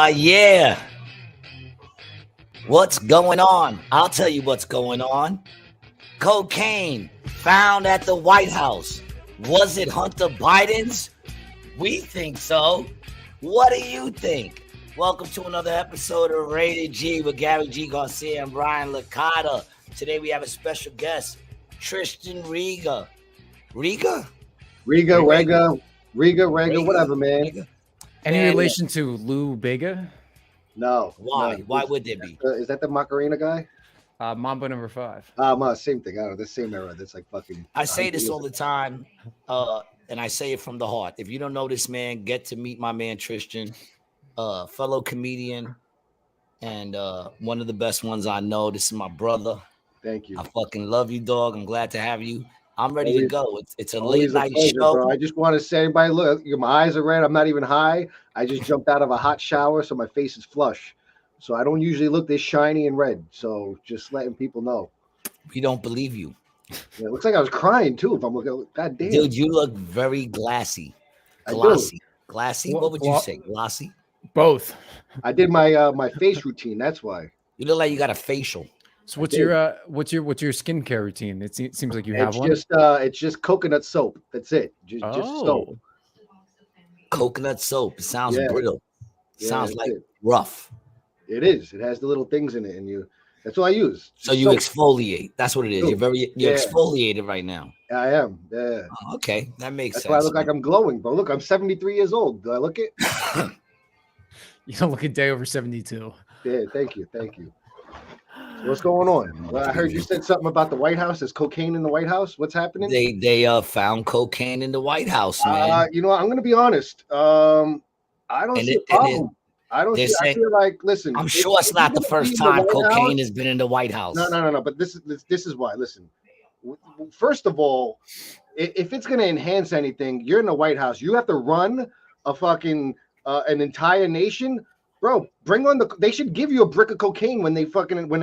Yeah. What's going on? I'll tell you what's going on. Cocaine found at the White House. Was it Hunter Biden's? We think so. What do you think? Welcome to another episode of Rated G with Gary G. Garcia and Brian Licata. Today we have a special guest, Tristian Rega. Rega, whatever, man. Rega. Any relation to Lou Bega? No. Why? No. Why would there be? Is that the Macarena guy? Mamba number 5. Same thing. I don't know. The same era. That's like fucking. I say this all the time, and I say it from the heart. If you don't know this man, get to meet my man Tristian, fellow comedian, and one of the best ones I know. This is my brother. Thank you. I fucking love you, dog. I'm glad to have you. I'm ready to go. It's a late night pleasure, show. Bro. I just want to say, everybody, look, my eyes are red. I'm not even high. I just jumped out of a hot shower, so my face is flush. So I don't usually look this shiny and red. So just letting people know. We don't believe you. Yeah, it looks like I was crying too. If I'm looking, God damn, dude, you look very glassy. Glassy. What would you say? Glossy. Both. I did my my face routine. That's why. You look like you got a facial. So what's your skincare routine? It seems like you have one. It's just coconut soap. That's it. Just soap. Coconut soap. It sounds brittle. Sounds like rough. It is. It has the little things in it, and that's what I use. So you exfoliate. That's what it is. You're exfoliated right now. I am. Yeah. Oh, okay, that makes sense. That's why I look like I'm glowing, bro. Look, I'm 73 years old. Do I look it? You don't look a day over 72. Yeah. Thank you. What's going on? Well, I heard you said something about the White House. There's cocaine in the White House. What's happening? They found cocaine in the White House, man. You know, I'm gonna be honest. I don't see a problem. I feel like, listen. I'm sure it's not the first time cocaine has been in the White House. No. But this is why. Listen. First of all, if it's gonna enhance anything, you're in the White House. You have to run a fucking an entire nation. Bro, they should give you a brick of cocaine when they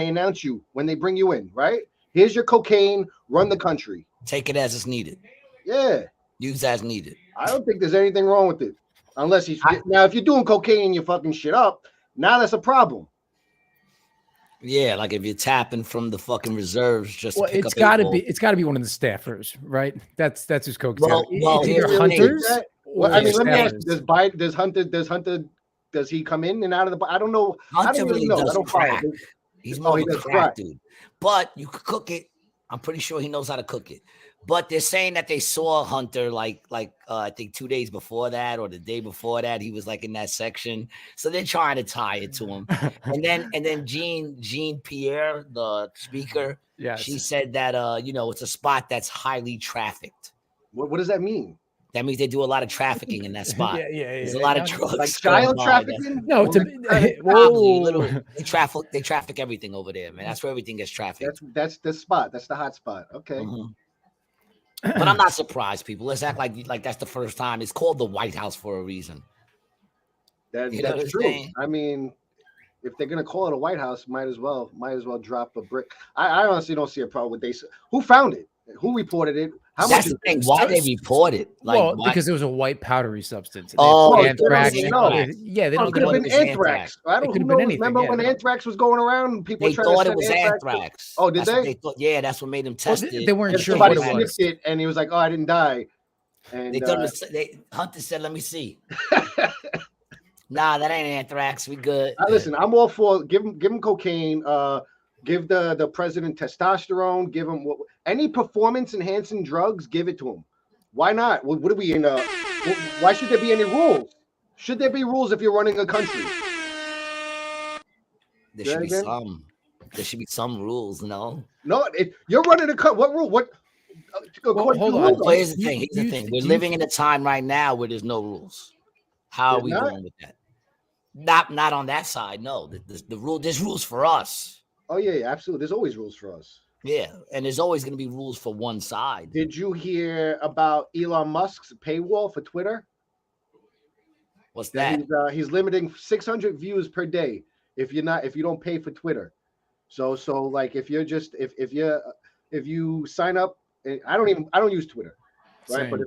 announce you, when they bring you in, right? Here's your cocaine, run the country. Take it as it's needed. Yeah. Use as needed. I don't think there's anything wrong with it. Unless now if you're doing cocaine and you're fucking shit up, now that's a problem. Yeah, like if you're tapping from the fucking reserves, just it's got to be one of the staffers, right? That's who's cocaine. Well, hunters. Well, I mean, let me ask you, does Hunter does he come in and out of the? I don't know. Hunter really does crack. He's more of a crack dude. But you could cook it. I'm pretty sure he knows how to cook it. But they're saying that they saw Hunter like I think 2 days before that or the day before that, he was like in that section. So they're trying to tie it to him. and then Jean Pierre, the speaker, she said that it's a spot that's highly trafficked. What does that mean? That means they do a lot of trafficking in that spot. There's a lot of drugs. Like child trafficking? No, they traffic everything over there, man. That's where everything gets trafficked. That's the spot. That's the hot spot. Okay. Mm-hmm. But I'm not surprised, people. Let's act like that's the first time. It's called the White House for a reason. That's true. I mean, if they're gonna call it a White House, might as well drop a brick. I honestly don't see a problem with who found it, who reported it. That's the thing. Why they report it? Because it was a white powdery substance. Anthrax. They don't. Could have been anthrax. I don't know. Remember when anthrax was going around? People thought it was anthrax. Oh, did they? Yeah, that's what made them test it. They weren't sure what it was. And he was like, "Oh, I didn't die." And they thought Hunter said, "Let me see." Nah, that ain't anthrax. We good. Listen, I'm all for give him cocaine. Give the president testosterone. Give him any performance enhancing drugs. Give it to him. Why not? What are we in? Why should there be any rules? Should there be rules if you're running a country? There should be some. There should be some rules. No. If you're running a country, what rule? What? Hold on. Here's the thing. We're living in a time right now where there's no rules. How are we going with that? Not on that side. No. The rule. There's rules for us. Oh, yeah, absolutely. There's always rules for us. Yeah, and there's always going to be rules for one side. Did you hear about Elon Musk's paywall for Twitter? What's that? He's limiting 600 views per day if you don't pay for Twitter. So like if you sign up, I don't use Twitter, right? Same. But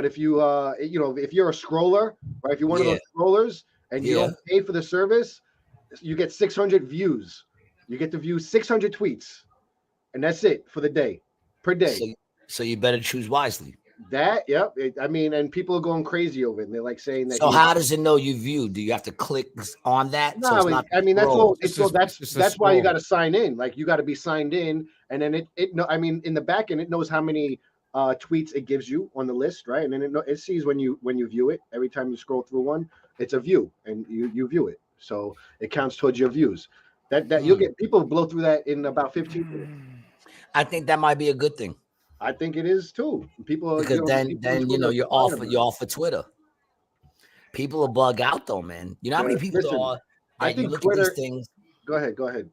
if you're a scroller, right? If you're one of those scrollers and you don't pay for the service, you get 600 views. You get to view 600 tweets, and that's it for the day, per day. So you better choose wisely. That, yep. I mean, and people are going crazy over it. And they're like saying that. So how does it know you viewed? Do you have to click on that? No, so it's not I mean that's all. That's why you got to scroll. sign in. Like you got to be signed in, and then it know. I mean, in the back end, it knows how many tweets it gives you on the list, right? And then it sees when you view it. Every time you scroll through one, it's a view, and you view it. So it counts towards your views. That you'll get people blow through that in about 15 minutes. I think that might be a good thing. I think it is too. People because then you're off of Twitter. People will bug out though, man. You know how many people there are? I think look Twitter. at these things. Go ahead.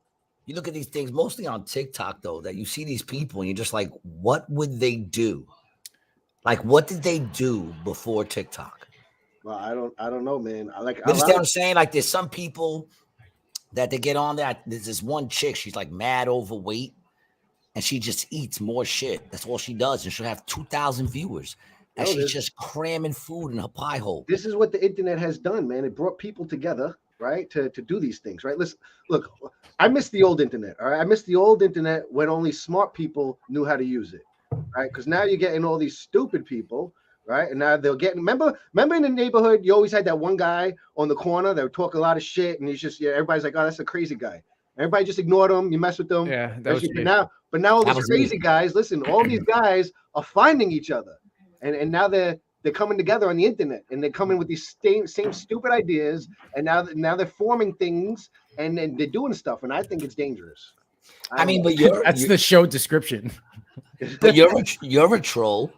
You look at these things mostly on TikTok though. That you see these people and you're just like, what would they do? Like, what did they do before TikTok? Well, I don't know, man. I like. You understand what I'm saying? Like, there's some people that they get on there. There's this one chick. She's like mad overweight. And she just eats more shit. That's all she does. And she'll have 2,000 viewers. And she's just cramming food in her pie hole. This is what the internet has done, man. It brought people together, right? To do these things, right? Listen, look, I miss the old internet, all right? I miss the old internet when only smart people knew how to use it, right? Because now you're getting all these stupid people, right? And now they'll get, remember in the neighborhood, you always had that one guy on the corner that would talk a lot of shit. And he's just, everybody's like, oh, that's a crazy guy. Everybody just ignored him. You mess with them. Yeah, that was but now all these crazy guys, listen, all these guys are finding each other. And now they're coming together on the internet, and they're coming with these same stupid ideas. And now they're forming things and they're doing stuff. And I think it's dangerous. I mean, but that's the show description. But you're a troll.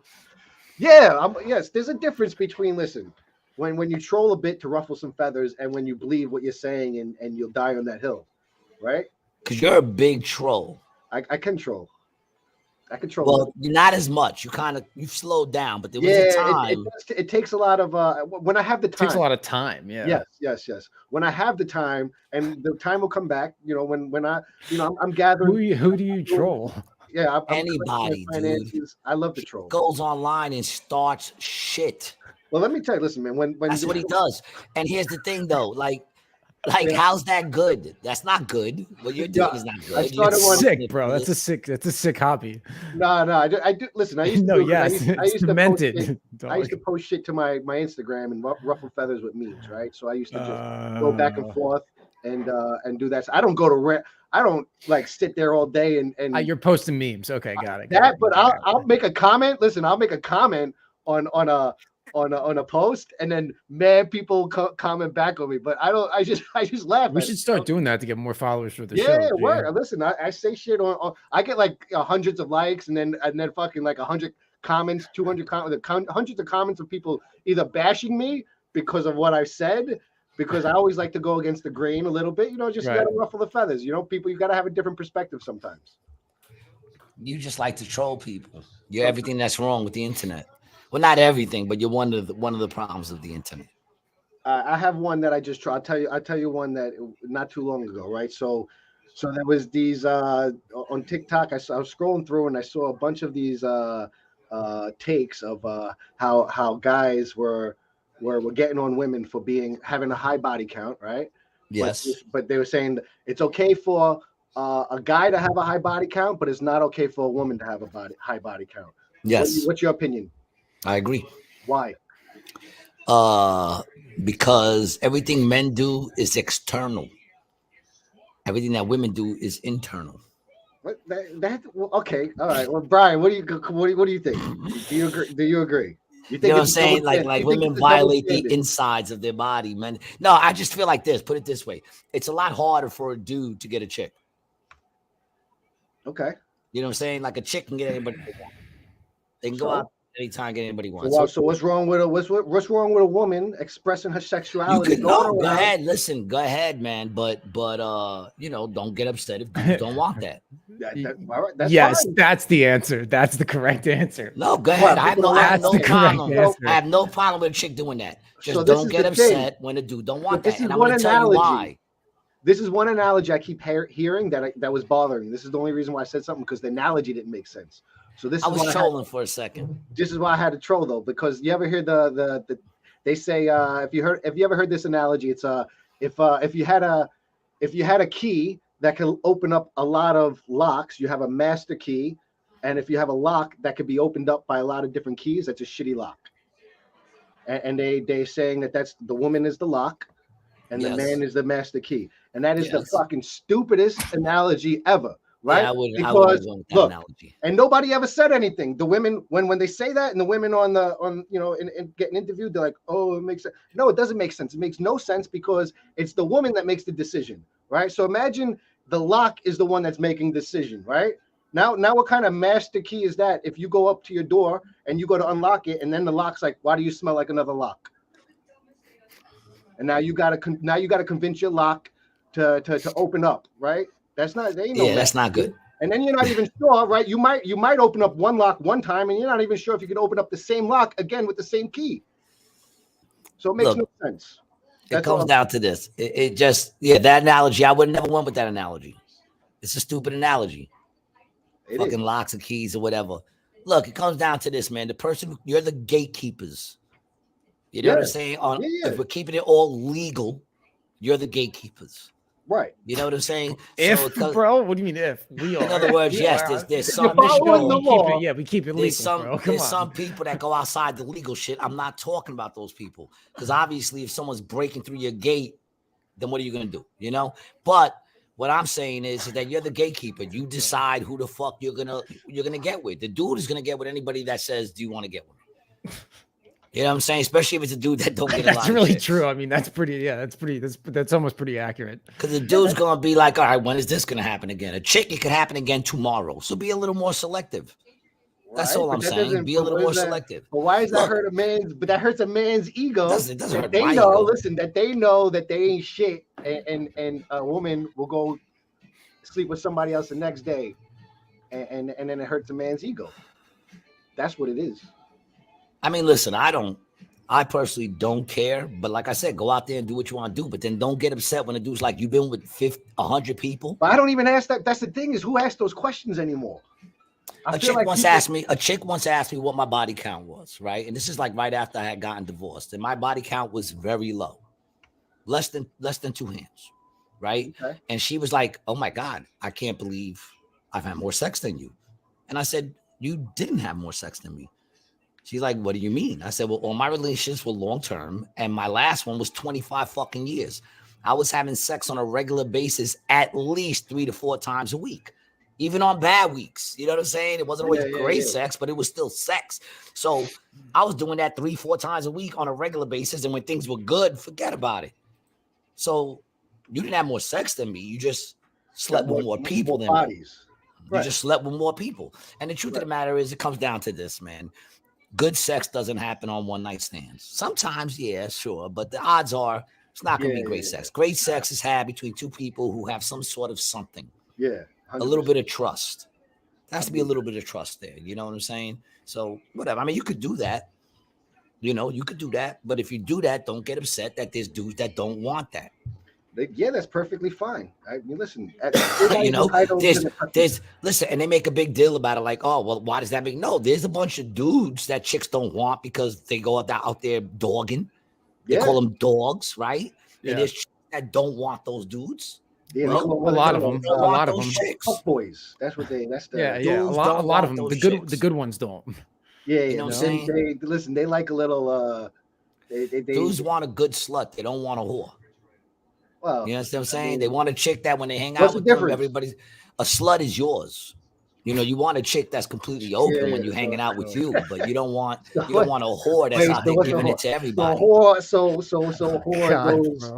Yeah. Yes. There's a difference between, listen, when you troll a bit to ruffle some feathers and when you believe what you're saying and you'll die on that hill. Right? Because you're a big troll. I control. Well, you're not as much. You've slowed down, but there was a time. It takes a lot of when I have the time. It takes a lot of time. Yeah. Yes. When I have the time, and the time will come back. You know, when I, I'm gathering. Who do you troll? Yeah, anybody, dude. I love the troll. Goes online and starts shit. Well, let me tell you. Listen, man. When that's what he does. And here's the thing, though. Like, how's that good? That's not good. What you're doing is not good. It's sick, bro. That's a sick hobby. No. I do. Listen, I used to. I used to post shit to my Instagram and ruffle feathers with memes, right? So I used to just go back and forth and do that. So I don't go to I don't like sit there all day and you're posting memes. Okay, got it. But I'll make a comment. Listen, I'll make a comment on a post, and then people comment back on me, but I just laugh. We should start doing that to get more followers for the show. Yeah, word. Listen, I say shit on I get like hundreds of likes and then fucking like 100 comments, 200 hundreds of comments of people either bashing me because of what I said, because I always like to go against the grain a little bit, just right. You gotta ruffle the feathers, people, you gotta have a different perspective sometimes. You just like to troll people. You're everything that's wrong with the internet. Well, not everything, but you're one of the problems of the internet. I have one that I just tried. I'll tell you one that not too long ago, right? So there was these on TikTok. I was scrolling through and I saw a bunch of these takes of how guys were getting on women for having a high body count, right? Yes. But they were saying it's okay for a guy to have a high body count, but it's not okay for a woman to have a high body count. Yes. What's your opinion? I agree. Why? Because everything men do is external. Everything that women do is internal. Okay, all right. Well, Brian, what do you think? Do you agree? You know what I'm saying? Like women violate the insides of their body, men. No, I just feel like this. Put it this way: it's a lot harder for a dude to get a chick. Okay. You know what I'm saying? Like a chick can get anybody they want. They can go out anytime, get anybody wants. So what's wrong with what's wrong with a woman expressing her sexuality? Go ahead. Listen, go ahead, man. But don't get upset if you don't want that. Yes, fine. That's the answer. That's the correct answer. No, go ahead. I have no problem. I have no problem with a chick doing that. Just don't get upset when a dude don't want that. And I'm going to tell you why. This is one analogy I keep hearing that was bothering me. This is the only reason why I said something, because the analogy didn't make sense. So this I was trolling for a second. This is why I had to troll though, because you ever hear They say if you ever heard this analogy, it's if you had a key that can open up a lot of locks, you have a master key, and if you have a lock that could be opened up by a lot of different keys, that's a shitty lock. And they saying that's the woman is the lock, and the man is the master key, and that is the fucking stupidest analogy ever. Right? Yeah, I wouldn't go with that analogy. And nobody ever said anything. The women, when they say that, and the women on getting interviewed, they're like, "Oh, it makes sense." No, it doesn't make sense. It makes no sense because it's the woman that makes the decision, right? So imagine the lock is the one that's making the decision, right? Now, what kind of master key is that? If you go up to your door and you go to unlock it, and then the lock's like, "Why do you smell like another lock?" And now you gotta convince your lock to open up, right? That's not. That's not good. And then you're not even sure, right? You might open up one lock one time, and you're not even sure if you can open up the same lock again with the same key. So it makes no sense. It comes down to this. It just that analogy. I would never went with that analogy. It's a stupid analogy. Fucking locks and keys or whatever. Look, it comes down to this, man. The person you're the gatekeepers. You know what I'm saying? If we're keeping it all legal, you're the gatekeepers. Right. You know what I'm saying? Bro, what do you mean if? We are. In other words, yes, there's some we keep it legal. There's some people that go outside the legal shit. I'm not talking about those people. Because obviously if someone's breaking through your gate, then what are you gonna do? You know? But what I'm saying is that you're the gatekeeper. You decide who the fuck you're gonna get with. The dude is gonna get with anybody that says, "Do you want to get with me?" You know what I'm saying? Especially if it's a dude that don't get a lot. That's really true. I mean, that's almost pretty accurate. Because the dude's gonna be like, all right, when is this gonna happen again? A chick, it could happen again tomorrow. So be a little more selective. That's all I'm saying. Be a little more selective. But why does that hurt a man's? But that hurts a man's ego. It doesn't hurt my ego. That they know that they ain't shit, and a woman will go sleep with somebody else the next day, and then it hurts a man's ego. That's what it is. I mean, listen, I personally don't care, but like I said, go out there and do what you want to do, but then don't get upset when a dude's like, you've been with 100 people. But I don't even ask that. That's the thing is who asks those questions anymore? A chick once asked me what my body count was, right? And this is like right after I had gotten divorced, and my body count was very low, less than 2 hands, right? Okay. And she was like, oh my God, I can't believe I've had more sex than you. And I said, you didn't have more sex than me. She's like, what do you mean? I said, well, all my relationships were long-term, and my last one was 25 fucking years. I was having sex on a regular basis at least 3 to 4 times a week, even on bad weeks. You know what I'm saying? It wasn't always great sex, but it was still sex. So I was doing that 3-4 times a week on a regular basis, and when things were good, forget about it. So you didn't have more sex than me. You just slept with more people than me. You just slept with more people. And the truth of the matter is, it comes down to this, man. Good sex doesn't happen on one-night stands. Sometimes, yeah, sure, but the odds are it's not going to be great sex. Great sex is had between 2 people who have some sort of something. Yeah, 100%. A little bit of trust. There has to be a little bit of trust there. You know what I'm saying? So whatever. I mean, you could do that. You know, you could do that. But if you do that, don't get upset that there's dudes that don't want that. Yeah, that's perfectly fine. I mean, listen, you know, there's listen, and they make a big deal about it, like, oh, well, why does that make there's a bunch of dudes that chicks don't want because they go out there dogging. They call them dogs, right? Yeah. And there's chicks that don't want those dudes. Yeah, a lot of them. Fuck boys. That's what they. That's the. Yeah. A lot of them. The good ones don't. Yeah, you know what I'm saying. They like a little. Dudes want a good slut. They don't want a whore. Well, you know what I'm saying? They want a chick that when they hang out with them, everybody's a slut is yours. You know, you want a chick that's completely open when you're hanging out with you, but you don't want a whore that's out there giving it to everybody. So whore goes.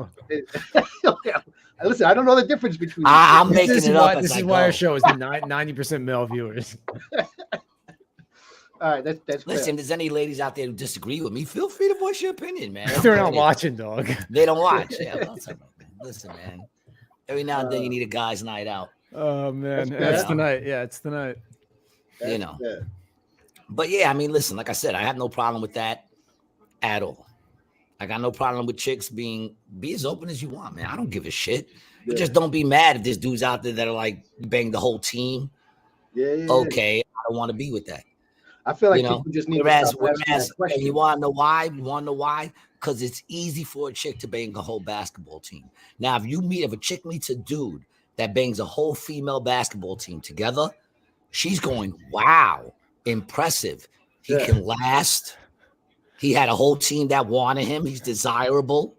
Listen, I don't know the difference between. I'm making it up. This is why our show is the 90% male viewers. All right, that's listen. If there's any ladies out there who disagree with me, feel free to voice your opinion, man. They're not watching, dog. They don't watch. Yeah, listen, man. Every now and then you need a guy's night out. Oh man, that's tonight. Yeah, it's tonight. You know. But yeah, I mean, listen. Like I said, I have no problem with that at all. I got no problem with chicks be as open as you want, man. I don't give a shit. But just don't be mad if there's dudes out there that are like bang the whole team. Yeah. Okay, I don't want to be with that. I feel like people just need whereas you want to know why? because it's easy for a chick to bang a whole basketball team. Now, if a chick meets a dude that bangs a whole female basketball team together, she's going, wow, impressive. He can last. He had a whole team that wanted him. He's desirable.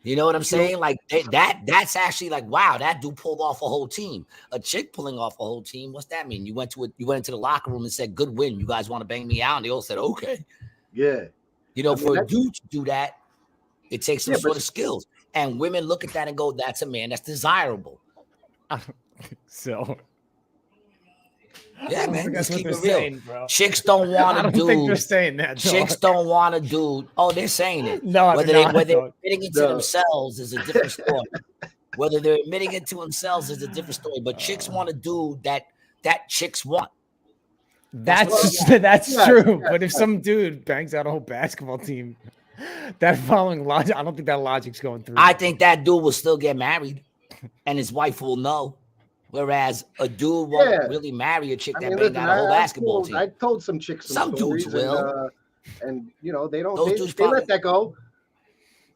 You know what I'm saying? Like that's actually like, wow, that dude pulled off a whole team. A chick pulling off a whole team. What's that mean? You went into the locker room and said, good win. You guys want to bang me out? And they all said, okay. Yeah. You know, for a dude to do that, it takes some sort of skills. And women look at that and go, that's a man that's desirable. So yeah, man. That's what they're real. saying, bro. Chicks don't want to do. I don't think they're saying that. Chicks don't want to do. Oh, they're saying it. No, whether they're admitting it to themselves is a different story. Whether they're admitting it to themselves is a different story. But chicks want to do that chicks want. That's true. But if some dude bangs out a whole basketball team, that following logic, I don't think that logic's going through. I think that dude will still get married, and his wife will know. Whereas a dude won't really marry a chick that banged out a whole basketball team. I told some chicks some dudes will, and you know they don't. They let that go.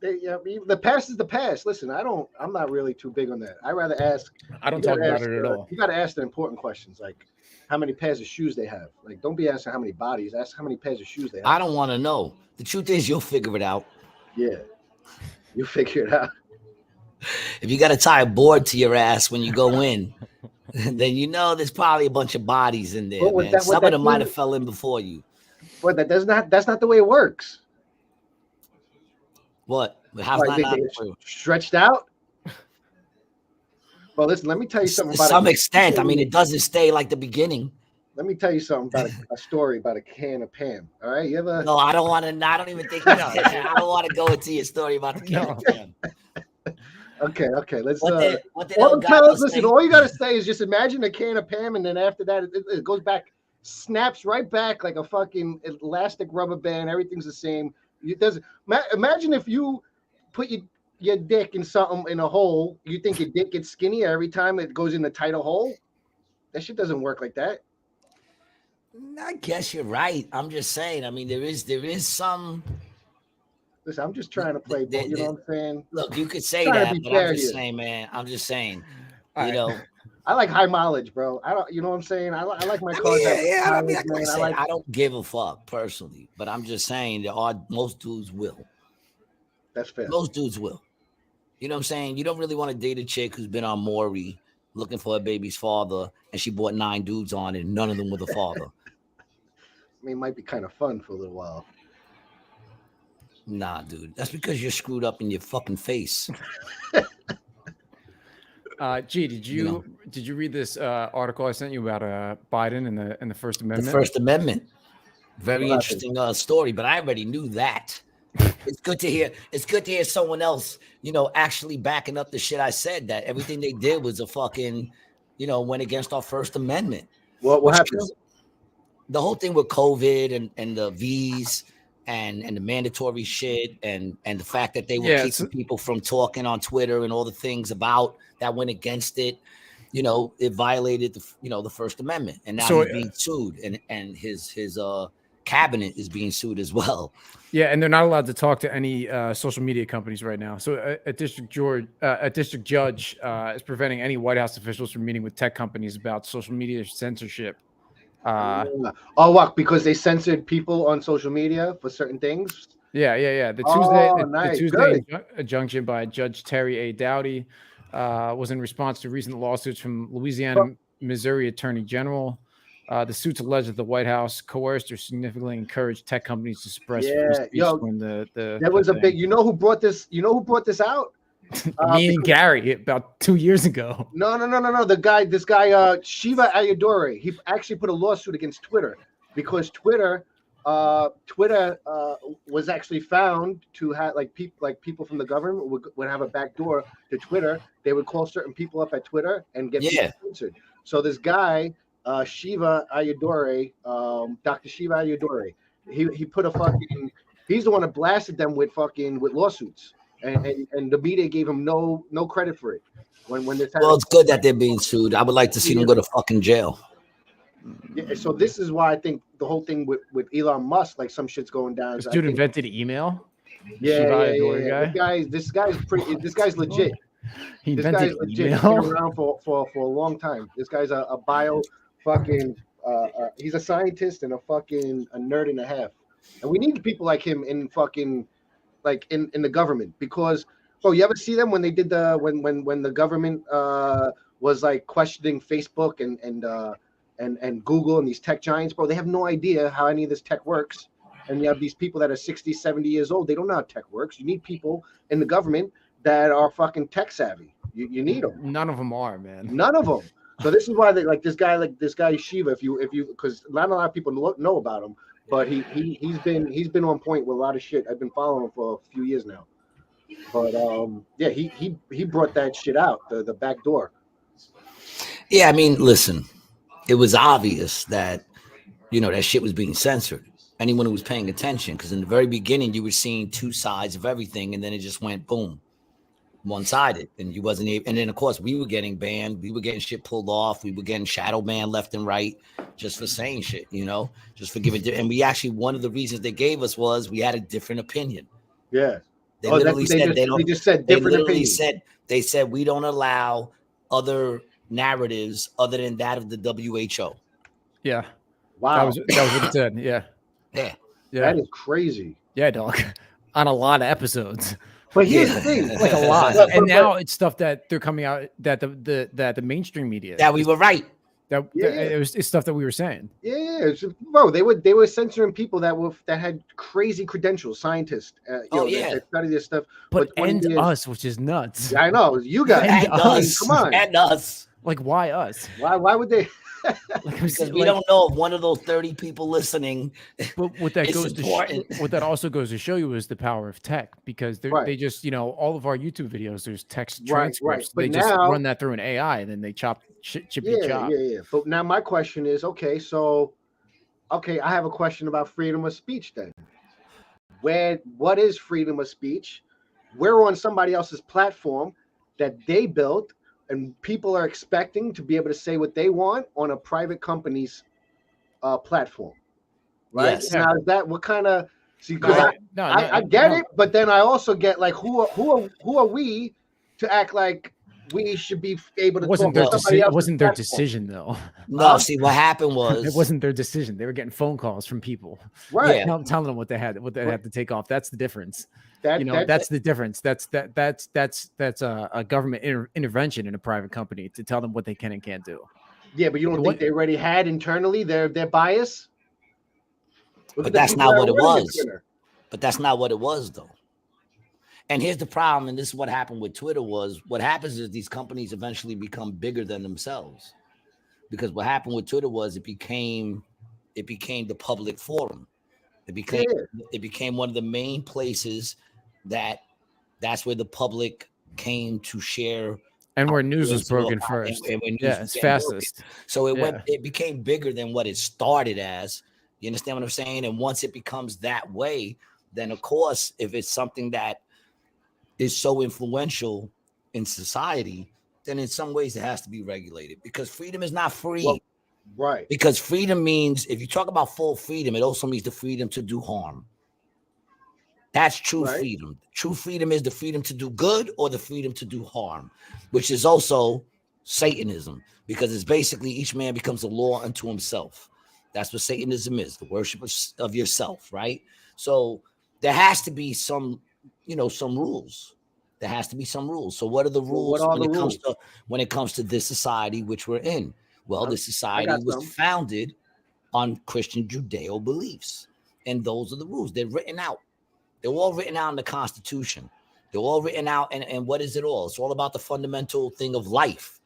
The past is the past. Listen, I'm not really too big on that. I rather ask. I don't talk about it at all. You got to ask the important questions, like how many pairs of shoes they have. Like, don't be asking how many bodies. Ask how many pairs of shoes they have. I don't want to know. The truth is, you'll figure it out. Yeah, you figure it out. If you got to tie a board to your ass when you go in, then you know there's probably a bunch of bodies in there. Man. Some of them might have fell in before you. But that's not the way it works. What? How's that not stretched out? Well, listen, let me tell you something about to some extent. I mean, it doesn't stay like the beginning. Let me tell you something about a story about a can of Pam. All right, you ever? No, I don't want to. I don't even think. I don't want to go into your story about the can of Pam. Okay. Let's. Listen, all you gotta say is just imagine a can of Pam, and then after that, it goes back, snaps right back like a fucking elastic rubber band. Everything's the same. It doesn't. Imagine if you put your dick in something in a hole. You think your dick gets skinnier every time it goes in the tighter hole? That shit doesn't work like that. I guess you're right. I'm just saying. I mean, there is some. Listen, I'm just trying to play ball. You know what I'm saying? Look, you could say that, but I'm just saying, man. I'm just saying. You know, I like high mileage, bro. I don't. You know what I'm saying? I like my cars. I don't give a fuck personally, but I'm just saying most dudes will. That's fair. Most dudes will. You know what I'm saying? You don't really want to date a chick who's been on Maury looking for her baby's father, and she brought 9 dudes on, and none of them were the father. I mean, it might be kind of fun for a little while. Nah, dude. That's because you're screwed up in your fucking face. Did you read this article I sent you about Biden and the First Amendment? The First Amendment. Very interesting story, but I already knew that. It's good to hear. It's good to hear someone else, actually backing up the shit I said. That everything they did was a fucking, went against our First Amendment. Well, what happened? The whole thing with COVID and the V's and the mandatory shit and the fact that they were keeping people from talking on Twitter and all the things about that went against it. It violated the First Amendment, and now he's being sued, and his cabinet is being sued as well. Yeah, and they're not allowed to talk to any social media companies right now. So a district judge is preventing any White House officials from meeting with tech companies about social media censorship. What? Because they censored people on social media for certain things? Yeah. The Tuesday injunction by Judge Terry A. Dowdy was in response to recent lawsuits from Louisiana, Missouri Attorney General. The suits allege that the White House coerced or significantly encouraged tech companies to suppress free speech when there was a big. You know who brought this? You know who brought this out? Me and Gary about 2 years ago. No. This guy, Shiva Ayadori, he actually put a lawsuit against Twitter because Twitter was actually found to have people from the government would have a back door to Twitter. They would call certain people up at Twitter and get people censored. So this guy, Shiva Ayadori, Dr. Shiva Ayadori, he put he's the one that blasted them with lawsuits. And the media gave him no credit for it when this happened. Well, it's good that they're being sued. I would like to see them go to fucking jail. Yeah, so this is why I think the whole thing with Elon Musk, like some shit's going down. This dude invented email. Yeah. This guy's legit. This guy's legit. He's been around for a long time. This guy's a bio fucking. He's a scientist and a nerd and a half. And we need people like him in fucking like in the government because. Bro, you ever see them when they did when the government was like questioning Facebook and Google and these tech giants, bro? They have no idea how any of this tech works. And you have these people that are 60, 70 years old. They don't know how tech works. You need people in the government that are fucking tech savvy. You need them. None of them are, man. None of them. So this is why they like this guy Shiva. If you because not a lot of people know about him, but he's been on point with a lot of shit. I've been following him for a few years now. But yeah, he brought that shit out the back door. Yeah, I mean, listen, it was obvious that that shit was being censored. Anyone who was paying attention, because in the very beginning you were seeing two sides of everything, and then it just went boom, one-sided, and you wasn't able. And then of course we were getting banned, we were getting shit pulled off, we were getting shadow banned left and right just for saying shit, just for giving. And we actually one of the reasons they gave us was we had a different opinion. Yeah. They literally said we don't allow other narratives other than that of the WHO. Yeah. Wow. That was what it said. Yeah. Yeah. That is crazy. Yeah, dog. On a lot of episodes. But here's the thing, like a lot. And now it's stuff that they're coming out that the mainstream media that we were right. It's stuff that we were saying. Yeah, bro. They were censoring people that had crazy credentials, scientists. That study this stuff. But us, which is nuts. Yeah, I know. You guys, and us. Come on, and us. Like, why us? Why would they? Because we don't know if one of those 30 people listening. But what that also goes to show you is the power of tech, because they just all of our YouTube videos, there's text transcripts. Right. But they just run that through an AI and then they chop. Yeah. But now my question is, I have a question about freedom of speech then. What is freedom of speech? We're on somebody else's platform that they built, and people are expecting to be able to say what they want on a private company's platform. Right? Yes. Now is that what kind of I get it, but then I also get like who are we to act like we should be able to talk to somebody else. It wasn't their decision, though. No, see, what happened was it wasn't their decision. They were getting phone calls from people, right? Telling them what they had to take off. That's the difference. That's the difference. That's a government intervention in a private company to tell them what they can and can't do. Yeah, but you don't think they already had internally their bias? But that's not what it was. But that's not what it was, though. And here's the problem, and this is what happened with Twitter was, what happens is these companies eventually become bigger than themselves. Because what happened with Twitter was it became the public forum. It became one of the main places that's where the public came to share. And where news was broken first. It's fastest. So it became bigger than what it started as. You understand what I'm saying? And once it becomes that way, then of course, if it's something that is so influential in society, then in some ways it has to be regulated, because freedom is not free. Well, right. Because freedom means, if you talk about full freedom, it also means the freedom to do harm. That's true freedom. True freedom is the freedom to do good or the freedom to do harm, which is also Satanism, because it's basically each man becomes a law unto himself. That's what Satanism is, the worship of yourself, right? So there has to be some rules. There has to be some rules. So what are the rules when it comes to this society which we're in? Well, this society was founded on Christian Judeo beliefs, and those are the rules. They're written out. They're all written out in the Constitution. They're all written out, and what is it all? It's all about the fundamental thing of life,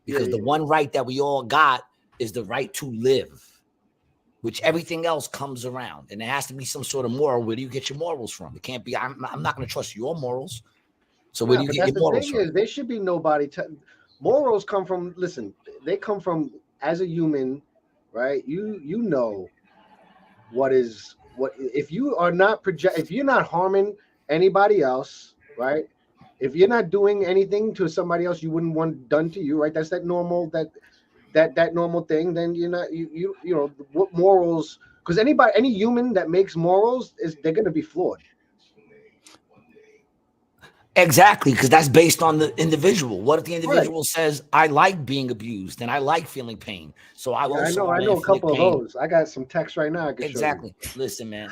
because the one right that we all got is the right to live, which everything else comes around. And there has to be some sort of moral. Where do you get your morals from? It can't be, I'm not going to trust your morals. So where do you get your morals from? There should be nobody. Morals come from, they come from, as a human, right? You know what, if you are not if you're not harming anybody else, right? If you're not doing anything to somebody else you wouldn't want done to you, right? That's that normal, that normal thing. Then you're not, you know, what morals, because any human that makes morals they're going to be flawed. Exactly, because that's based on the individual. What if the individual says, I like being abused and I like feeling pain? So I also I know a couple of those. I got some text right now I can show you. Listen, man.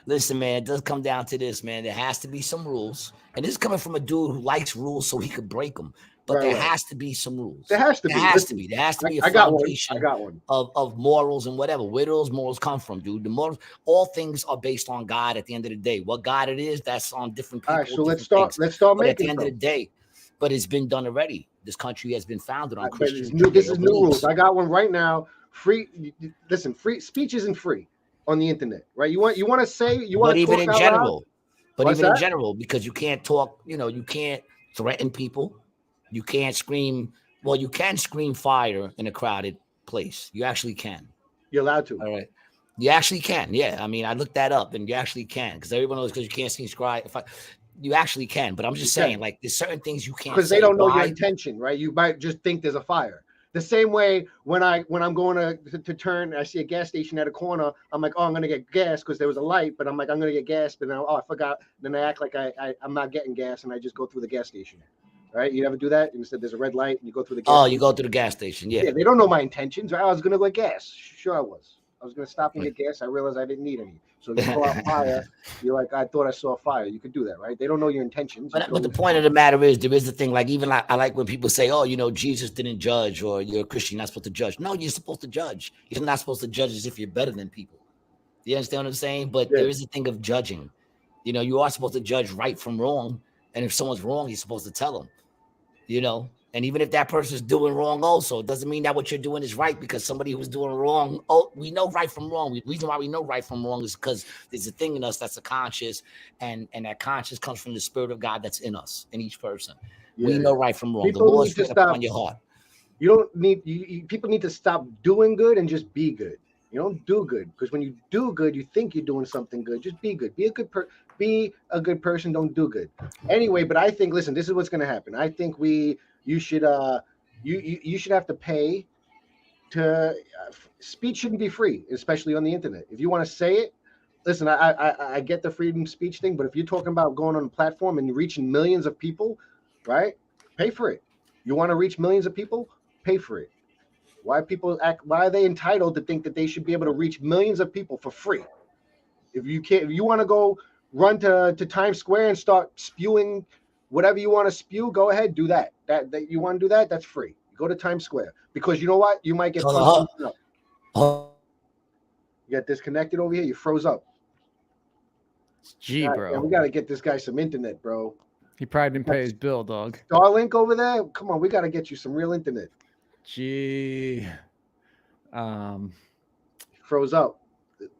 Listen, man, it does come down to this, man. There has to be some rules. And this is coming from a dude who likes rules so he could break them. But there has to be some rules. There has to be. There has to be a foundation of morals and whatever. Where do those morals come from, dude? The morals, all things are based on God at the end of the day. What God it is, that's on different people. All right, so let's start making at the end of the day, but it's been done already. This country has been founded on Christian. This is new rules. I got one right now. Free. Listen, free speech isn't free on the internet, right? You want to say you want to talk in general. But even in general, because you can't talk, you can't threaten people. You can't scream. Well, you can scream fire in a crowded place. You actually can. You're allowed to. All right. You actually can. Yeah. I mean, I looked that up and you actually can, because everyone knows, because you can't see scry. You actually can. But I'm just saying, like, there's certain things you can't, because they don't know your intention, right? You might just think there's a fire. The same way when I'm going to turn, I see a gas station at a corner. I'm like, oh, I'm gonna get gas because there was a light, but I'm like, I'm gonna get gas, but now, I forgot. Then I act like I'm not getting gas, and I just go through the gas station. Right? You ever do that? Instead, there's a red light, and you go through the gas station. You go through the gas station. Yeah. They don't know my intentions. Right? I was gonna get gas. Sure, I was. I was gonna stop and get gas. I realized I didn't need any. So you go out fire. You're like, I thought I saw a fire. You could do that, right? They don't know your intentions. But the point of the matter is, there is the thing. Like, even I like when people say, "Oh, Jesus didn't judge," or "You're a Christian, you're not supposed to judge." No, you're supposed to judge. You're not supposed to judge as if you're better than people. You understand what I'm saying? But there is a thing of judging. You are supposed to judge right from wrong, and if someone's wrong, you're supposed to tell them. And even if that person's doing wrong also, it doesn't mean that what you're doing is right, because somebody who's doing wrong, we know right from wrong. The reason why we know right from wrong is because there's a thing in us that's a conscious, and that conscious comes from the Spirit of God that's in us, in each person. We know right from wrong. People the Lord's written upon your heart. People need to stop doing good and just be good. You don't do good, because when you do good, you think you're doing something good. Just be good. Be a good person. Don't do good. Anyway, but I think, listen, this is what's going to happen. I think you should you should have to pay to speech shouldn't be free, especially on the internet. If you want to say it, listen, I get the freedom of speech thing, but if you're talking about going on a platform and reaching millions of people, right? Pay for it. You want to reach millions of people? Pay for it. Why are they entitled to think that they should be able to reach millions of people for free? If you want to go run to Times Square and start spewing whatever you want to spew, go ahead, do that. That you want to do that, that's free. Go to Times Square, because you know what? You might get up. You got disconnected over here. You froze up. Bro. Yeah, we got to get this guy some internet, bro. He probably didn't pay his bill, dog. Starlink over there? Come on, we got to get you some real internet. Froze up.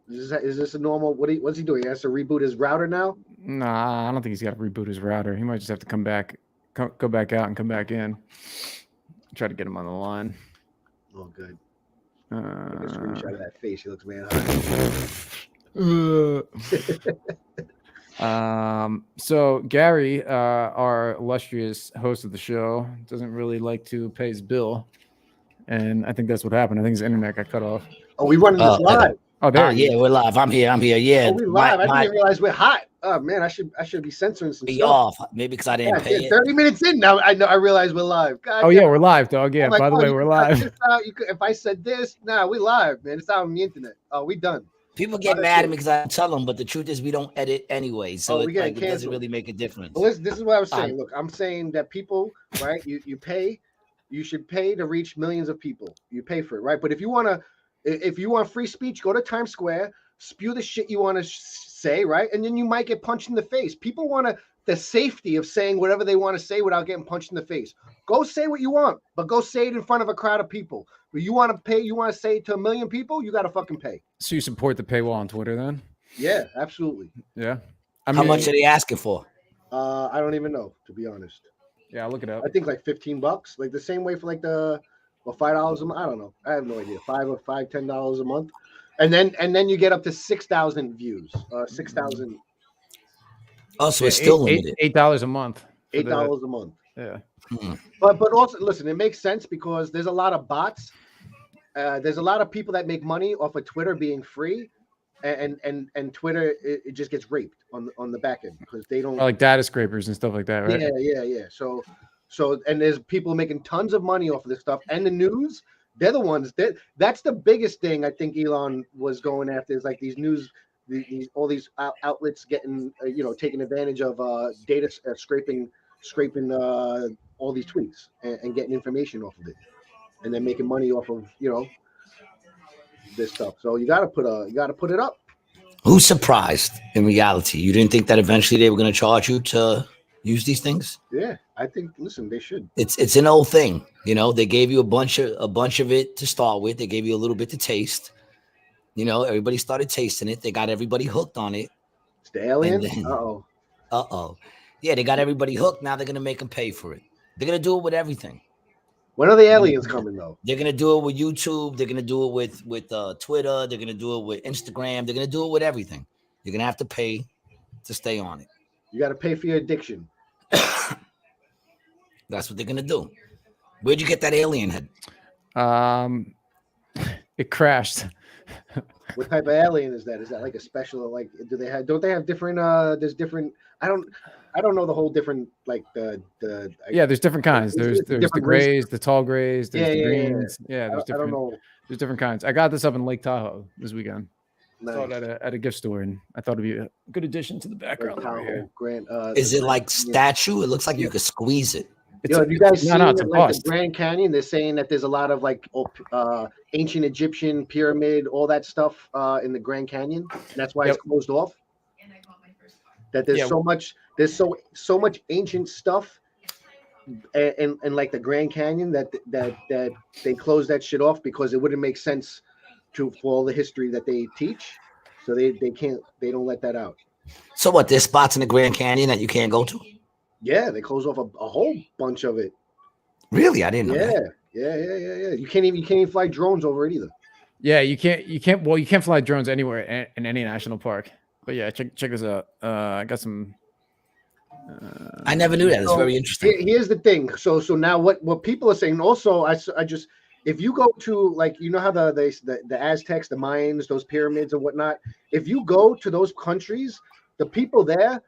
Is this a normal? What's he doing? He has to reboot his router now? Nah, I don't think he's got to reboot his router. He might just have to come back, go back out and come back in. Try to get him on the line. Oh, good. Take a screenshot of that face. He looks man high. So Gary, our illustrious host of the show, doesn't really like to pay his bill, and I think that's what happened. I think his internet got cut off. Oh, we running this live. Oh, there. Yeah, we're live. I'm here. Yeah. Oh, we live. I didn't even realize we're hot. Oh man, I should be censoring some stuff. Off. Maybe because I didn't pay it. 30 minutes in now. I realize we're live. God, yeah, we're live, dog. Yeah. By the way, we're live. If I said this, we live, man. It's out on the internet. Oh, we done. People get mad at me because I tell them, but the truth is we don't edit anyway, so it doesn't really make a difference. Well, this is what I was saying. Look, I'm saying that people, right? You pay. You should pay to reach millions of people. You pay for it, right? But if you want free speech, go to Times Square, spew the shit you want to say, right? And then you might get punched in the face. People want the safety of saying whatever they want to say without getting punched in the face. Go say what you want, but go say it in front of a crowd of people. But you want to pay, you want to say it to 1 million people, you got to fucking pay. So you support the paywall on Twitter then? Yeah, absolutely. Yeah. How much are they asking for? I don't even know, to be honest. Yeah, I'll look it up. I think like $15, like the same way for like $5 a month. I don't know. I have no idea. $10 a month. And then you get up to 6,000 views. 6,000. Oh, so it's still limited. $8 a month. $8 a month. Yeah. But also, listen, it makes sense because there's a lot of bots. There's a lot of people that make money off of Twitter being free. and Twitter it just gets raped on the back end because they don't, or like data scrapers and stuff like that, right? Yeah. So and there's people making tons of money off of this stuff, and the news, they're the ones that's the biggest thing I think Elon was going after, is like these news, all these outlets getting taking advantage of data scraping all these tweets and getting information off of it, and then making money off of this stuff. So you got to put it up. Who's surprised in reality? You didn't think that eventually they were going to charge you to use these things? Yeah, I think. Listen, they should. It's an old thing, They gave you a bunch of it to start with. They gave you a little bit to taste. Everybody started tasting it. They got everybody hooked on it. It's the aliens. Yeah, they got everybody hooked. Now they're gonna make them pay for it. They're gonna do it with everything. When are the aliens coming though? They're gonna do it with YouTube. They're gonna do it with Twitter. They're gonna do it with Instagram. They're gonna do it with everything. You're gonna have to pay to stay on it. You got to pay for your addiction. That's what they're gonna do. Where'd you get that alien head? It crashed. What type of alien is that? Is that like a special? Like, don't they have different? There's different. I don't know the whole different like the. There's different kinds. There's the grays, the tall grays. There's the greens. Yeah, there's different. I don't know. There's different kinds. I got this up in Lake Tahoe this weekend. Nice. Saw it at a gift store, and I thought it'd be a good addition to the background. Is it like statue? It looks like you could squeeze it. Have you guys seen it's like the Grand Canyon? They're saying that there's a lot of like ancient Egyptian pyramid, all that stuff in the Grand Canyon. And that's why it's closed off. That there's so much ancient stuff and like the Grand Canyon that they closed that shit off because it wouldn't make sense for all the history that they teach. So they don't let that out. So what? There's spots in the Grand Canyon that you can't go to? Yeah, they close off a whole bunch of it. Really? I didn't know that. Yeah. You can't even fly drones over it either. Yeah, you can't. Well, you can't fly drones anywhere in any national park. But yeah, check this out. I got some. I never knew that. It's very interesting. Here's the thing. So now what people are saying. Also, I just if you go to like how the Aztecs, the Mayans, those pyramids and whatnot. If you go to those countries, the people there.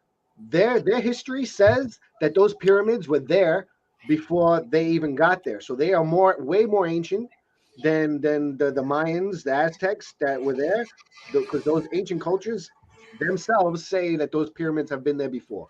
Their history says that those pyramids were there before they even got there. So they are way more ancient than the Mayans, the Aztecs that were there, because those ancient cultures themselves say that those pyramids have been there before.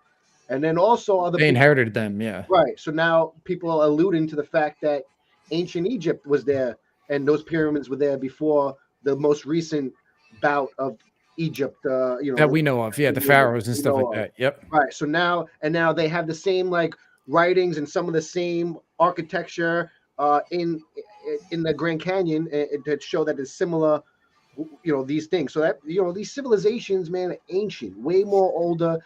And then also they inherited them, yeah. Right. So now people are alluding to the fact that ancient Egypt was there and those pyramids were there before the most recent bout of Egypt, that we know of, the pharaohs and stuff like that. Yep. Right. So now they have the same like writings and some of the same architecture in the Grand Canyon that show that it's similar, these things. So that these civilizations, man, are ancient, way more older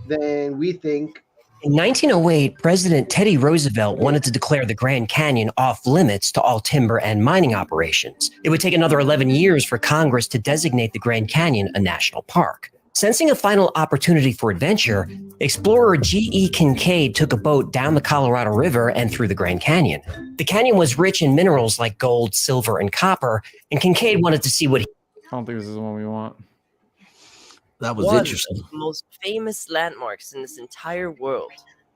than we think. In 1908, President Teddy Roosevelt wanted to declare the Grand Canyon off limits to all timber and mining operations. It would take another 11 years for Congress to designate the Grand Canyon a national park. Sensing a final opportunity for adventure, explorer G.E. Kincaid took a boat down the Colorado River and through the Grand Canyon. The canyon was rich in minerals like gold, silver, and copper, and Kincaid wanted to see what I don't think this is the one we want. That was interesting. One of the most famous landmarks in this entire world,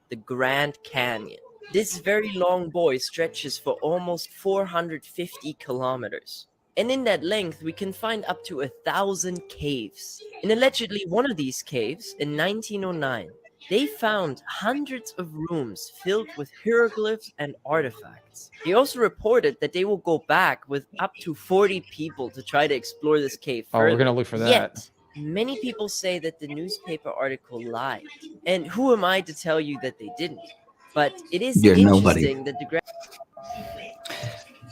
the Grand Canyon. This very long boy stretches for almost 450 kilometers. And in that length, we can find up to 1,000 caves. In allegedly one of these caves, in 1909, they found hundreds of rooms filled with hieroglyphs and artifacts. They also reported that they will go back with up to 40 people to try to explore this cave further. Oh, we're going to look for that. Yet, many people say that the newspaper article lied. And who am I to tell you that they didn't? But it is interesting that the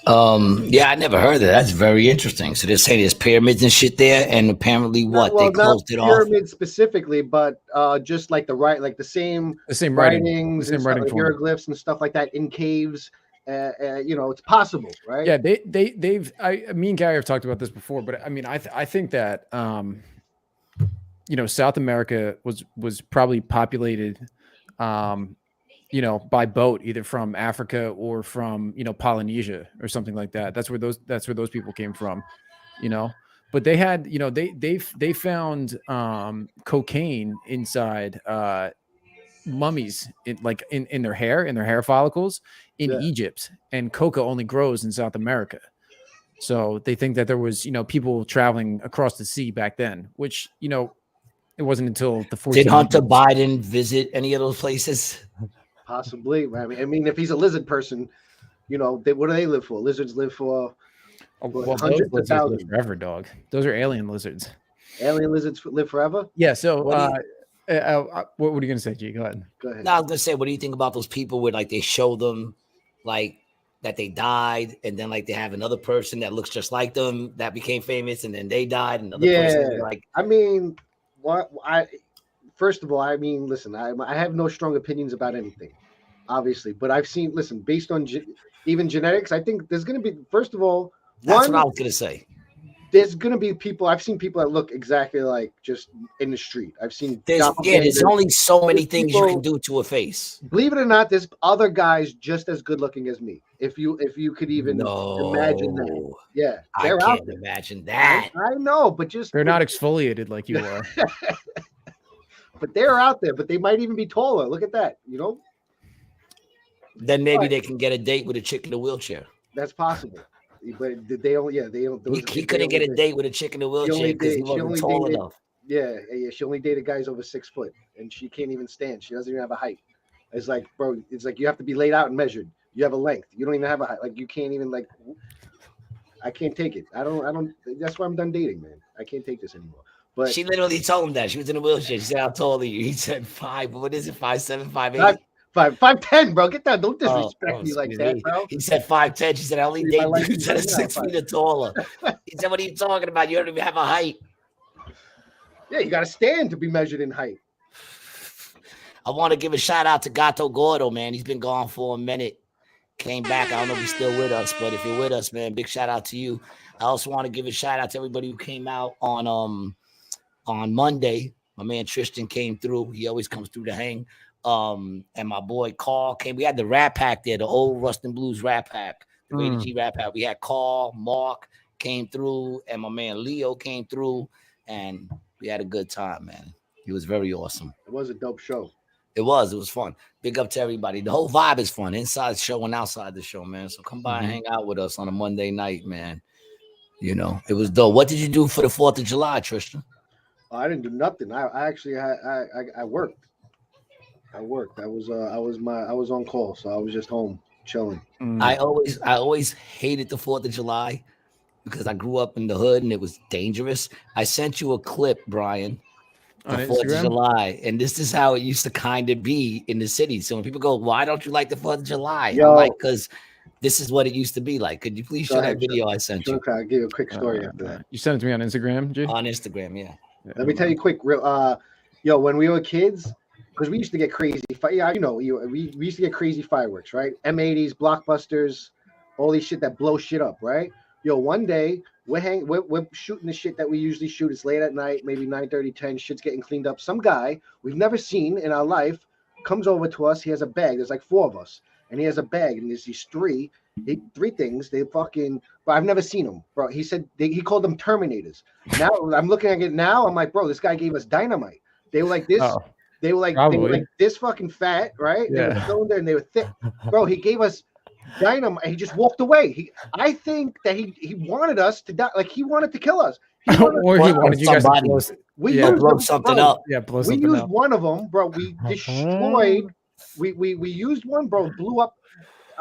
I never heard of that. That's very interesting. So they're saying there's pyramids and shit there, and apparently they closed it off. Pyramids specifically, but just like the same writings, the same writing form, hieroglyphs and stuff like that in caves. It's possible, right? Yeah, me and Gary have talked about this before, but I mean, I think that South America was probably populated, by boat, either from Africa or from, Polynesia or something like that. That's where those people came from, But they had, you know, they found cocaine inside mummies in their hair follicles in Egypt, and coca only grows in South America. So they think that there was, you know, people traveling across the sea back then, which, you know, it wasn't until the 1400s. Did Hunter Biden visit any of those places? Possibly. I mean, if he's a lizard person, you know, what do they live for? Lizards live for hundreds of thousands. Forever, dog. Those are alien lizards. Alien lizards live forever? Yeah. So what are you going to say, G? Go ahead. Go ahead. No, I was going to say, what do you think about those people where like they show them like that they died, and then like they have another person that looks just like them that became famous, and then they died, and another person like. I mean, first of all, I mean, listen, I have no strong opinions about anything, obviously, but I've seen, listen, based on even genetics, I think there's going to be, first of all, that's what I was going to say. There's going to be people, I've seen people that look exactly like just in the street. I've seen. There's only so many things you can do to a face. Believe it or not, there's other guys just as good looking as me. If you could even imagine that. Yeah. I can't imagine that. I know, but they're not exfoliated like you are. But they're out there, but they might even be taller. Look at that, you know? Then maybe they can get a date with a chick in a wheelchair. That's possible. But they don't. He couldn't get a date with a chick in a wheelchair because he wasn't tall enough. Yeah. She only dated guys over 6 foot, and she can't even stand. She doesn't even have a height. It's like, bro, it's like you have to be laid out and measured. You have a length. You don't even have a height. Like you can't even like. I can't take it. I don't. That's why I'm done dating, man. I can't take this anymore. But she literally told him that she was in a wheelchair. She said, "How tall are you?" He said 5. What is it? 5'7", 5'8". 5'10", bro. Get that. Don't disrespect me like that, bro. He said 5'10". She said, "I only date dudes that are 6 feet or taller." He said, "What are you talking about? You don't even have a height." Yeah, you got to stand to be measured in height. I want to give a shout out to Gato Gordo, man. He's been gone for a minute. Came back. I don't know if he's still with us, but if you're with us, man, big shout out to you. I also want to give a shout out to everybody who came out on Monday. My man Tristian came through. He always comes through to hang. And my boy Carl came. We had the Rat Pack there, the old Rust and Blues Rat Pack, the Rated G Rat Pack. We had Carl, Mark came through, and my man Leo came through, and we had a good time, man. It was very awesome. It was a dope show. It was fun. Big up to everybody. The whole vibe is fun, inside the show and outside the show, man. So come by and hang out with us on a Monday night, man. You know, it was dope. What did you do for the 4th of July, Tristian? I didn't do nothing. I actually I worked. I was on call, so I was just home chilling. I always hated the 4th of July because I grew up in the hood and it was dangerous. I sent you a clip, Brian, the 4th of July, and this is how it used to kind of be in the city. So when people go, "Why don't you like the 4th of July?" I'm like, because this is what it used to be like. Could you please show that video I sent you? Okay, I'll give you a quick story after that. You sent it to me on Instagram, G? On Instagram, yeah. Let me tell you quick, when we were kids, because we used to get crazy. We used to get crazy fireworks, right? M80s, blockbusters, all these shit that blow shit up, right? One day we're shooting the shit that we usually shoot. It's late at night, maybe 9:30, 10. Shit's getting cleaned up. Some guy we've never seen in our life comes over to us. He has a bag. There's like 4 of us, and he has a bag, and there's these three things. They fucking. But I've never seen them, bro. He said he called them Terminators. Now I'm looking at it now. I'm like, bro, this guy gave us dynamite. They were like this. Oh. They were like this fucking fat, right? Yeah. They were cylinder and they were thick. Bro, he gave us dynamite. He just walked away. I think that he wanted us to die. Like he wanted to kill us. He wanted you guys to blow something up. Yeah, blow something up. We used one of them, bro. We destroyed. We used one, bro. Blew up.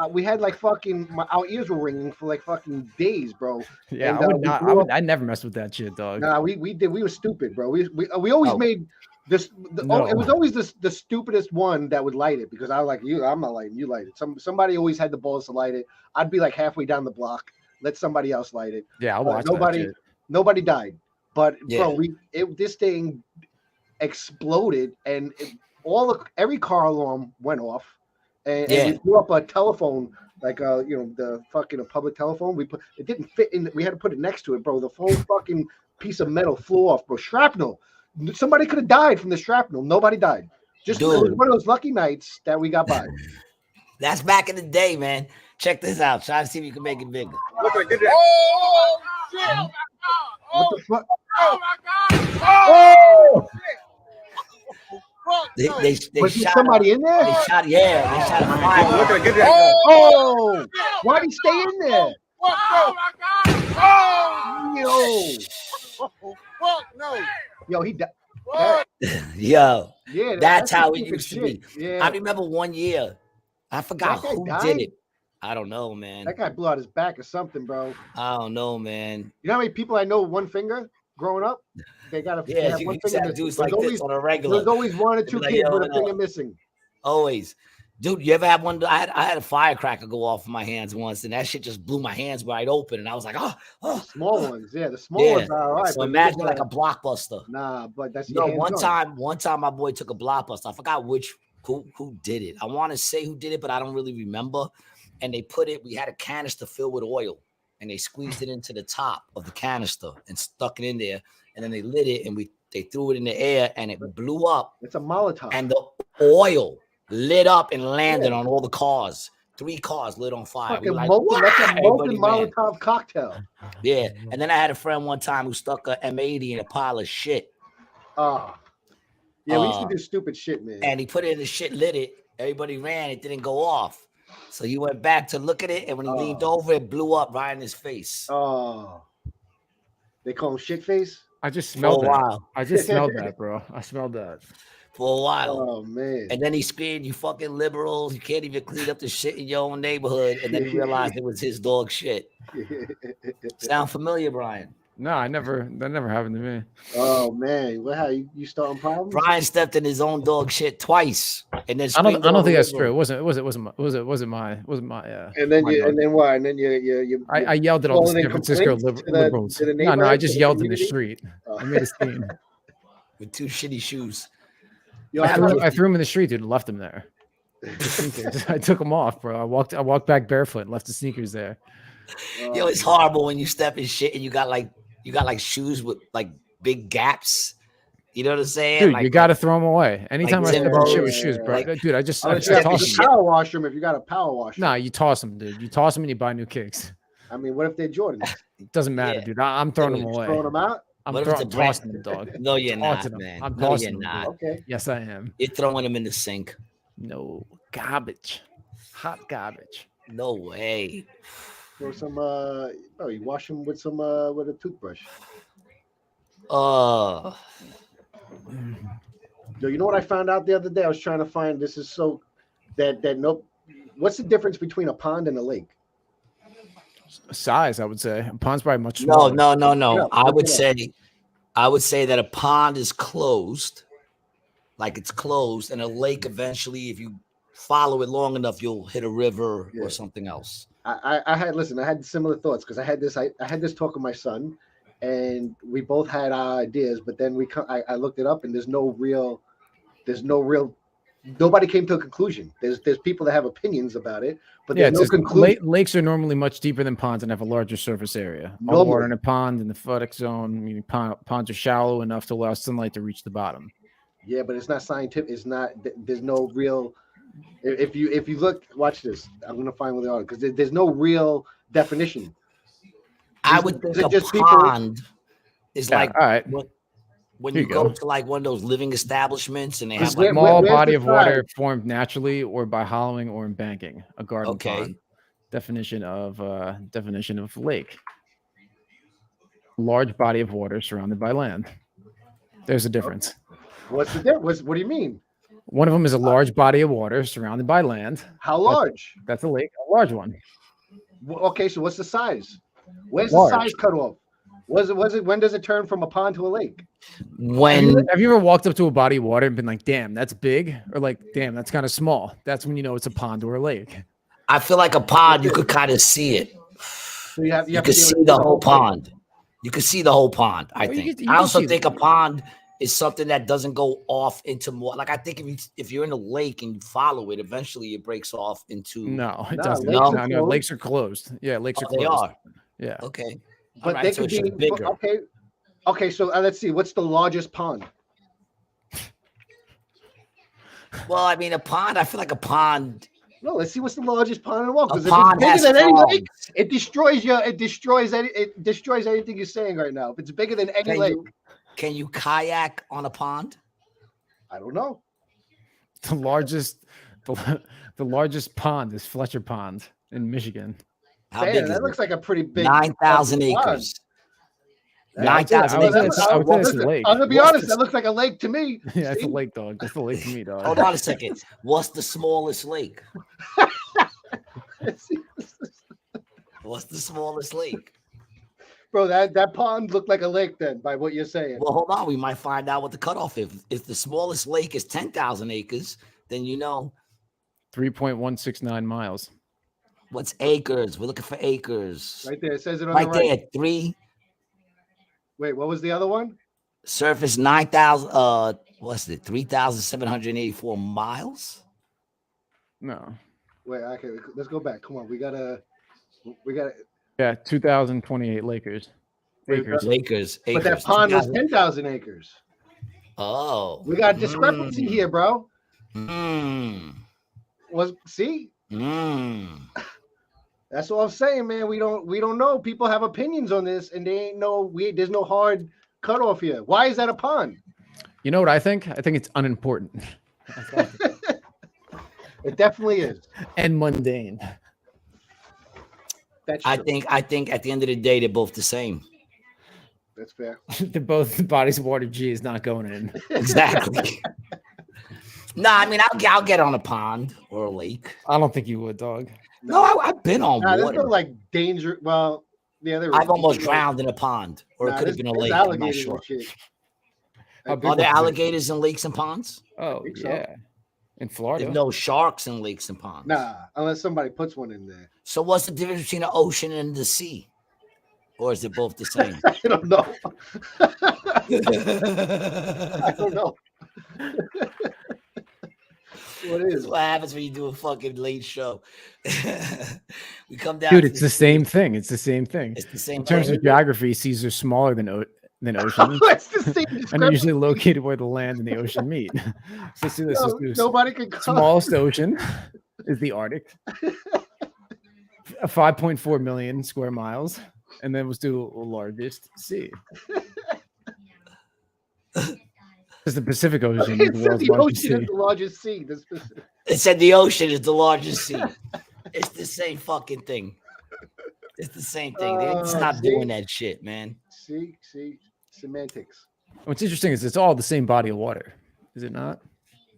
We had like fucking our ears were ringing for like fucking days, bro. Yeah, and, I never messed with that shit, dog. Nah, we did. We were stupid, bro. We always made. It was always the stupidest one that would light it because I was like, I'm not lighting, you light it. Somebody always had the balls to light it. I'd be like halfway down the block, let somebody else light it. Yeah, I'll watch nobody died. But bro, this thing exploded and every car alarm went off. And we blew up a telephone, like the fucking public telephone. It didn't fit in. We had to put it next to it, bro. The whole fucking piece of metal flew off, bro. Shrapnel. Somebody could have died from the shrapnel. Nobody died. Just it was one of those lucky nights that we got by. That's back in the day, man. Check this out. Try to see if you can make it bigger. Oh shit! What the fuck? Oh my God! Oh! They Was shot somebody in there? They shot, yeah, they shot a fire. Look at that. Oh! Why'd he stay in there? Oh my God! Yo! Fuck no! Yo, he died. Yo, Yeah, that's how it stupid used to shit. be. Yeah. I remember one year, I forgot That guy who died? did it. I don't know, man. That guy blew out his back or something, bro. I don't know, man. You know how many people I know with one finger growing up? They got Yeah, have you one used to finger have missing. dudes like this on a regular. There's always one or two Like, kids yo, with a finger missing. Always. Dude, you ever have one? I had a firecracker go off in my hands once, and that shit just blew my hands wide open. And I was like, oh. Small ones, yeah. The small ones are all right. So imagine like a blockbuster. Nah, but that's one time my boy took a blockbuster. I forgot who did it. I want to say who did it, but I don't really remember. And they we had a canister filled with oil, and they squeezed it into the top of the canister and stuck it in there. And then they lit it, and they threw it in the air, and it blew up. It's a Molotov. And the oil lit up and landed on all the cars. 3 cars lit on fire. We were like, that's a molten Molotov cocktail. Yeah. And then I had a friend one time who stuck a M80 in a pile of shit. Oh. Yeah, we used to do stupid shit, man. And he put it in the shit, lit it. Everybody ran. It didn't go off. So he went back to look at it, and when he leaned over, it blew up right in his face. Oh. They call him shit face? I just smelled that. Wow. I just smelled that, bro. I smelled that. For a while. Oh, man. And then he screamed, "You fucking liberals. You can't even clean up the shit in your own neighborhood." And then he realized it was his dog shit. Sound familiar, Brian? No, that never happened to me. Oh, man. How you starting problems? Brian stepped in his own dog shit twice. And then I don't think that's true. It wasn't my And then why? And then you I yelled at all the San Francisco liberals. No, I just yelled in the street. I made a scene. With 2 shitty shoes. Yo, I threw him in the street, dude, and left him there. I took them off, bro. I walked back barefoot and left the sneakers there. Yo, it's horrible when you step in shit and you got like shoes with like big gaps. You know what I'm saying? Dude, like, you got to throw them away. Anytime I step in shit with shoes, bro. Dude, I just toss them. Power wash them if you got a power wash. Nah, you toss them, dude. You toss them and you buy new kicks. I mean, what if they're Jordans? It doesn't matter, dude. I'm throwing them away. Throwing them out? I'm tossing them, dog. No, you're not, man. I'm no, tossing you're them. not. Okay. Yes, I am. You're throwing them in the sink. No, garbage. Hot garbage. No way. Throw some you wash them with some with a toothbrush. Oh. Yo, you know what I found out the other day? I was trying to find what's the difference between a pond and a lake? Size, I would say. A pond's probably much smaller. No. I would say that a pond is closed, like it's closed, and a lake eventually, if you follow it long enough, you'll hit a river or something else. I had similar thoughts because I had this talk with my son, and we both had our ideas, but then I looked it up, and there's no real. Nobody came to a conclusion. There's people that have opinions about it, but there's no conclusion. Lakes are normally much deeper than ponds and have a larger surface area. All the water in a pond in the photic zone, meaning ponds are shallow enough to allow sunlight to reach the bottom. Yeah, but it's not scientific. It's not. There's no real. If you look, watch this. I'm gonna find where they are because there's no real definition. I would think a pond is like all right. When you go to like one of those living establishments and they have a small body of water formed naturally or by hollowing or embanking, a garden pond. Definition of lake. Large body of water surrounded by land. There's a difference. What's the difference? What do you mean? One of them is a large body of water surrounded by land. How large? That's a lake, a large one. Okay, so what's the size? Where's the size cut off? Was it? When does it turn from a pond to a lake? Have you ever walked up to a body of water and been like, "Damn, that's big," or like, "Damn, that's kind of small"? That's when you know it's a pond or a lake. I feel like a pond, you could kind of see it. So you could see the whole pond. You could see the whole pond. I think. I also think a pond is something that doesn't go off into more. Like I think if you're in a lake and you follow it, eventually it breaks off into. No, it doesn't. No, lakes are closed. Yeah, lakes are closed. They are. Yeah. Okay. But they could be bigger. Okay. So let's see. What's the largest pond? Well, I mean, a pond. I feel like a pond No, let's see what's the largest pond in the world. Because if pond it's has bigger than any frogs. lake, it destroys anything you're saying right now. If it's bigger than any lake, Can you kayak on a pond? I don't know. The largest pond is Fletcher Pond in Michigan. How Man, big is that it? looks like a pretty big 9,000 pond. acres. Yeah, 9,000 I would acres. say it's a Listen, lake. I'm gonna be honest. That looks like a lake to me. Yeah, it's a See? lake, dog. That's the lake to me, dog. Hold on a second. What's the smallest lake? What's the smallest lake? Bro, that pond looked like a lake then, by what you're saying. Well, hold on. We might find out what the cutoff is. If the smallest lake is 10,000 acres, then 3.169 miles. What's acres? We're looking for acres. Right there, it says it on Right the right. there, 3. Wait, what was the other one? Surface 9,000. What's it? 3,784 miles. No. Wait, okay, let's go back. Come on, we gotta. Yeah, 2,028 acres. Acres. But that pond was 10,000 acres. Oh, We got discrepancy here, bro. See? That's what I'm saying, man. We don't know. People have opinions on this, and they ain't there's no hard cutoff here. Why is that a pond? You know what I think? I think it's unimportant. It definitely is. And mundane. That's I true. think at the end of the day, they're both the same. That's fair. They're both bodies of water. G is not going in. Exactly. No, I mean, I'll get on a pond or a lake. I don't think you would, dog. No, I've been on There's water. no like danger. Well, yeah, there I've almost drowned in a pond, or it could have there's- been a there's lake. I'm not alligators sure. and shit. How big Are there was it? alligators in lakes and ponds? Oh, think so. yeah. In Florida. There's no sharks in lakes and ponds. Nah, unless somebody puts one in there. So what's the difference between the ocean and the sea? Or is it both the same? I don't know. I don't know. What This is? is what happens when you do a fucking late show. We come down. Dude, to it's the same thing. It's the same thing. It's the same In terms thing. of geography, seas are smaller than oceans. It's the same And they're discrepancy. usually located where the land and the ocean meet. So see this No, is nobody can come. smallest ocean is the Arctic. 5.4 million square miles. And then let's do the largest sea. It's the Pacific Ocean. It is said the the world's largest ocean is sea. the largest sea. This specific. It said the ocean is the largest sea. It's the same fucking thing. It's the same thing. They need to stop see? doing that shit, man. See, semantics. What's interesting is it's all the same body of water, is it not?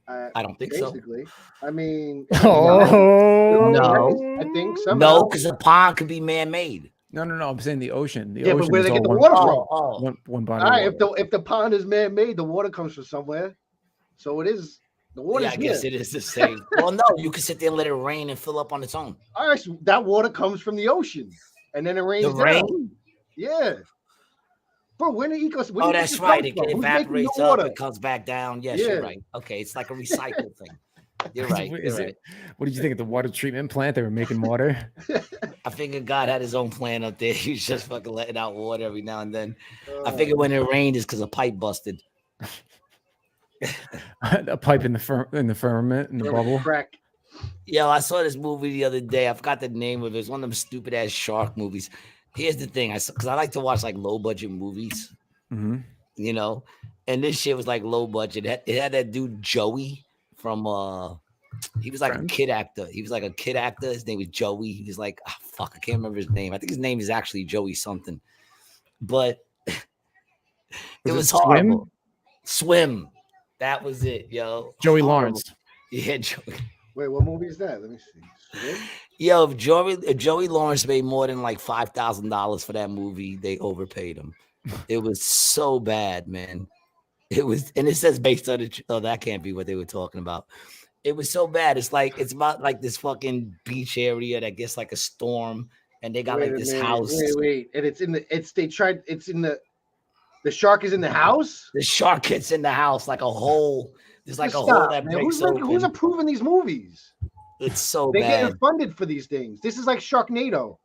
I don't think so. Basically, I mean, Oh No. I think somehow. No, because a pond could be man-made. No. I'm saying the ocean. The Yeah, but ocean where is they all get the one, water from? one body. All right, of water. if the pond is man-made, the water comes from somewhere. So it is the water. Yeah, I guess it is the same. Well, no, you can sit there and let it rain and fill up on its own. All right, so that water comes from the ocean, and then it rains. The down. rain? Yeah. Bro, when the ecosystem. Oh, that's right. It evaporates up, it comes back down. Yes, Yeah. you're right. Okay, it's like a recycled thing. You're right. Is You're it? What did you think of the water treatment plant? They were making water. I figured God had his own plan up there. He's just fucking letting out water every now and then. I figured when it rained is because a pipe busted. A pipe in the firmament in the bubble. Crack. Yo, I saw this movie the other day. I forgot the name of it. It's one of them stupid ass shark movies. Here's the thing, because I like to watch like low budget movies, and this shit was like low budget. It had that dude Joey from he was like a kid actor. He was like a kid actor. His name was Joey. He was like, I can't remember his name. I think his name is actually Joey something. But it was horrible. Swim. That was it, yo. Joey Horrible. Lawrence. Yeah, Joey. Wait, what movie is that? Let me see. Swim? Yo, if Joey Lawrence made more than like $5,000 for that movie, they overpaid him. It was so bad, man. It was, and it says based on it. Oh, that can't be what they were talking about. It was so bad. It's about like this fucking beach area that gets like a storm, and they got like this house. Wait, and the shark is in the house. The shark gets in the house like a hole. There's like a hole that breaks open. Who's approving these movies? It's so They're bad. getting funded for these things. This is like Sharknado.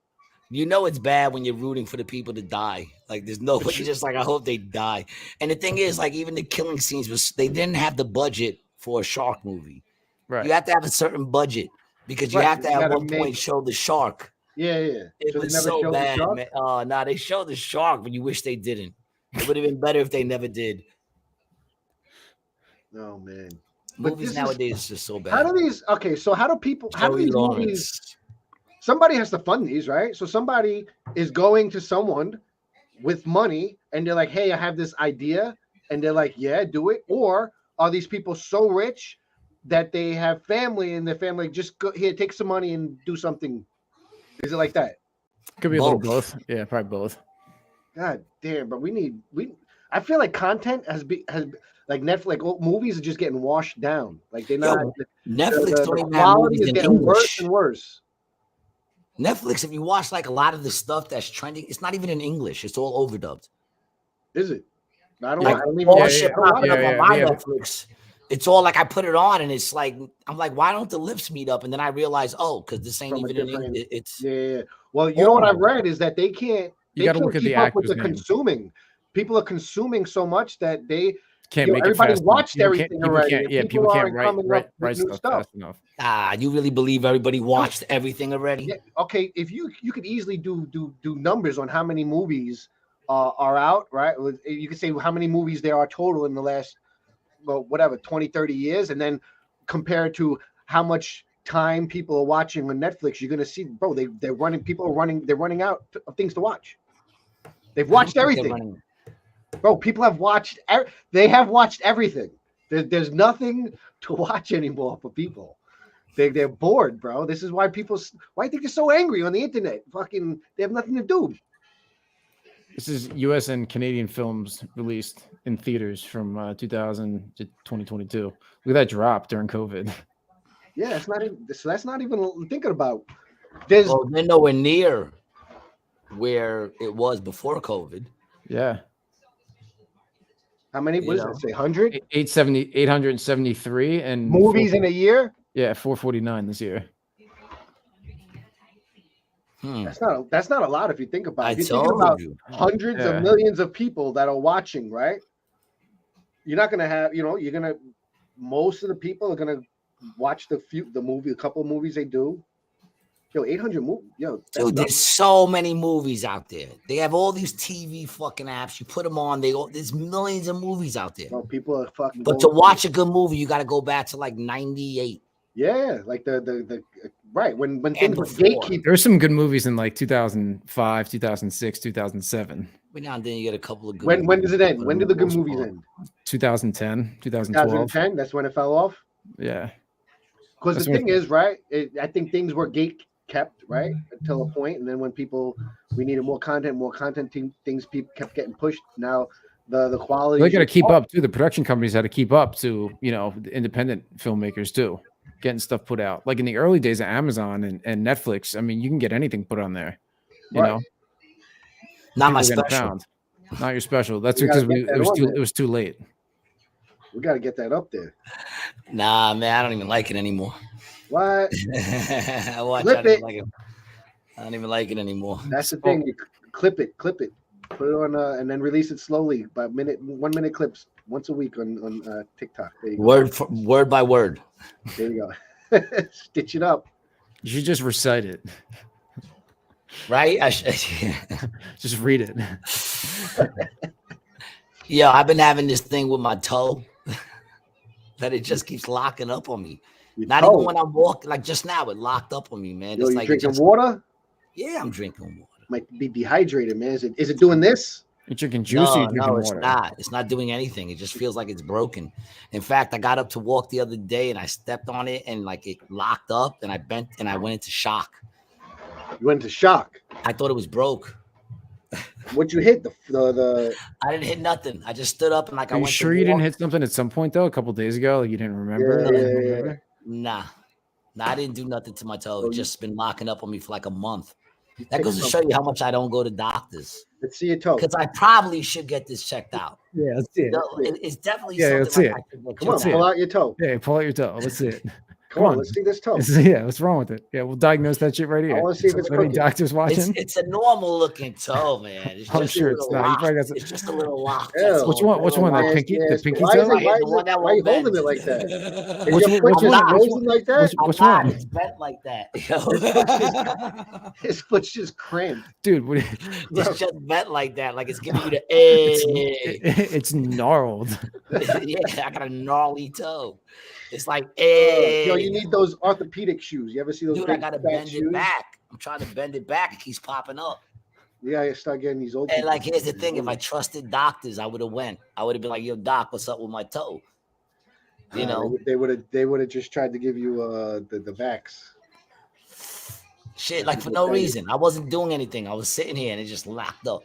You know it's bad when you're rooting for the people to die. Like there's nobody just like I hope they die. And the thing is, like even the killing scenes they didn't have the budget for a shark movie. Right. You have to have a certain budget. because you have to at one point show the shark. Yeah, yeah. It was so bad, man. Oh, no, they showed the shark, but you wish they didn't. It would have been better if they never did. Oh, man. Movies nowadays is just so bad. How do these? Okay, so how do these movies? Somebody has to fund these, right? So somebody is going to someone with money, and they're like, "Hey, I have this idea," and they're like, "Yeah, do it." Or are these people so rich that they have family, and their family just go here, take some money, and do something? Is it like that? Could be a little both. Yeah, probably both. God damn, but I feel like content has like Netflix movies are just getting washed down. Like they're not. Netflix the quality is getting worse and worse. Netflix, if you watch like a lot of the stuff that's trending, it's not even in English. It's all overdubbed. Is it? I don't even popping up on my Netflix. It's all like I put it on and it's like I'm like, why don't the lips meet up? And then I realize, because this ain't even in English. It's Well, you know what I've read is that they can't. You got to look at the actors. With the consuming. People are consuming so much that they can't make everybody it fast watched enough. everything already. People can't write stuff fast enough. You really believe everybody watched everything already? Yeah, okay, if you could easily do numbers on how many movies are out, right? You could say how many movies there are total in the last 20, 30 years, and then compare it to how much time people are watching on Netflix. You're gonna see, bro, they're running out of things to watch. They've watched everything. Bro, people have watched. They have watched everything. There's nothing to watch anymore for people. They're bored, bro. This is why I think they're so angry on the internet. Fucking, they have nothing to do. This is U.S. and Canadian films released in theaters from 2000 to 2022. Look at that drop during COVID. Yeah, that's not even thinking about. They're nowhere near where it was before COVID. Yeah. How many? What does it say? 100? 873 and movies in a year? Yeah, 449 this year. That's not a lot if you think about it. You're thinking about hundreds of millions of people that are watching, right? You're not gonna have, most of the people are gonna watch the movie, a couple of movies they do. 800 movies. Dude, there's so many movies out there. They have all these TV fucking apps. You put them on. There's millions of movies out there. Well, people are fucking. But to watch a good movie, you got to go back to like 98. Yeah, like the right when things were gatekeepers. There's some good movies in like 2005, 2006, 2007. But now and then you get a couple of good. When does it end? When did the good movies end? 2010, 2012. 2010. That's when it fell off. Yeah. Because the thing is, right? I think things were kept, right, until a point, and then when we needed more content, things people kept getting pushed. Now the quality. They got to keep up too. The production companies had to keep up to the independent filmmakers too, getting stuff put out. Like in the early days of Amazon and Netflix, I mean, you can get anything put on there. You know, not my special, not your special. That's because it was too late. We got to get that up there. Nah, man, I don't even like it anymore. What? I don't even like it anymore. That's the thing. You clip it, put it on, and then release it slowly by 1 minute clips once a week on TikTok. There you go. Word by word. There you go. Stitch it up. You should just recite it. Right? Just read it. Yeah, I've been having this thing with my toe that it just keeps locking up on me. Not even when I'm walking, like just now, it locked up on me, man. It's you like drinking water? Yeah, I'm drinking water. Might be dehydrated, man. Is it doing this? You're drinking juice. No, it's not. It's not doing anything. It just feels like it's broken. In fact, I got up to walk the other day and I stepped on it and like it locked up and I bent and I went into shock. You went into shock? I thought it was broke. What'd you hit? The I didn't hit nothing. I just stood up and like I went. Are you sure you didn't hit something at some point though? A couple days ago, like you didn't remember? Yeah. Nah, I didn't do nothing to my toe. It's just been locking up on me for like a month. That goes to show you how much I don't go to doctors. Let's see your toe. Because I probably should get this checked out. Yeah, let's see it. It's definitely let's see it. Come on, pull out your toe. Yeah, pull out your toe. Let's see it. Come on, let's see this toe. Yeah, what's wrong with it? Yeah, we'll diagnose that shit right here. I want to see if it's crooked. Doctors watching. It's a normal looking toe, man. It's I'm just sure a it's little not. You lock. probably got some... It's just a little lock. Yeah. Which one? Which one? The pinky? The pinky why toe? Why are you holding it like that? Which one? Like that? Which one? It's bent like that. His foot's just cramped, dude. It's just bent like that, like it's giving you the edge. It's gnarled. Yeah, I got a gnarly toe. It's like, yo, you need those orthopedic shoes. You ever see those? Dude, I gotta bend it back. I'm trying to bend it back. It keeps popping up. Yeah, I start getting these old. And like, here's the thing: if I trusted doctors, I would have went. I would have been like, "Yo, doc, what's up with my toe?" You know, they would have just tried to give you the vax. Shit, like for no reason. I wasn't doing anything. I was sitting here and it just locked up.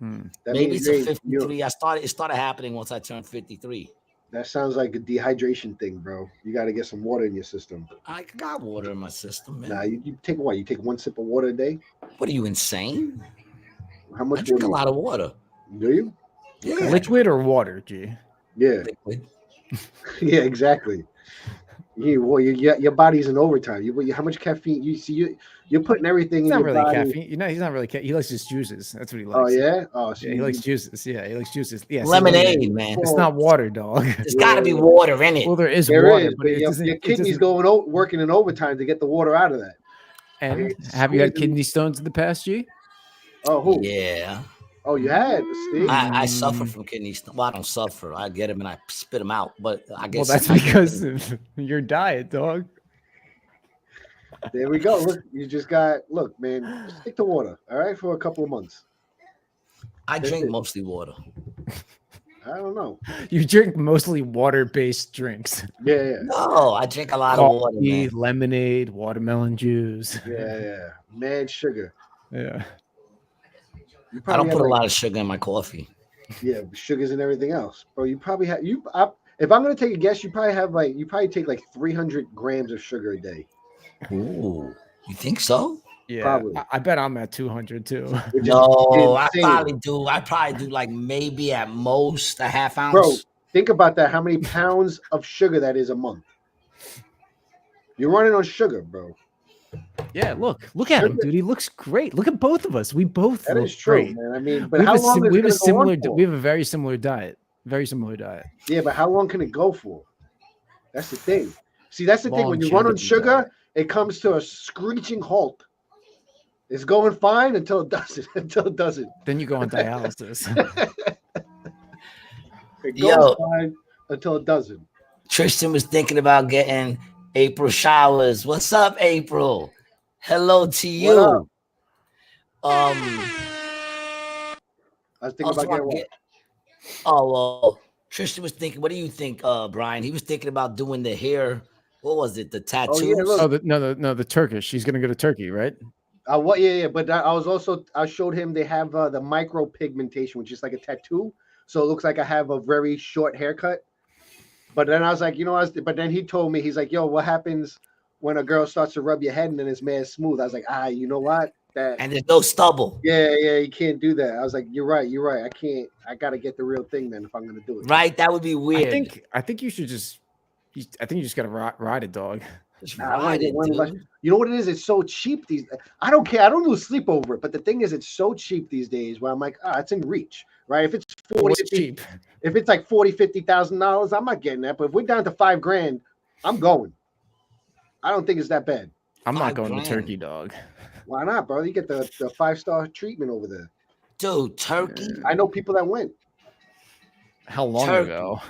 Maybe it's a 53. It started happening once I turned 53. That sounds like a dehydration thing, bro. You got to get some water in your system. I got water in my system, man. Nah, you take what? You take 1 sip of water a day? What are you, insane? How much? I drink a lot of water. Do you? Yeah. Liquid or water, G? Yeah. Liquid. Yeah, exactly. Well, your body's in overtime. How much caffeine? You see, you're putting everything. It's in not your really body. caffeine. You know, he's not really. He likes his juices. That's what he likes. Oh yeah. Oh, so yeah, he likes juices. Yeah, he likes juices. Yeah, lemonade, man. It's not water, dog. There's got to be water in it. Well, there is there water, is, but your kidneys working in overtime to get the water out of that. And have you had kidney stones in the past, G? Oh, who? Yeah. Oh, you had, Steve? I suffer from kidney stones. Well, I don't suffer. I get them and I spit them out. But I guess. Well, that's because of your diet, dog. There we go. Look, you just got. Look, man, stick to water. All right, for a couple of months. I drink mostly water. I don't know. You drink mostly water-based drinks. Yeah. No, I drink a lot of water, man. Lemonade, watermelon juice. Yeah. Mad sugar. Yeah. I don't put a lot of sugar in my coffee. Yeah, sugars and everything else, bro. You probably have if I'm gonna take a guess, you probably take like 300 grams of sugar a day. Ooh, you think so? Yeah, probably. I bet I'm at 200 too. No, I probably do. I probably do like maybe at most a half ounce. Bro, think about that. How many pounds of sugar that is a month? You're running on sugar, bro. Yeah, look at him, dude. He looks great. Look at both of us. We both that look is true, great. man. I mean, but how long? We have a similar. We have a very similar diet. Very similar diet. Yeah, but how long can it go for? That's the thing. See, that's the thing. When you run on sugar, it comes to a screeching halt. It's going fine until it doesn't. Then you go on dialysis. It goes fine until it doesn't. Tristan was thinking about getting April showers. What's up, April? Hello to you. I was thinking about getting what? Oh, well, Tristan was thinking. What do you think, Brian? He was thinking about doing the hair. What was it? The tattoos? The Turkish. He's gonna go to Turkey, right? Yeah. But I showed him they have the micro pigmentation, which is like a tattoo. So it looks like I have a very short haircut. But then I was like, but then he told me, he's like, yo, what happens when a girl starts to rub your head and then it's mad smooth? I was like, you know what? And there's no stubble. Yeah, you can't do that. I was like, you're right. I can't. I got to get the real thing then if I'm going to do it. Right? That would be weird. I think you should just. I think you just got to ride it, dog. Just ride it, dude. You know what it is? It's so cheap. I don't care. I don't lose sleep over it. But the thing is, it's so cheap these days where I'm like, it's in reach, right? If it's cheap. If it's like $40,000-$50,000, I'm not getting that. But if we're down to $5,000, I'm going. I don't think it's that bad. I'm not going to Turkey, dog. Why not, bro? You get the 5-star treatment over there. Dude, Turkey. I know people that went. How long ago?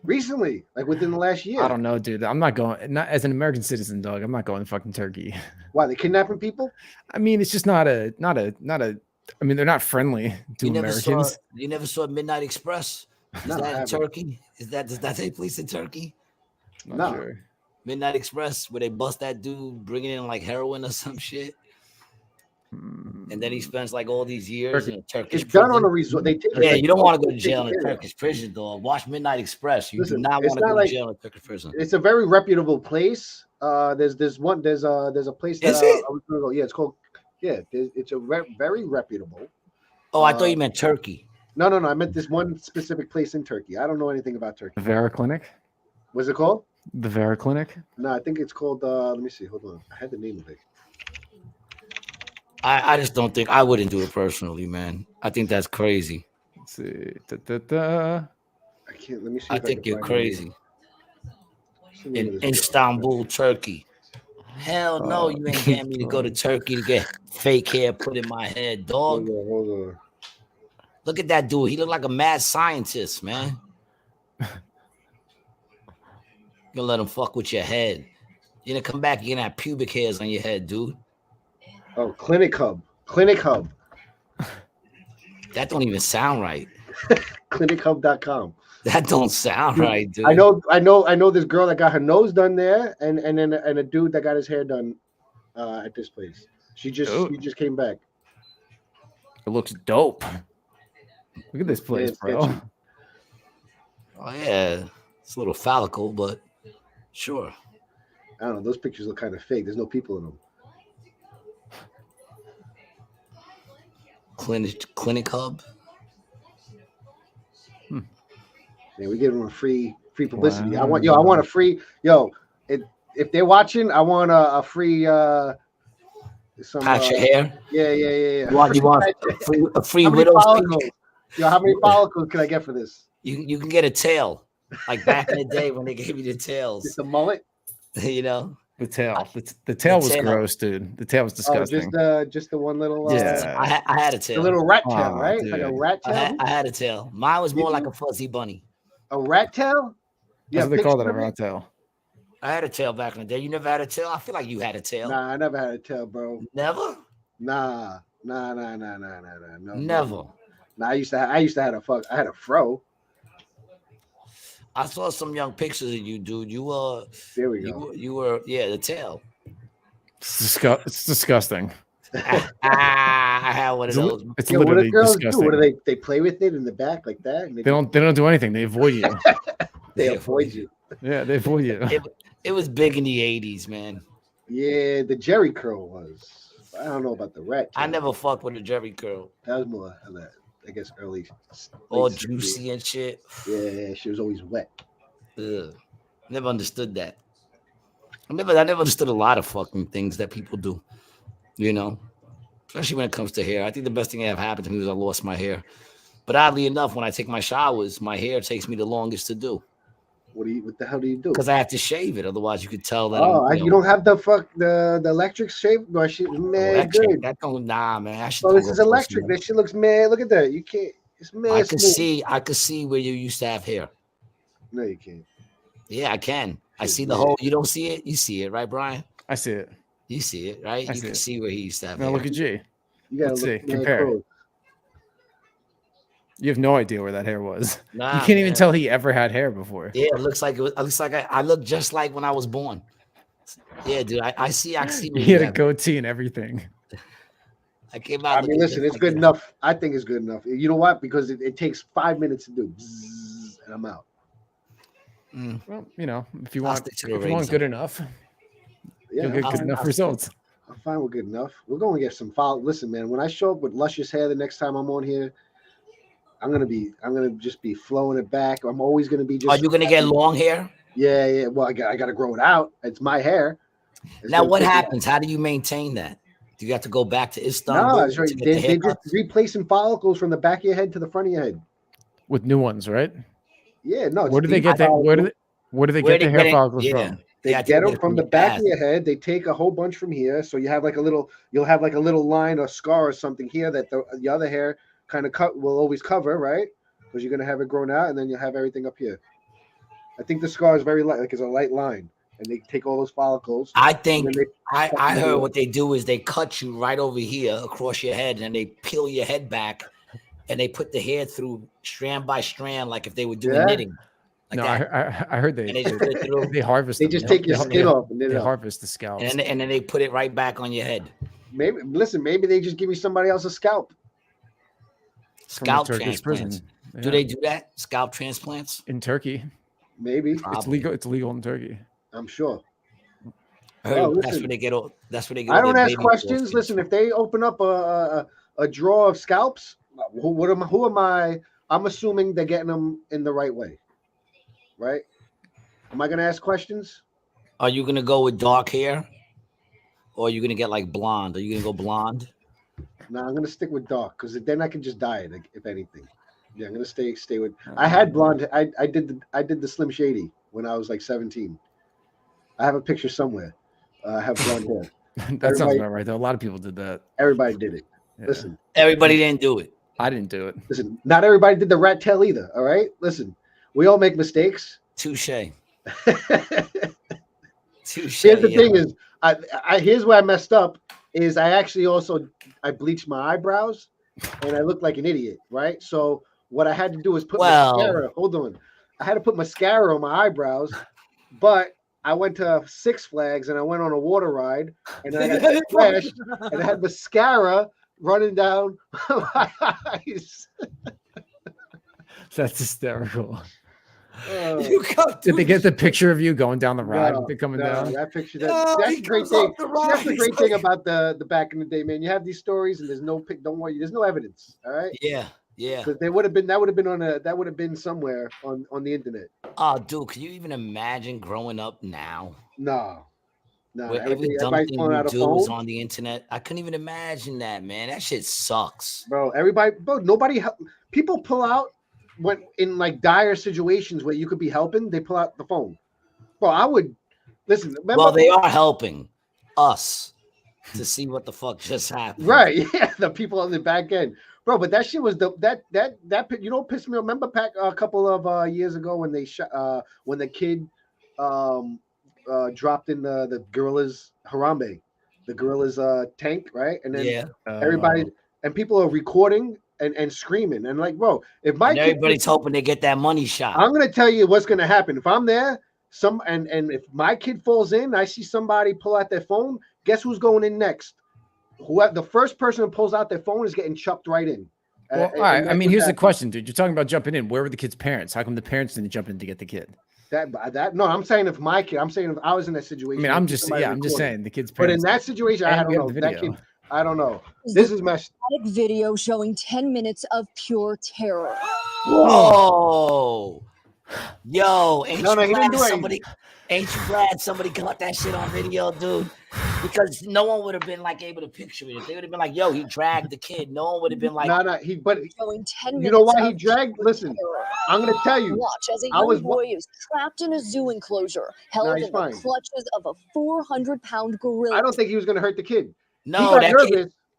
Recently, like within the last year. I don't know, dude. I'm not going. Not as an American citizen, dog. I'm not going to fucking Turkey. Why? They kidnapping people? I mean, it's just not a. I mean, they're not friendly to Americans. You never saw Midnight Express? Is that in Turkey? Does that take place in Turkey? No. Sure. Midnight Express, where they bust that dude bringing in like heroin or some shit. And then he spends like all these years in a Turkish prison. Done on a resort. You don't want to go to jail in a Turkish prison, dog. Watch Midnight Express. You do not want to go to jail in a Turkish prison. It's a very reputable place. There's a place that I was gonna go. Yeah, it's called. Yeah, it's a very reputable. Oh, I thought you meant Turkey. No. I meant this one specific place in Turkey. I don't know anything about Turkey. Vera Clinic. What's it called? The Vera Clinic? No, I think it's called. Let me see. Hold on. I had the name of it. I just don't think I wouldn't do it personally, man. I think that's crazy. Let's see. I can't. Let me see. I If think can you're find crazy. it. In Istanbul, Turkey. Hell no, you ain't getting me to go to Turkey to get fake hair put in my head, dog. Hold on. Look at that dude. He looked like a mad scientist, man. You're gonna let him fuck with your head. You're gonna come back, you're gonna have pubic hairs on your head, dude. Oh, Clinic Hub. Clinic Hub. That don't even sound right. ClinicHub.com. That don't sound right, dude. I know this girl that got her nose done there, and a dude that got his hair done at this place. She just came back. It looks dope. Look at this place, bro. Oh yeah, it's a little phallical, but sure. I don't know. Those pictures look kind of fake. There's no people in them. Clinic Hub. Yeah, we give them a free publicity. Wow. I want a free if they're watching, I want a free some patch your hair. Yeah. You want a free how many widow's follicles? peak? Yo, how many follicles can I get for this? You can get a tail, like back in the day when they gave you the tails. Just a mullet. You know, the tail. The tail was gross, dude. The tail was disgusting. Just the one little. Yeah. I had a tail. The little rat tail, right? Dude. Like a rat tail. I had a tail. Mine was more like a fuzzy bunny. A rat tail? That's what they call it, a rat tail. I had a tail back in the day. You never had a tail? I feel like you had a tail. Nah, I never had a tail, bro. Never? Nah. No. Never. Nah, I used to have I had a fro. I saw some young pictures of you, dude. You were. There we go. You were the tail. It's disgusting. I had one of those. It's Yo, what do literally girls disgusting. do? What do they play with it in the back like that? And They don't do anything. They avoid you. they avoid you. Yeah, they avoid you. It was big in the 80s, man. Yeah, the Jerry curl was. I don't know about the rat tail. I never fucked with a Jerry curl. That was more of that, I guess, early. All late 60s. juicy and shit. Yeah, she was always wet. Ugh. Never understood that. I never understood a lot of fucking things that people do. You know, especially when it comes to hair. I think the best thing that ever happened to me was I lost my hair. But oddly enough, when I take my showers, my hair takes me the longest to do. What the hell do you do? Because I have to shave it. Otherwise, you could tell that. You don't have the electric shave? No, shit, man, electric. good. That don't man. This is electric. That shit looks mad. Look at that. You can't. It's mad. I could see where you used to have hair. No, you can't. Yeah, I can. I see the whole. You don't see it. You see it, right, Brian? I see it. You see it, right? You can see where he used to have now hair. look at G. You gotta Let's see. Compare. Close. You have no idea where that hair was. Nah, you can't even tell he ever had hair before. Yeah, it looks like I look just like when I was born. Yeah, dude. I see. He had a goatee and everything. I came out. I mean, listen, it's good enough. I think it's good enough. You know what? Because it takes 5 minutes to do, bzzz, and I'm out. Well, you know, if you want good enough, you'll get good enough results. I'm fine with good enough. We're going to get some follow. Listen, man, when I show up with luscious hair the next time I'm on here, I'm gonna just be flowing it back. I'm always gonna be just. Are you gonna get long hair? Yeah. Well, I got to grow it out. It's my hair. Now, what happens? How do you maintain that? Do you have to go back to Istanbul? No, that's right. They just replacing follicles from the back of your head to the front of your head with new ones, right? Yeah. No. Where do they get that? Where do they get the hair follicles from? They get them from the back of your head. They take a whole bunch from here, so you have you'll have like a little line or scar or something here that the other hair kind of will always cover, right? Because you're gonna have it grown out, and then you'll have everything up here. I think the scar is very light, like it's a light line, and they take all those follicles. I think I heard what they do is they cut you right over here across your head, and they peel your head back, and they put the hair through strand by strand, like if they were doing knitting. Like I heard they just put it through. They harvest. They just take your skin off and they harvest the scalp, and then they put it right back on your head. Maybe they just give you somebody else's scalp. Scalp transplants. Yeah. Do they do that? Scalp transplants in Turkey? Maybe it's legal. It's legal in Turkey. I'm sure. That's where they get. That's where they get. I don't ask questions. Listen, if they open up a drawer of scalps, who am I? I'm assuming they're getting them in the right way, right? Am I gonna ask questions? Are you gonna go with dark hair, or are you gonna get like blonde? Are you gonna go blonde? No, I'm gonna stick with dark because then I can just dye it if anything. Yeah, I'm gonna stay with. I had blonde. I did the Slim Shady when I was like 17. I have a picture somewhere. I have blonde hair. That sounds about right though. A lot of people did that. Everybody did it. Yeah. Listen, everybody didn't do it. I didn't do it. Listen, not everybody did the rat tail either. All right, listen, we all make mistakes. Touche. Touche. Here's the thing is, here's where I messed up. Is I actually I bleached my eyebrows, and I looked like an idiot, right? So what I had to do was put mascara. Hold on, I had to put mascara on my eyebrows, but I went to Six Flags and I went on a water ride, and I got splashed, and I had mascara running down my eyes. That's hysterical. Did they get the picture of you going down the ride? Coming down? That picture. That's a great thing. That's the great thing about the back in the day, man. You have these stories, and there's no pic. Don't worry, there's no evidence. All right. Yeah. But that would have been somewhere on the internet. Oh, dude, can you even imagine growing up now? No. Where every dumb thing you do is on the internet. I couldn't even imagine that, man. That shit sucks, bro. People pull out when in like dire situations where you could be helping. They pull out the phone, bro. I would listen. Well, they are helping us to see what the fuck just happened, right? Yeah, the people on the back end, bro. But that shit was that you know pissed me off. Remember a couple of years ago when they when the kid dropped in the gorilla's Harambe, the gorilla's tank, right? And then everybody and people are recording and screaming and like, bro, if my everybody's hoping they get that money shot. I'm gonna tell you what's gonna happen if I'm there. And if my kid falls in, I see somebody pull out their phone. Guess who's going in next? Whoever the first person who pulls out their phone is getting chucked right in. Well, all right. I mean, here's the question, dude. You're talking about jumping in. Where were the kid's parents? How come the parents didn't jump in to get the kid? No, I'm saying if my kid, I'm saying if I was in that situation. I mean, I'm just saying the kid's parents. But in that situation, I don't know. That kid, I don't know. This is my video showing 10 minutes of pure terror. Whoa. Yo, ain't you glad somebody caught that shit on video, dude? Because no one would have been like able to picture it. If they would have been like, yo, he dragged the kid. No one would have been like, but you know why he dragged? Listen, I'm gonna tell you. Watch as a young boy is trapped in a zoo enclosure, held in the clutches of a 400-pound gorilla. I don't think he was gonna hurt the kid. No,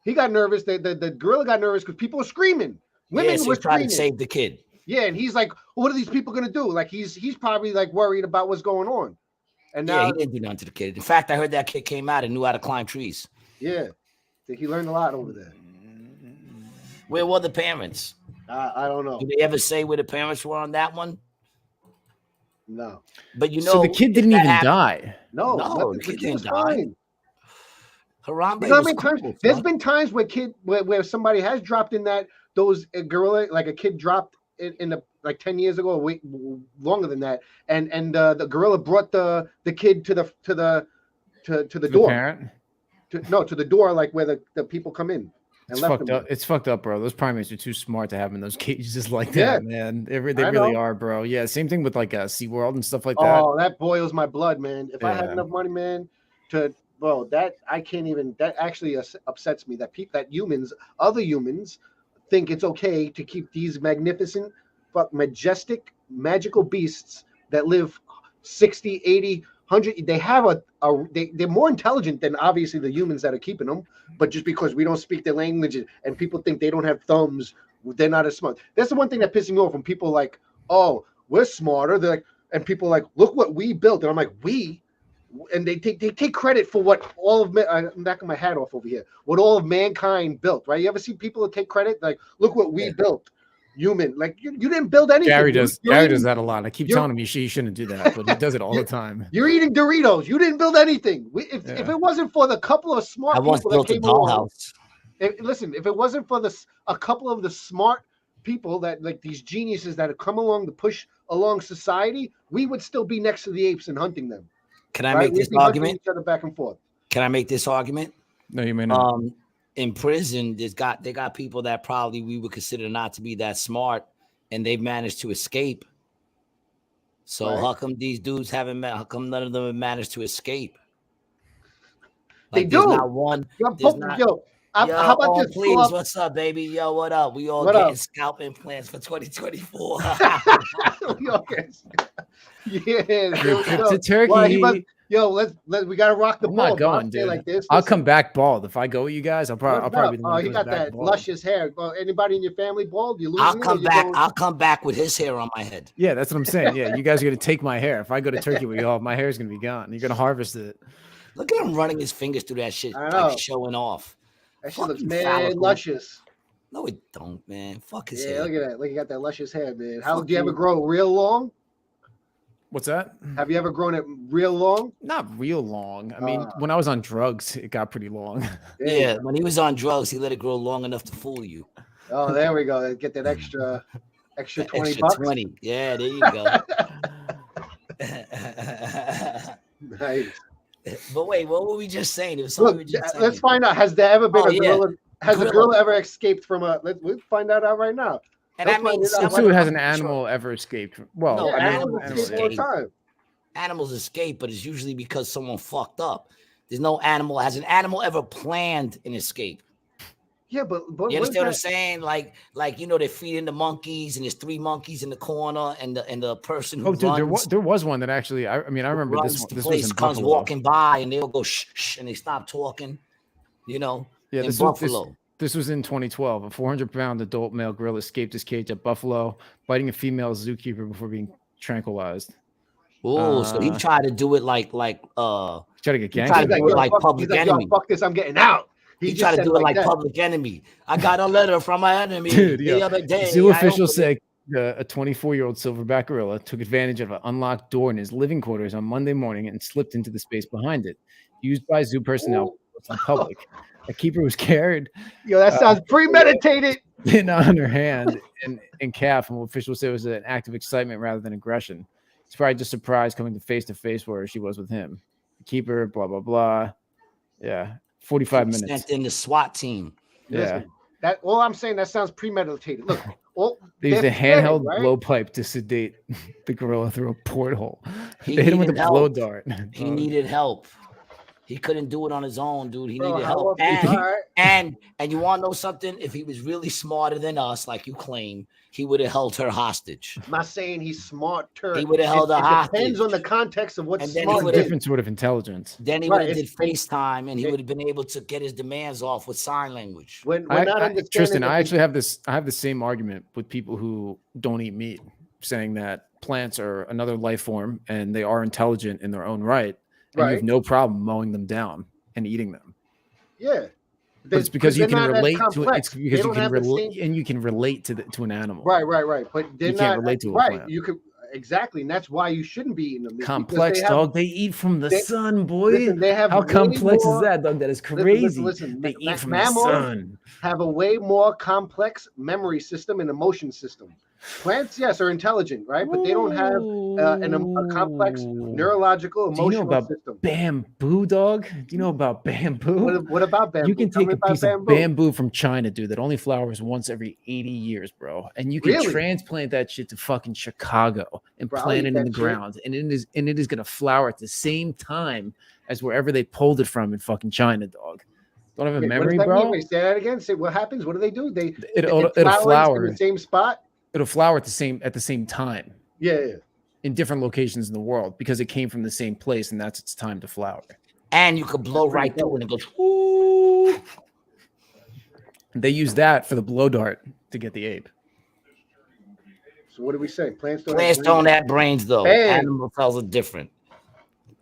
he got nervous. The gorilla got nervous because people were screaming. Women were trying to save the kid. Yeah, and he's like, what are these people gonna do? Like he's probably like worried about what's going on. And now he didn't do nothing to the kid. In fact, I heard that kid came out and knew how to climb trees. Yeah, he learned a lot over there. Where were the parents? I don't know. Did they ever say where the parents were on that one? No. But you know, so the kid didn't even die. No, the kid didn't die. Harambe, you know how many times there's been times where somebody has dropped in those gorilla, like a kid dropped in the like 10 years ago, way longer than that, and the gorilla brought the kid to the door. Parent? To the door, like where the people come in. It's fucked up. It's fucked up, bro. Those primates are too smart to have them in those cages like that, man. They really are, bro. Yeah, same thing with like SeaWorld and stuff like that. Oh, that boils my blood, man. If I had enough money, man, that I can't even. That actually upsets me. That other humans, think it's okay to keep these magnificent, majestic, magical beasts that live 60, 80, 100. They have they're more intelligent than obviously the humans that are keeping them. But just because we don't speak their language and people think they don't have thumbs, they're not as smart. That's the one thing that pisses me off when people like, oh, we're smarter. They're like, and people like, look what we built. And I'm like, we? And they take credit for what all of I'm knocking my hat off over here. What all of mankind built, right? You ever see people that take credit? Like, look what we built. Human, like you didn't build anything. Gary does that a lot. I keep telling him he shouldn't do that, but he does it all the time. You're eating Doritos. You didn't build anything. If it wasn't for the couple of smart people that came along, if it wasn't for a couple of the smart people that like these geniuses that have come along to push along society, we would still be next to the apes and hunting them. Can I make this argument? Each other back and forth. Can I make this argument? No, you may not. In prison, they got people that probably we would consider not to be that smart, and they've managed to escape So how come these dudes haven't? How come none of them have managed to escape? Like, they do. Not one. How about this? Please, what's up, baby? Yo, what up? We all getting scalp implants for 2024. To Turkey. We gotta rock the ball. I'm not going, dude. Like this. I'll come back bald if I go with you guys. I'll probably. Oh, he got that luscious hair. Well, anybody in your family bald? You lose. I'll come back with his hair on my head. Yeah, that's what I'm saying. Yeah, you guys are gonna take my hair. If I go to Turkey with y'all, my hair is gonna be gone. You're gonna harvest it. Look at him running his fingers through that shit, like showing off. That shit looks mad luscious. No, it don't, man. Fuck his hair. Look at that. Look, you got that luscious hair, man. How do you ever grow real long? What's that? Have you ever grown it real long? Not real long. I mean, when I was on drugs, it got pretty long. Yeah, when he was on drugs, he let it grow long enough to fool you. Oh, there we go. Get that extra $20. 20. Yeah, there you go. Nice. But wait, what were we just saying? It was something let's find out. Has there ever been a gorilla? Has a gorilla ever escaped from a? We'll find out right now. And I mean, has an animal ever escaped? Well, no, animals escape, but it's usually because someone fucked up. There's no animal. Has an animal ever planned an escape? Yeah, but you understand what I'm saying? Like they're feeding the monkeys, and there's 3 monkeys in the corner, and the person who runs, there was one that actually. I remember this one. This was in comes Buffalo. walking by, and they'll go shh, shh, and they stop talking. Yeah, in Buffalo. This was in 2012. A 400-pound adult male gorilla escaped his cage at Buffalo, biting a female zookeeper before being tranquilized. Oh, so he tried to do it like try to get gangster. He tried to do it like Public Enemy. Fuck this, I'm getting out. He tried to do it like Public Enemy. I got a letter from my enemy the other day. Zoo officials say a 24-year-old silverback gorilla took advantage of an unlocked door in his living quarters on Monday morning and slipped into the space behind it, used by zoo personnel in public. A keeper was carried. Yo, that sounds premeditated. In on her hand and calf, and officials say it was an act of excitement rather than aggression. It's probably just surprised coming to face where she was with him. The keeper, blah blah blah. Yeah, 45 minutes. Sent in the SWAT team. Yeah. That all I'm saying, that sounds premeditated. Look, they used a handheld blowpipe to sedate the gorilla through a porthole. They hit him with a blow dart. He needed help. He couldn't do it on his own, dude. He needed help. And you want to know something? If he was really smarter than us, like you claim, he would have held her hostage. I'm not saying he's smarter. He would have held her hostage. Depends on the context of what's smart. Different sort of intelligence. Then he would have did FaceTime, and he would have been able to get his demands off with sign language. Tristan, I actually have this. I have the same argument with people who don't eat meat, saying that plants are another life form and they are intelligent in their own right. And you have no problem mowing them down and eating them. Yeah, but it's because you can relate to it. It's because you can relate, and you can relate to an animal. Right. But you can't relate to a plant. You could exactly, and that's why you shouldn't be eating them. Complex, dog. They eat from the sun, boy. How complex is that, dog? That is crazy. Listen, they eat from the sun. Have a way more complex memory system and emotion system. Plants, yes, are intelligent, right? But they don't have a complex neurological emotional system. Bamboo, dog? Do you know about bamboo? What about bamboo? You can take a piece of bamboo from China, dude, that only flowers once every 80 years, bro. And you can transplant that shit to fucking Chicago and plant it in the ground. And it is going to flower at the same time as wherever they pulled it from in fucking China, dog. Don't have a memory, bro? Wait, say that again. Say what happens? What do they do? It'll flower in the same spot. It'll flower at the same time. Yeah. In different locations in the world because it came from the same place and that's its time to flower. And you could blow right through and it goes. Whoo. They use that for the blow dart to get the ape. So what do we say? Plants don't have brains though. Animal cells are different.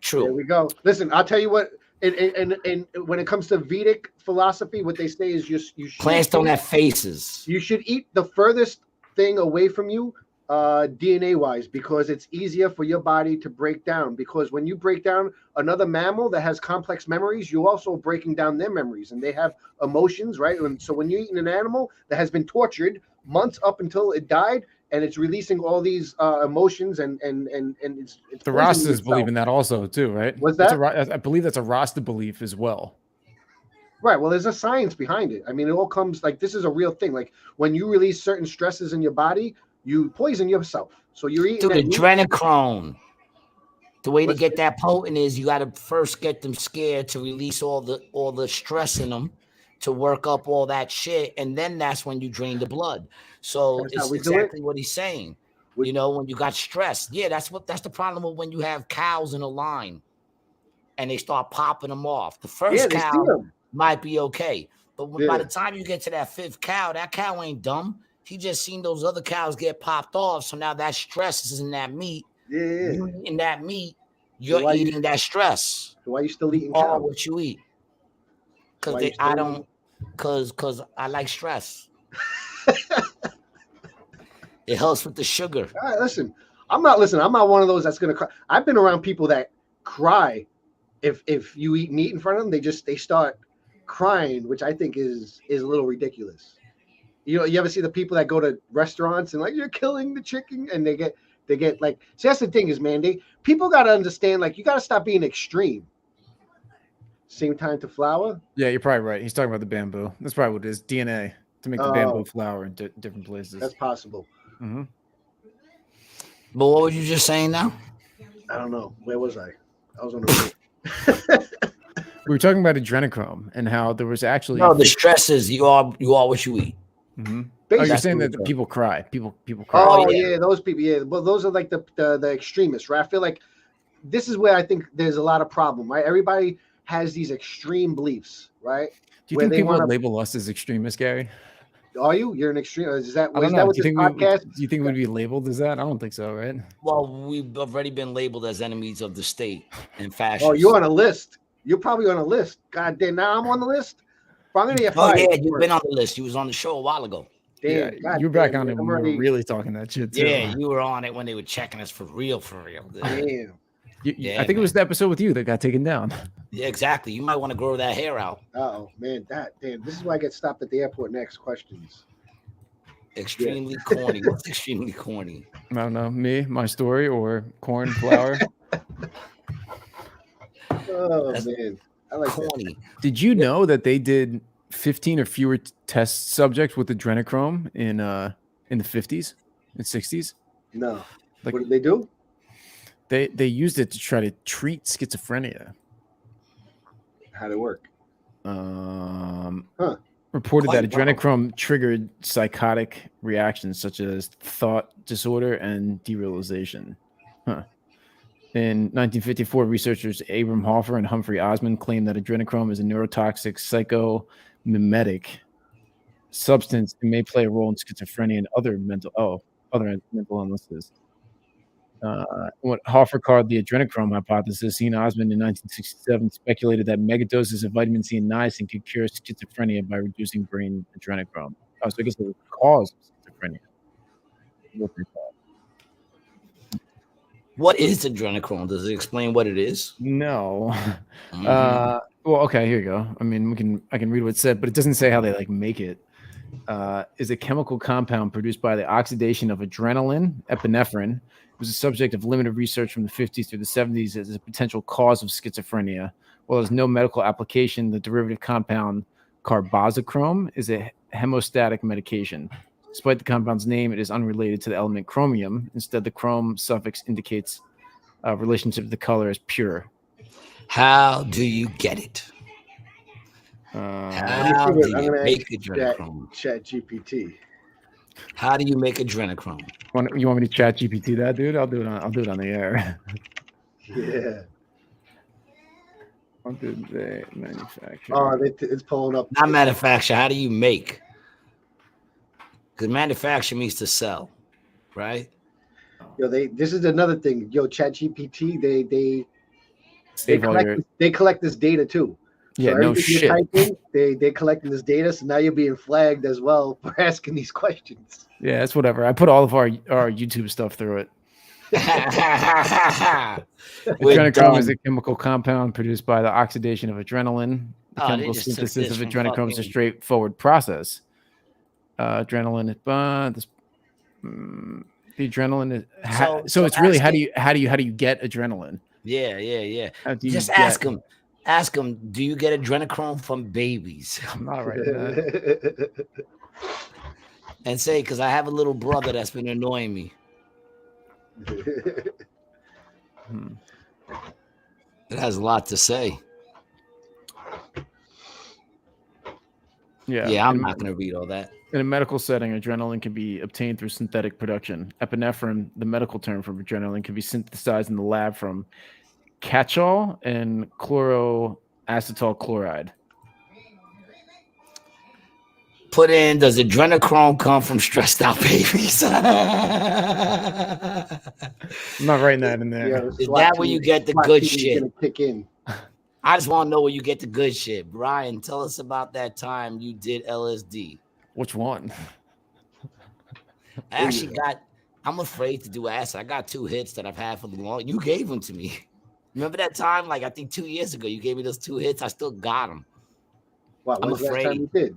True. There we go. Listen, I'll tell you what. And when it comes to Vedic philosophy, what they say is you plants don't have faces. You should eat the furthest thing away from you DNA wise, because it's easier for your body to break down, because when you break down another mammal that has complex memories, you're also breaking down their memories, and they have emotions, right? And so when you're eating an animal that has been tortured months up until it died and it's releasing all these emotions and it's the Rastas believe in that also too, right? Was that? I believe that's a Rasta belief as well. Right. Well, there's a science behind it. I mean, it all comes like this is a real thing. Like when you release certain stresses in your body, you poison yourself. So you're eating the adrenochrome. The way to get that potent is you got to first get them scared to release all the stress in them to work up all that shit, and then that's when you drain the blood. So it's exactly what he's saying. You know, when you got stress, that's the problem with when you have cows in a line and they start popping them off. The first cow might be okay, but by the time you get to that fifth cow, that cow ain't dumb. He just seen those other cows get popped off, so now that stress is in that meat. You eating that meat, you're eating that stress. So why are you still eating all what you eat? Because I like stress. It helps with the sugar. All right, listen. I'm not one of those that's gonna cry. I've been around people that cry if you eat meat in front of them. They start crying, which I think is a little ridiculous. You know, you ever see the people that go to restaurants and like, you're killing the chicken, and they get like, see, that's the thing is, man, people got to understand, like, you got to stop being extreme. Same time to flour. Yeah, you're probably right. He's talking about the bamboo. That's probably what it is. DNA to make the bamboo flour in different places. That's possible. Mm-hmm. But what were you just saying now? I don't know. Where was I? I was on the We were talking about adrenochrome and how there was actually the stresses. You are what you eat. Mm-hmm. Oh, you're saying that people cry. People cry. Oh yeah, those people. Yeah, well, those are like the extremists, right? I feel like this is where I think there's a lot of problem, right? Everybody has these extreme beliefs, right? Do you think people would label us as extremists, Gary? Are you? You're an extreme. Is that what do this podcast? Do you think we'd be labeled as that? I don't think so, right? Well, we've already been labeled as enemies of the state and fascists. Oh, you're on a list. You're probably on a list. God damn, now I'm on the list. I'm gonna get fired. Oh yeah, you've been on the list. You was on the show a while ago. Damn, yeah, you're back on it when we were really talking that shit too. Yeah, you were on it when they were checking us for real. Damn. I think it was the episode with you that got taken down. Yeah, exactly. You might want to grow that hair out. Oh man, this is why I get stopped at the airport next. Questions. Extremely corny. What's extremely corny? I don't know. Me, my story, or corn flour. That's man, I like corny. That. Did you know that they did 15 or fewer test subjects with adrenochrome in the 50s and 60s? No. What did they do? They used it to try to treat schizophrenia. How'd it work? Reported that adrenochrome triggered psychotic reactions such as thought disorder and derealization. In 1954, researchers Abram Hoffer and Humphrey Osmond claimed that adrenochrome is a neurotoxic psychomimetic substance and may play a role in schizophrenia and other mental illnesses. What Hoffer called the adrenochrome hypothesis, he and Osmond in 1967 speculated that megadoses of vitamin C and niacin could cure schizophrenia by reducing brain adrenochrome. Oh, so I guess it was the cause of schizophrenia. What they thought. What is adrenochrome? Does it explain what it is? No. Well, okay, here you go. I mean, I can read what it said, but it doesn't say how they like make it. Is a chemical compound produced by the oxidation of adrenaline, epinephrine. It was a subject of limited research from the 50s through the 70s as a potential cause of schizophrenia. While there's no medical application, the derivative compound carbazochrome is a hemostatic medication. Despite the compound's name, it is unrelated to the element chromium. Instead, the chrome suffix indicates a relationship to the color as pure. How do you get it? How do you make adrenochrome? Chat GPT. How do you make adrenochrome? You want me to chat GPT that, dude? I'll do it on the air. Yeah. What did they manufacture? Oh, it's pulling up. Not manufacture. How do you make? Because manufacture means to sell, right? Yo, this is another thing. Yo, chat GPT, they collect this data too. Yeah, so no shit. They collecting this data, so now you're being flagged as well for asking these questions. Yeah, it's whatever. I put all of our YouTube stuff through it. Adrenochrome is a chemical compound produced by the oxidation of adrenaline. The chemical synthesis of adrenochrome is a straightforward process. Adrenaline is the adrenaline is so it's really how do you get adrenaline? Yeah. Just ask them. Ask them, do you get adrenochrome from babies? I'm not right with that. and say, because I have a little brother that's been annoying me. It has a lot to say. Yeah, I'm not going to read all that. In a medical setting, adrenaline can be obtained through synthetic production. Epinephrine, the medical term for adrenaline, can be synthesized in the lab from catechol and chloroacetyl chloride. Put in, does adrenochrome come from stressed out babies? I'm not writing that in there. Yeah, Is that where you get the good shit? Gonna kick in. I just want to know where you get the good shit. Brian, tell us about that time you did LSD. Which one? I actually I'm afraid to do acid. I got 2 hits that I've had for the long. You gave them to me. Remember that time? Like, I think 2 years ago, you gave me those 2 hits. I still got them. Wow, I'm when's the last time afraid. you did?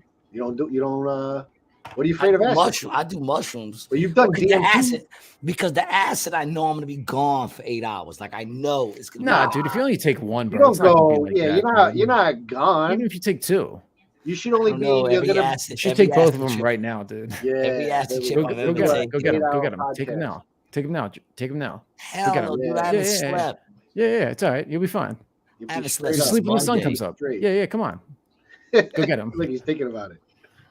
What are you afraid of acid? I do mushrooms. Well, you've done the acid, because the acid, I know I'm going to be gone for 8 hours. Like, I know it's going to Nah, dude, if you only take 1, bro. You don't go, you're not gone. Even if you take 2. You should only be. You're you should take both of them right now, dude. Yeah. Every acid chip I've ever taken. Go get him. Take him now. Take him now. Hell no, dude, I haven't slept. Yeah, it's all right. You'll be fine. I haven't slept. Sleep when the sun comes up. Yeah, come on. Go get him. Like he's thinking about it.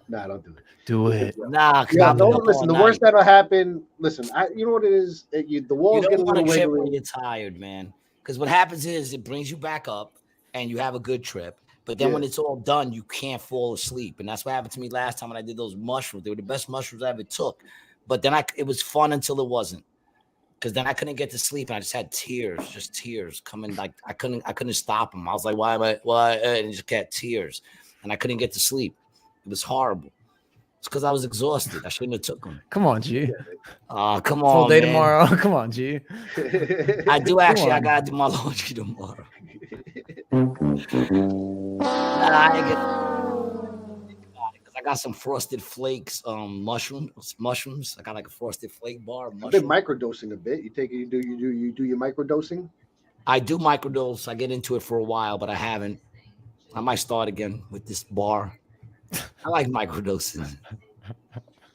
Nah, don't do it. Do it. Nah, listen. The worst that'll happen. Listen, you know what it is. The walls get a little wiggly when you're tired, man. Because what happens is it brings you back up, and you have a good trip. But then when it's all done, you can't fall asleep, and that's what happened to me last time when I did those mushrooms. They were the best mushrooms I ever took. But then it was fun until it wasn't. Because then I couldn't get to sleep, and I just had tears coming. Like I couldn't stop them. I was like, why? And just got tears, and I couldn't get to sleep. It was horrible. It's because I was exhausted. I shouldn't have took them. Come on, G. Come on, full day man. tomorrow. Come on, G. I do actually. I gotta do my laundry tomorrow. I ain't get. I got some Frosted Flakes mushrooms. I got like a Frosted Flake bar. I've been microdosing a bit. You do your microdosing? I do microdose. I get into it for a while, but I haven't. I might start again with this bar. I like microdosing.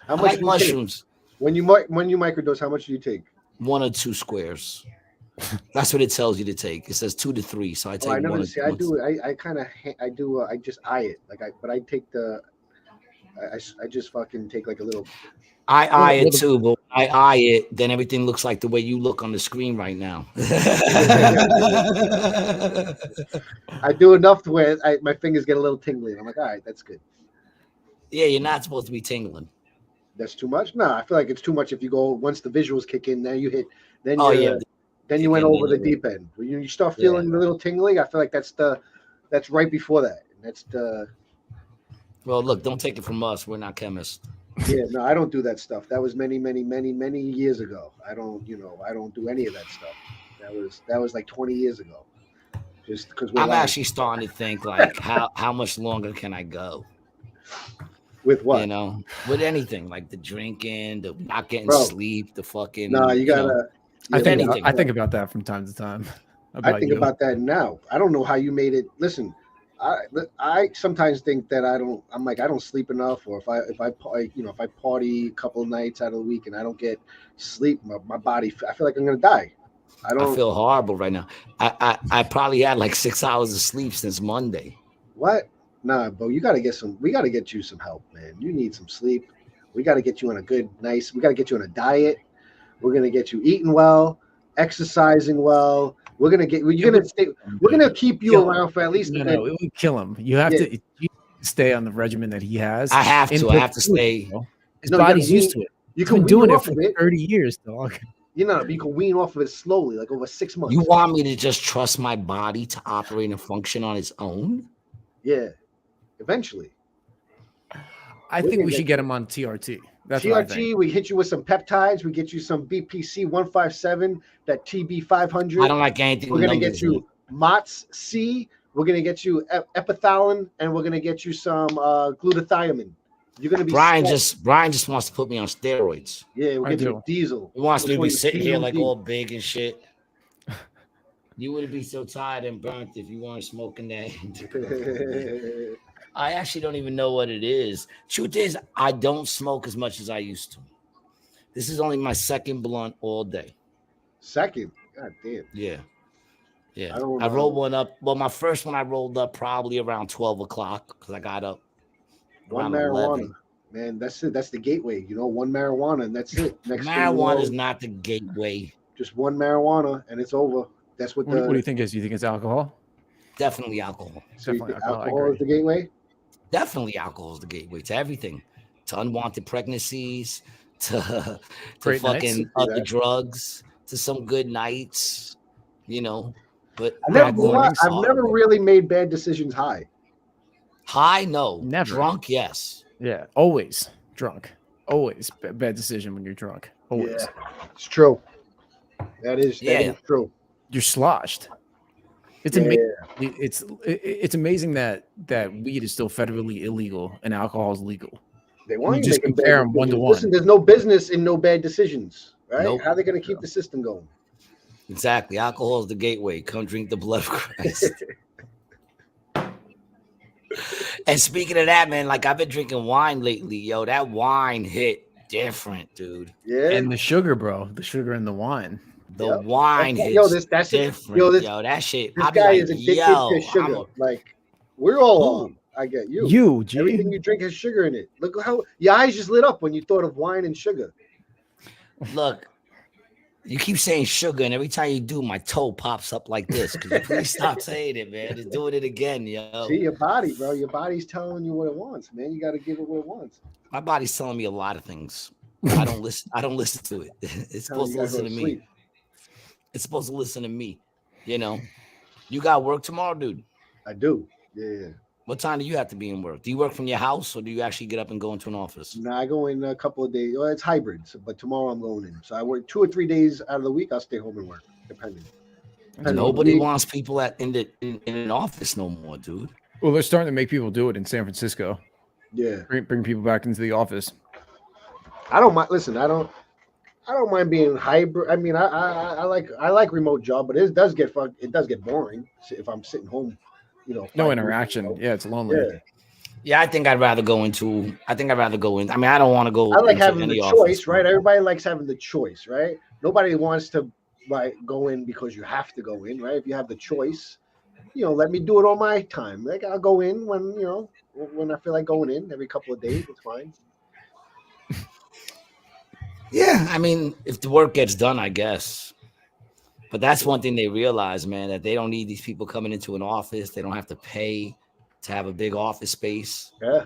How much I like mushrooms. When you microdose, how much do you take? 1 or 2 squares. That's what it tells you to take. It says 2 to 3. So I take. I never 1 see. I do. I just eye it. I take the. I just fucking take like a little. I eye it too, but I eye it, then everything looks like the way you look on the screen right now. I do enough to where my fingers get a little tingly. I'm like, all right, that's good. Yeah, you're not supposed to be tingling. That's too much? No, I feel like it's too much if you go once the visuals kick in, then you hit, then you went over the deep end. When you start feeling a little tingling, I feel like that's right before that. And that's the. Well, look, don't take it from us. We're not chemists. Yeah, no, I don't do that stuff. That was many years ago. I don't do any of that stuff. That was like 20 years ago. Just because I'm actually starting to think like how much longer can I go? With what? With anything like the drinking, the not getting sleep, the fucking. No, you gotta. I think about that from time to time. I think about that now. I don't know how you made it. Listen, I sometimes think that I don't sleep enough, or if I party a couple of nights out of the week and I don't get sleep, my body, I feel like I'm gonna die. I feel horrible right now. I probably had like 6 hours of sleep since Monday. What? Nah, bro, we gotta get you some help, man. You need some sleep. We gotta get you on we gotta get you on a diet. We're gonna get you eating well, exercising well. We're gonna keep you around for at least. No, it would kill him. You have to stay on the regimen that he has. I have to stay. His body's used to it. He's been doing it for 30 years, dog. You can wean off of it slowly, like over 6 months. You want me to just trust my body to operate and function on its own? Yeah, eventually. I think we should get him on TRT. That's TRT, we hit you with some peptides. We get you some BPC 157, that TB 500. I don't like anything. We're going to get you MOTS C. We're going to get you epithalin, and we're going to get you some glutathione. You're going to be Brian just wants to put me on steroids. Yeah, we'll get you diesel. He wants me to be sitting here like all big and shit. You wouldn't be so tired and burnt if you weren't smoking that. I actually don't even know what it is. Truth is, I don't smoke as much as I used to. This is only my second blunt all day. Second? God damn. Yeah. I don't I know. rolled one up. Well, my first one I rolled up probably around 12 o'clock because I got up One around marijuana. 11. Man, that's it. That's the gateway. You know, one marijuana and that's it. Next thing you Marijuana know, is not the gateway. just one marijuana and it's over. That's what What do you think is? You think it's alcohol? Definitely alcohol. So you Definitely think alcohol. I alcohol agree. is the gateway? Definitely alcohol is the gateway to everything. To unwanted pregnancies, to Great fucking nights. other drugs, to some good nights, you know. But I've never really made bad decisions high. High, no. Never. Drunk, yes. Yeah, always drunk. Always bad decision when you're drunk. Always. Yeah, it's true. That is true. You're sloshed. It's amazing. It's amazing that weed is still federally illegal and alcohol is legal. They want you just making compare bad them one to decisions. one. Listen, there's no business in no bad decisions, right? Nope. How are they going to keep the system going? Exactly. Alcohol is the gateway. Come drink the blood of Christ. And speaking of that, man, like I've been drinking wine lately, yo. That wine hit different, dude. Yeah. And the sugar, bro. The sugar in the wine. The wine hits that's different. Yo, that shit. This guy is addicted to sugar. Like, we're all on. I get you. You, G. Everything you drink has sugar in it. Look how your eyes just lit up when you thought of wine and sugar. Look, you keep saying sugar, and every time you do, my toe pops up like this. Could you please stop saying it, man? Just doing it again, yo. See your body, bro. Your body's telling you what it wants, man. You got to give it what it wants. My body's telling me a lot of things. I don't listen to it. It's supposed to listen to me. It's supposed to listen to me. You know. You got work tomorrow, dude? I do. Yeah. What time do you have to be in work? Do you work from your house or do you actually get up and go into an office? No, I go in a couple of days. Well, it's hybrid, but tomorrow I'm going in. So I work 2 or 3 days out of the week. I'll stay home and work, depending. Nobody wants people in an office no more, dude. Well, they're starting to make people do it in San Francisco. Yeah. Bring people back into the office. I don't mind. Listen, I don't mind being hybrid. I mean, I like remote job, but it does get boring if I'm sitting home. You know, no interaction. Yeah, it's lonely. Yeah, I think I'd rather go in. I mean, I don't want to go. I like having the choice, office, right? Everybody likes having the choice, right? Nobody wants to like go in because you have to go in, right? If you have the choice, you know, let me do it on my time. Like I'll go in when I feel like going in every couple of days. It's fine. Yeah, I mean, if the work gets done, I guess. But that's one thing they realize, man, that they don't need these people coming into an office. They don't have to pay to have a big office space. Yeah.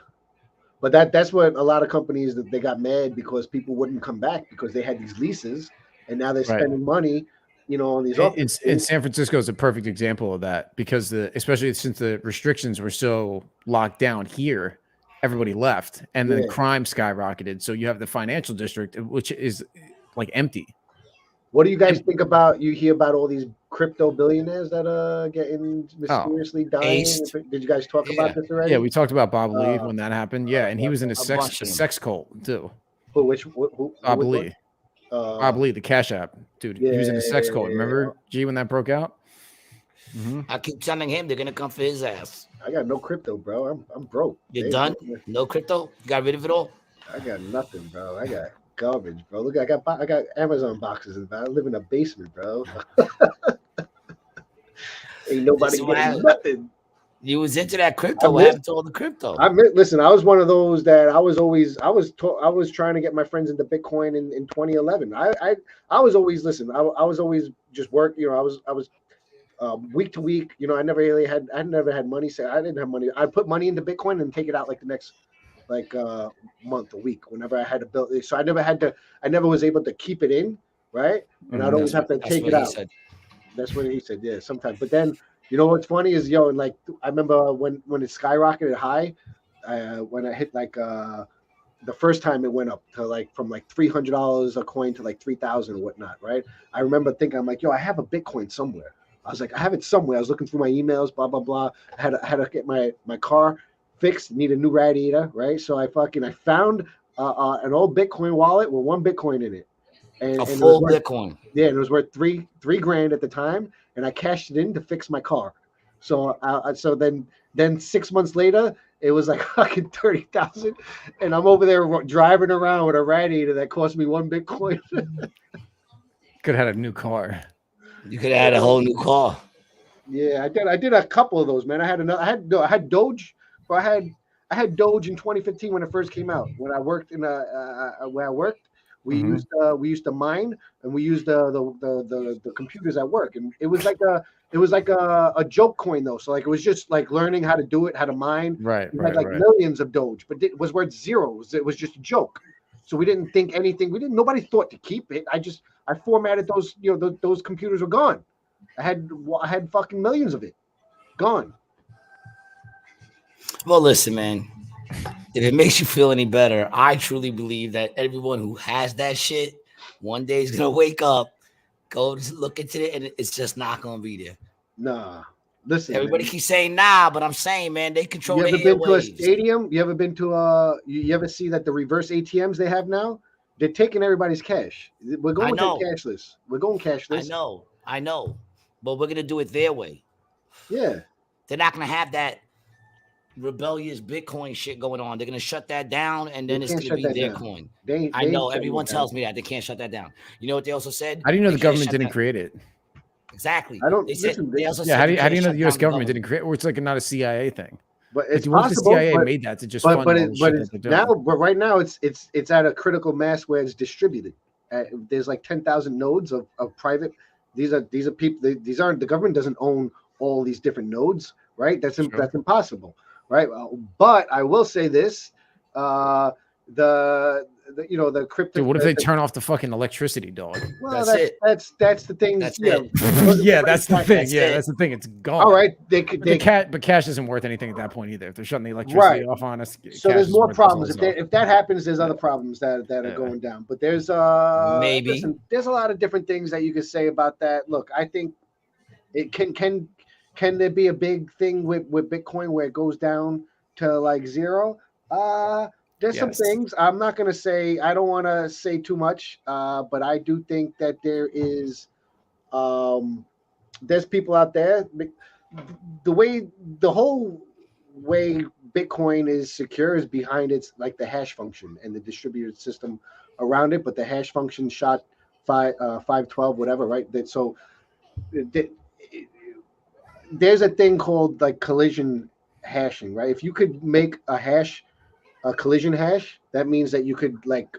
But that's what a lot of companies that they got mad because people wouldn't come back because they had these leases and now they're spending money, you know, on these offices. In San Francisco is a perfect example of that because especially since the restrictions were so locked down here, everybody left and then crime skyrocketed. So you have the financial district, which is like empty. What do you guys think about? You hear about all these crypto billionaires that are getting mysteriously dying. Did you guys talk about this already? Yeah, we talked about Bob Lee when that happened. Yeah, and he was in a sex cult too. Who Bob Lee. Bob Lee, the Cash App dude. He was in a sex cult. Remember, G, when that broke out? Mm-hmm. I keep telling him they're gonna come for his ass. I got no crypto, bro. I'm broke. You're done? No crypto? You got rid of it all? I got nothing, bro. I got garbage, bro. Look, I got Amazon boxes, and I live in a basement, bro. Ain't nobody getting nothing. You was into that crypto. What happened to all the crypto? Listen, I was one of those that I was trying to get my friends into Bitcoin in 2011. I was always just work. You know, I was week to week. You know, I never had money. So I didn't have money. I'd put money into Bitcoin and take it out like the next month, a week, whenever I had to build it. So I never was able to keep it in, right? And I'd always have to take it out. That's what he said. Yeah, sometimes. But then, you know what's funny is, I remember when it skyrocketed high, when I hit the first time it went up to from $300 a coin to $3,000 or whatnot, right? I remember thinking, I'm like, I have a Bitcoin somewhere. I was like, I have it somewhere. I was looking through my emails, blah, blah, blah. I had to get my car fixed, need a new radiator, right? So I found an old Bitcoin wallet with one Bitcoin in it. And a full Bitcoin. Yeah, and it was worth three grand at the time, and I cashed it in to fix my car. So so then 6 months later, it was like fucking 30,000, and I'm over there driving around with a radiator that cost me 1 Bitcoin. Could have had a new car. You could have had a whole new car. Yeah, I did a couple of those, man. I had Doge, but I had Doge in 2015 when it first came out. When I worked where I worked, we used to mine, and we used the computers at work, and it was like a joke coin though. So like it was just like learning how to do it, how to mine. Right. We had like millions of Doge, but it was worth zeros. It was just a joke. So we didn't think anything. Nobody thought to keep it. I formatted those. Those computers were gone. I had fucking millions of it gone. Well, listen, man. If it makes you feel any better, I truly believe that everyone who has that shit one day is gonna wake up, go look into it, and it's just not gonna be there. Nah, listen. Everybody keeps saying nah, but I'm saying, man, they control. You ever been to a stadium? You ever been to you ever see that the reverse ATMs they have now? They're taking everybody's cash. We're going cashless. We're going cashless. I know. But we're gonna do it their way. Yeah. They're not gonna have that rebellious Bitcoin shit going on. They're gonna shut that down, and then it's gonna be their coin. I know everyone tells me that they can't shut that down. You know what they also said? How do you know the government didn't create it? Exactly. I don't. How do you know the U.S. government didn't create? Or it's like not a CIA thing. But it's possible. The CIA made that to just fund all the shit that they're doing. But right now it's at a critical mass where it's distributed. There's like 10,000 nodes of private. These are people. These aren't, the government doesn't own all these different nodes, right? That's impossible, right? But I will say this: the crypto. Dude, what if they turn off the fucking electricity, dog? Well, that's the thing. That's it. Yeah, that's the thing. That's the thing. It's gone. All right, but cash isn't worth anything at that point either. If they're shutting the electricity off on us, so there's more problems. If that happens, there's other problems that are going down. But there's maybe there's a lot of different things that you could say about that. Look, I think it can there be a big thing with Bitcoin where it goes down to like zero? There's some things I'm not going to say. I don't want to say too much, but I do think that there is, there's people out there. The whole way Bitcoin is secure is behind its like the hash function and the distributed system around it. But the hash function shot 512, whatever, right? There's a thing called like collision hashing, right? If you could make a collision hash, that means that you could like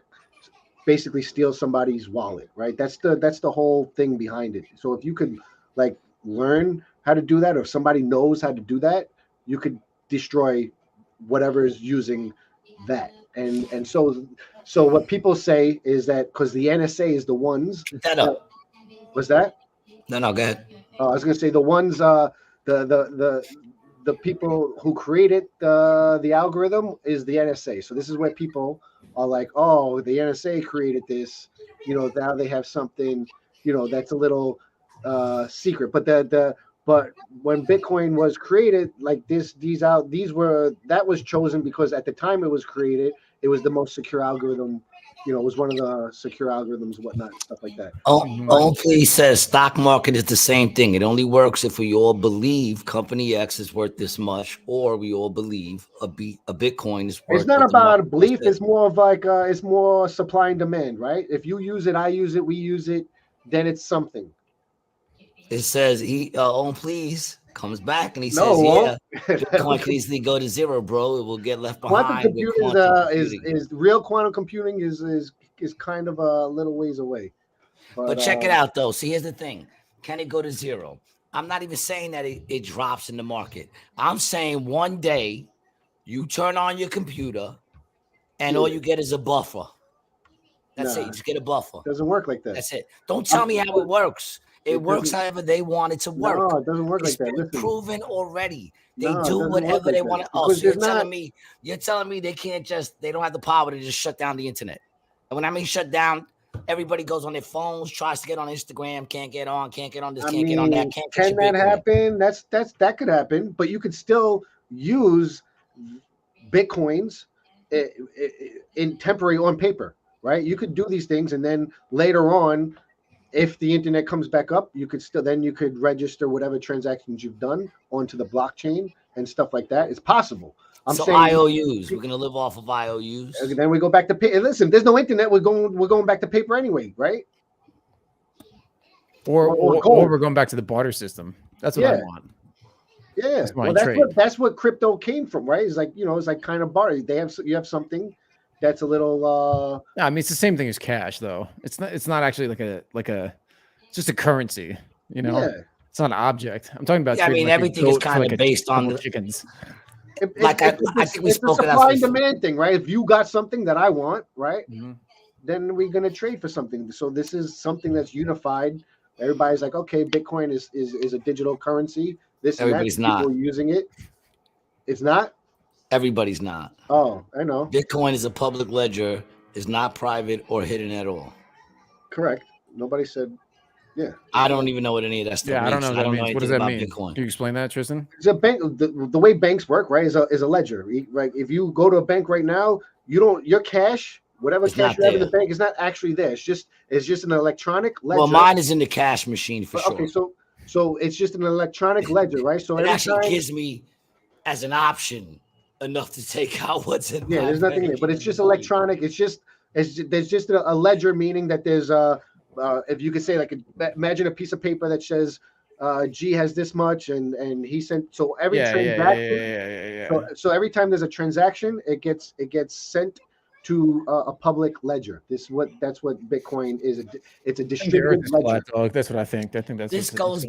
basically steal somebody's wallet, right? That's the whole thing behind it. So if you could like learn how to do that, or if somebody knows how to do that, you could destroy whatever is using that. And so what people say is that because the NSA is the ones. Was that? No, go ahead. I was gonna say the ones the people who created the algorithm is the NSA. So this is where people are like, oh, the NSA created this. Now they have something, that's a little secret. But but when Bitcoin was created, like that was chosen because at the time it was created, it was the most secure algorithm. It was one of the secure algorithms, whatnot, stuff like that. Only says stock market is the same thing. It only works if we all believe company X is worth this much, or we all believe a Bitcoin is worth. It's not about belief. It's more of like it's more supply and demand, right? If you use it, I use it, we use it, then it's something. It says please comes back and he says, Bitcoin can easily go to zero, bro. It will get left behind. Quantum computing is real. Quantum computing is kind of a little ways away. But check it out, though. See, here's the thing. Can it go to zero? I'm not even saying that it drops in the market. I'm saying one day you turn on your computer and all you get is a buffer. That's it. You just get a buffer. Doesn't work like that. That's it. Don't tell me how it works. It works however they want it to work. No, it doesn't work like that. It's been proven already. They do whatever they want to. Oh, so you're telling me they don't have the power to just shut down the internet. And when I mean shut down, everybody goes on their phones, tries to get on Instagram, can't get on this, can't get on that. Can that happen? That could happen, but you could still use Bitcoins in temporary on paper, right? You could do these things, and then later on, if the internet comes back up, you could register whatever transactions you've done onto the blockchain and stuff like that. It's possible. I'm so saying IOUs. We're gonna live off of IOUs. Then we go back to paper. Listen, there's no internet. We're going back to paper anyway, right? Or we're going back to the barter system. That's what I want. Yeah, that's what crypto came from, right? It's like, it's like kind of barter. You have something that's a little. I mean, it's the same thing as cash, though. It's not actually like a just a currency. It's not an object. I'm talking about. Yeah, I mean, everything is kind of based on the chickens. I think we spoke it's a supply and demand thing, right? If you got something that I want, right, then we're gonna trade for something. So this is something that's unified. Everybody's like, okay, Bitcoin is a digital currency. Everybody's not people using it. It's not. Everybody's not. Oh, I know. Bitcoin is a public ledger. Is not private or hidden at all. Correct. Nobody said. Yeah. I don't even know what any of that stuff means. I don't know what that means. What does that mean? Bitcoin. Can you explain that, Tristan? It's a bank. The way banks work, right, is a ledger. Right. If you go to a bank right now, your cash, whatever cash you have in the bank, is not actually there. It's just an electronic ledger. Well, mine is in the cash machine for sure. Okay, so it's just an electronic ledger, right? So it actually gives me as an option enough to take out what's in. Yeah, there's nothing there, but it's just electronic. There's just a ledger, meaning that there's if you could say, like, imagine a piece of paper that says G has this much and he sent. So every transaction. So every time there's a transaction, it gets sent to a public ledger. That's what Bitcoin is. It's a distributed ledger. That's what I think. I think that's. This goes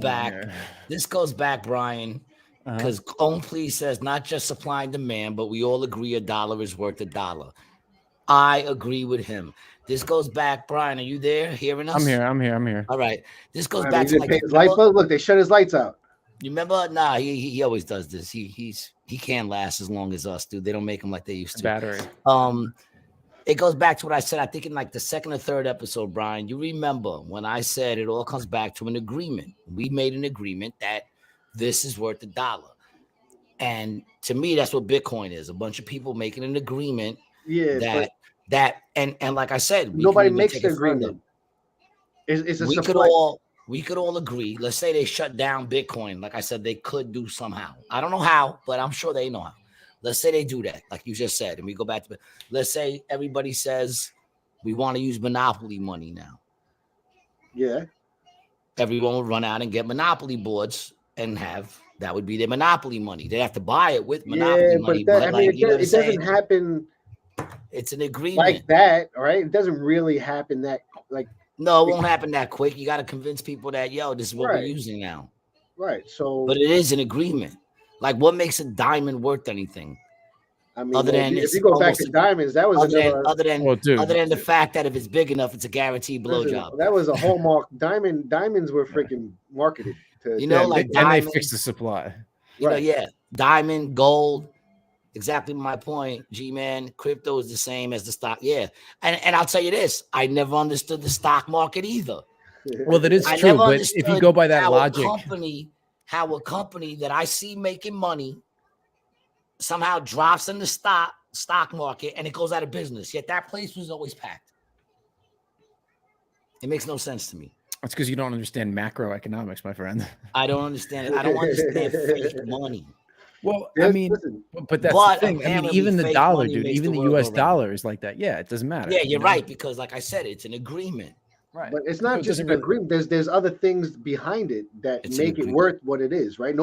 back, Brian, because Own Please says not just supply and demand, but we all agree a dollar is worth a dollar. I agree with him. This goes back, Brian. Are you there? Hearing us? I'm here. All right. This goes back to his light bulb. Look, they shut his lights out. You remember? Nah, he always does this. He can't last as long as us, dude. They don't make him like they used to. Battery. It goes back to what I said, I think in like the second or third episode, Brian. You remember when I said it all comes back to an agreement. We made an agreement that this is worth $1. And to me, that's what Bitcoin is. A bunch of people making an agreement. Yeah. And like I said, nobody makes the agreement. We could all agree. Let's say they shut down Bitcoin. Like I said, they could do somehow. I don't know how, but I'm sure they know how. Let's say they do that, like you just said, and we go back to. Let's say everybody says we want to use monopoly money now. Yeah. Everyone would run out and get monopoly boards and that would be their monopoly money. They have to buy it with monopoly money. But it doesn't happen. It's an agreement like that, right? It doesn't really happen that like. No, it won't happen that quick. You got to convince people that this is what we're using now. Right. So, but it is an agreement. Like, what makes a diamond worth anything? I mean, other than if you go back to diamonds, that was other than the fact that if it's big enough, it's a guaranteed blowjob. That was a hallmark. Diamonds were freaking marketed to, like diamond, and they fixed the supply. Diamond, gold. Exactly my point, G-Man. Crypto is the same as the stock. Yeah. And I'll tell you this, I never understood the stock market either. Well, that is true, but if you go by that logic. How a company that I see making money somehow drops in the stock market and it goes out of business. Yet that place was always packed. It makes no sense to me. That's because you don't understand macroeconomics, my friend. I don't understand it. I don't understand fake money. Well, I mean, but that's the thing. I mean, even the dollar, dude, even the US dollar is like that. Yeah, it doesn't matter. Yeah, you're right, because like I said, it's an agreement. Right. But it's not just an agreement. There's other things behind it that make it worth what it is, right?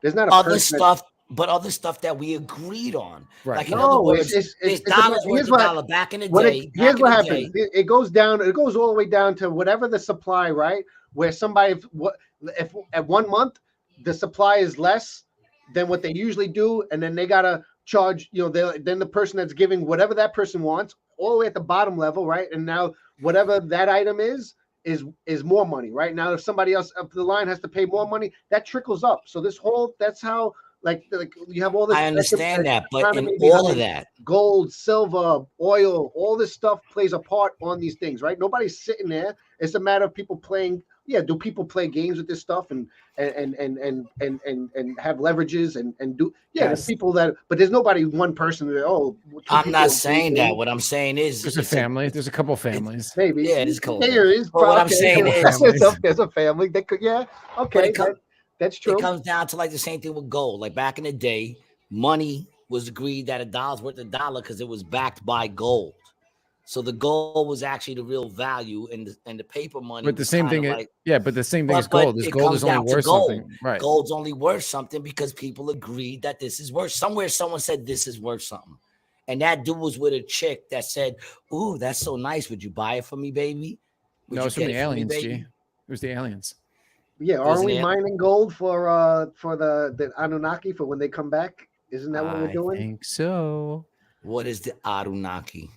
There's not other stuff that we agreed on. Right. Like, in other words, it's dollars worth $1 back in the day. Here's what happens. It goes all the way down to whatever the supply, right? Where if at 1 month the supply is less than what they usually do, and then they gotta charge, then the person that's giving whatever that person wants, all the way at the bottom level, right? And now whatever that item is more money, right? Now, if somebody else up the line has to pay more money, that trickles up. So that's how like you have all this. I understand that, but in all of that, gold, silver, oil, all this stuff plays a part on these things, right? Nobody's sitting there. It's a matter of people playing. Yeah, do people play games with this stuff and have leverages and do? Yeah, there's people that, but there's nobody one person that. I'm not saying that. What I'm saying is there's a family. There's a couple families. Maybe it's cool. There is. What I'm saying is there's a family that could. Yeah, okay, that's true. It comes down to like the same thing with gold. Like back in the day, money was agreed that $1 worth $1 because it was backed by gold. So the gold was actually the real value, and the paper money. But the same thing, but the same thing as gold. Is gold is only worth something, right? Gold's only worth something because people agreed that this is worth. Somewhere, someone said this is worth something, and that dude was with a chick that said, "Ooh, that's so nice. Would you buy it for me, baby?" No, it's from the aliens, G. It was the aliens. Yeah, aren't we mining gold for the Anunnaki for when they come back? Isn't that what we're doing? I think so. What is the Anunnaki?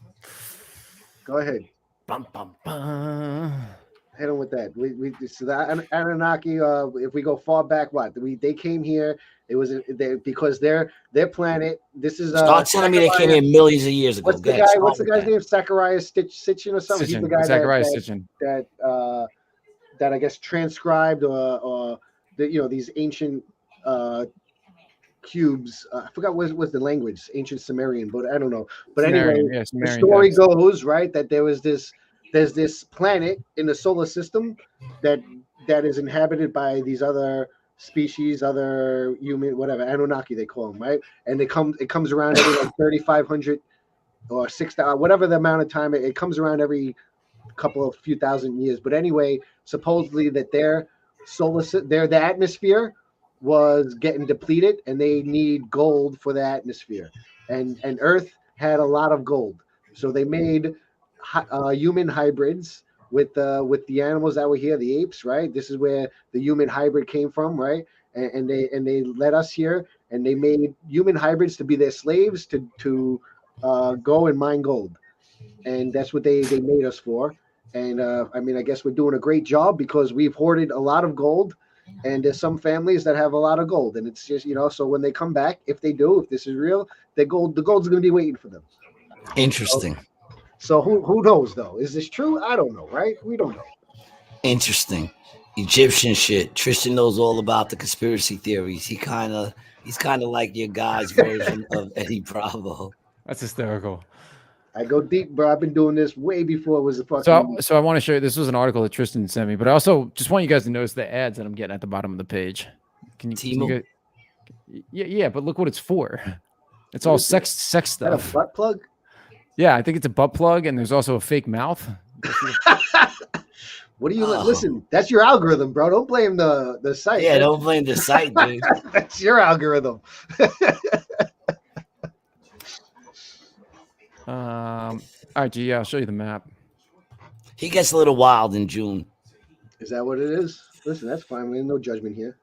Go ahead. Bum, bum, bum. Hit them with that. So the Anunnaki. If we go far back, they came here. It was because their planet. This is start telling me they came here millions of years ago. What's the guy's name? Zacharias Sitchin or something. He's the guy that I guess transcribed or these ancient cubes. I forgot what was the language, ancient Sumerian, but I don't know. But anyway, the story goes right that there's this planet in the solar system that is inhabited by these other species, other human, whatever, Anunnaki they call them, right? And it comes around every like 3,500 or 6,000, whatever the amount of time it comes around every few thousand years. But anyway, supposedly that the atmosphere was getting depleted and they need gold for the atmosphere, and Earth had a lot of gold, so they made human hybrids with the animals that were here, the apes, right? This is where the human hybrid came from, right? And they led us here, and they made human hybrids to be their slaves to go and mine gold, and that's what they made us for. And I guess we're doing a great job because we've hoarded a lot of gold. And there's some families that have a lot of gold, and it's just so when they come back, if this is real, the gold's going to be waiting for them. Interesting. So who knows though? Is this true? I don't know, right? We don't know. Interesting. Egyptian shit. Tristian knows all about the conspiracy theories. He's kind of like your guy's version of Eddie Bravo. That's hysterical. I go deep, bro. I've been doing this way before it was a fucking. So I want to show you. This was an article that Tristian sent me, but I also just want you guys to notice the ads that I'm getting at the bottom of the page. Can you get, yeah, but look what it's for. It's all sex stuff. Is that a butt plug? Yeah, I think it's a butt plug, and there's also a fake mouth. What do you listen? That's your algorithm, bro. Don't blame the site. Yeah, don't blame the site, dude. That's your algorithm. All right, G, I'll show you the map. He gets a little wild in June. Is that what it is? Listen, that's fine. We have no judgment here.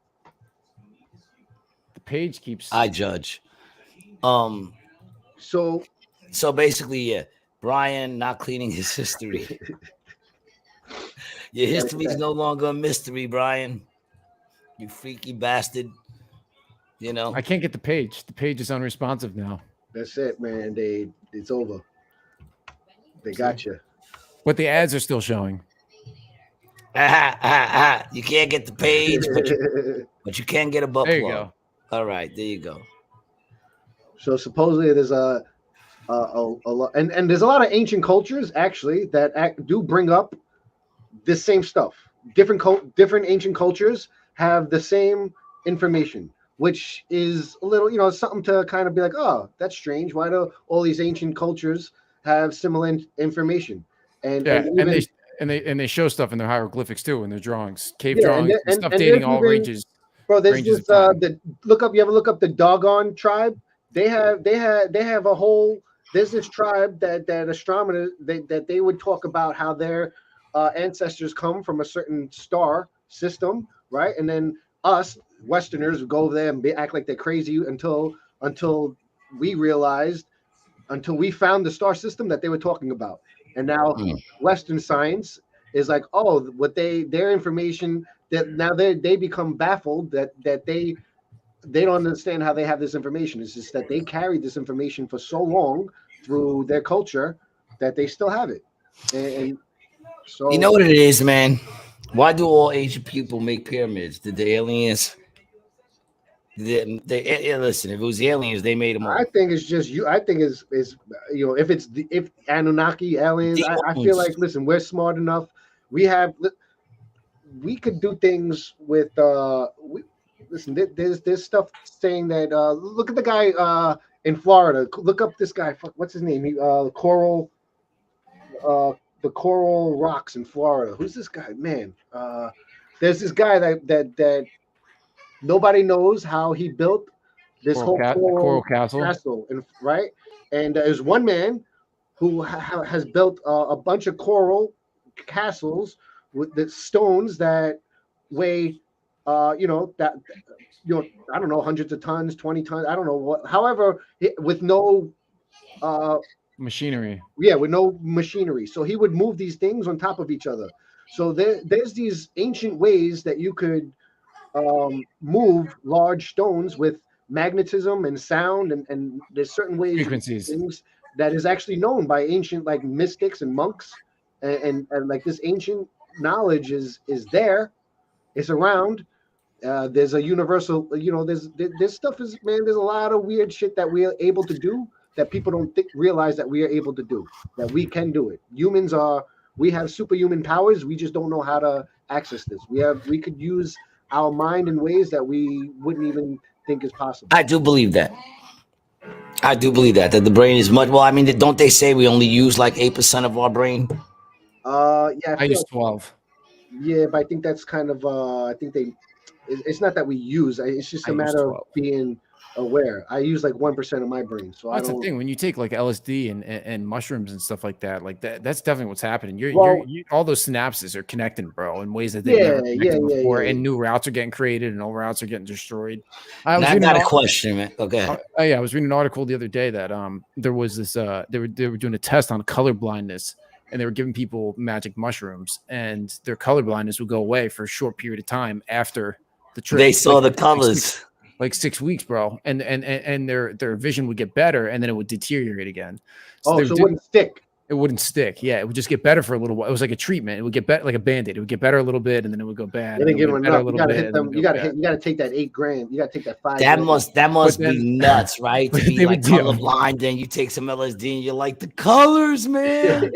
The page keeps. I judge. So basically, yeah, Brian not cleaning his history. Your history is no longer a mystery, Brian. You freaky bastard. I can't get the page. The page is unresponsive now. That's it, man. It's over. They got you. But the ads are still showing. You can't get the page, but you can get a butt plug. There you go. All right, there you go. So supposedly there's a lot, and there's a lot of ancient cultures actually that do bring up this same stuff. Different ancient cultures have the same information, which is a little, something to kind of be like, oh, that's strange. Why do all these ancient cultures have similar information? And they show stuff in their hieroglyphics too, in their drawings, cave drawings, and stuff dating all ranges. Bro, there's this you ever look up the Dogon tribe? They have a whole. There's this tribe that astronomers that they would talk about how their ancestors come from a certain star system, right? And then us Westerners would go over there and act like they're crazy until we realized, until we found the star system that they were talking about. And now Western science is like, oh, their information that now they become baffled that they don't understand how they have this information. It's just that they carried this information for so long through their culture that they still have it. And so you know what it is, man. Why do all Asian people make pyramids? Did the aliens? Listen, if it was the aliens, they made them all. I think it's just you. I think is if Anunnaki aliens, I feel like, listen, we're smart enough. We could do things with listen, there's stuff saying that. Look at the guy in Florida. Look up this guy. What's his name? Coral. The coral rocks in Florida. Who's this guy? Man, there's this guy that nobody knows how he built this whole coral castle, and right. And there's one man who has built a bunch of coral castles with the stones that weigh, I don't know, hundreds of tons, 20 tons. I don't know what. However, with no machinery. Yeah, with no machinery. So he would move these things on top of each other. So there's these ancient ways that you could move large stones with magnetism and sound, and there's certain ways, frequencies, things that is actually known by ancient like mystics and monks, and like this ancient knowledge is there, it's around. There's a universal, there's stuff is, man, there's a lot of weird shit that we are able to do that people don't realize that we are able to do, that we can do it. We have superhuman powers. We just don't know how to access this. We could use our mind in ways that we wouldn't even think is possible. I do believe that. That the brain is much. Well, I mean, don't they say we only use like 8% of our brain? Yeah. I use 12. Yeah, but I think that's kind of. I think it's not that we use. It's just a matter of being aware. I use like 1% of my brain. So that's the thing. When you take like LSD and mushrooms and stuff like that, that's definitely what's happening. You're all those synapses are connecting, bro, in ways that they never connected before, and new routes are getting created and old routes are getting destroyed. I got a question, man. Okay. I was reading an article the other day that there was this they were doing a test on colorblindness, and they were giving people magic mushrooms, and their colorblindness would go away for a short period of time after the trip. They saw the colors. Like 6 weeks, bro, and their vision would get better, and then it would deteriorate again. So it wouldn't stick. It wouldn't stick. Yeah, it would just get better for a little while. It was like a treatment. It would get better, like a Band-Aid. It would get better a little bit, and then it would go bad. You gotta take that $8,000. You gotta take that $5,000. That must be nuts, right? To be like colorblind, then you take some LSD, and you're like, the colors, man.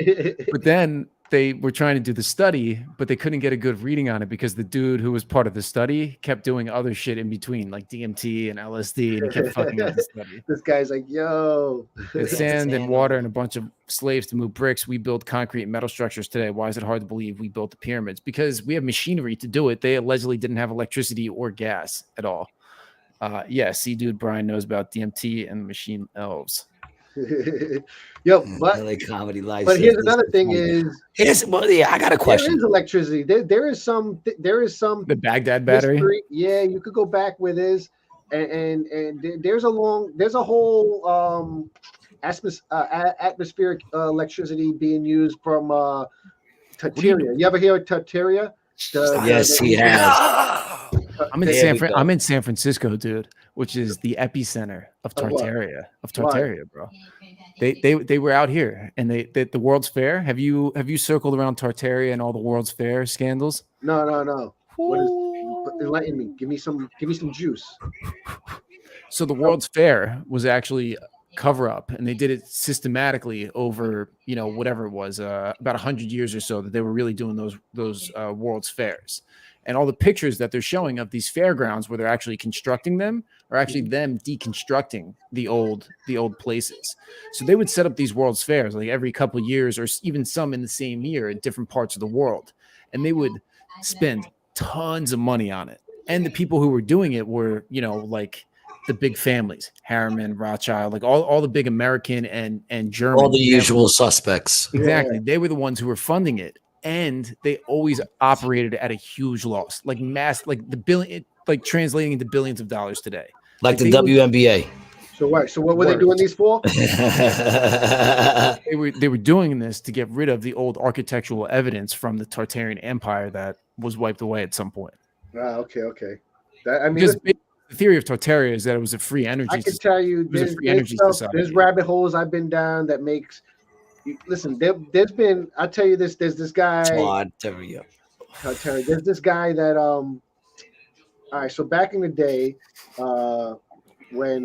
But then they were trying to do the study, but they couldn't get a good reading on it because the dude who was part of the study kept doing other shit in between, like DMT and LSD, and he kept fucking up the study. This guy's like, yo. There's sand and water and a bunch of slaves to move bricks. We build concrete and metal structures today. Why is it hard to believe we built the pyramids? Because we have machinery to do it. They allegedly didn't have electricity or gas at all. See, dude, Brian knows about DMT and machine elves. Yo, but comedy life. But here's another thing: I got a question. There is electricity. There is some. The Baghdad battery. History. Yeah, you could go back with this, and there's a whole atmospheric electricity being used from Tartarian. You ever hear of Tartarian? Yes, he has. I'm in San Francisco, dude, which is the epicenter of Tartaria, bro. They were out here, and the World's Fair. Have you circled around Tartaria and all the World's Fair scandals? No. Enlighten me. Give me some juice. So the World's Fair was actually cover up, and they did it systematically over whatever it was about 100 years or so that they were really doing those World's Fairs. And all the pictures that they're showing of these fairgrounds where they're actually constructing them are actually them deconstructing the old places. So they would set up these World's Fairs like every couple of years, or even some in the same year in different parts of the world. And they would spend tons of money on it. And the people who were doing it were, like the big families, Harriman, Rothschild, like all the big American and German. All the usual suspects. Exactly. They were the ones who were funding it. And they always operated at a huge loss, like translating into billions of dollars today. Like the WNBA. So what were they doing these for? They were doing this to get rid of the old architectural evidence from the Tartarian Empire that was wiped away at some point. Okay. Because the theory of Tartaria is that it was a free energy. I can tell you, there's rabbit holes I've been down that makes. Listen, there's been. I'll tell you this. There's this guy. Tartarian. There's this guy that. All right. So back in the day, when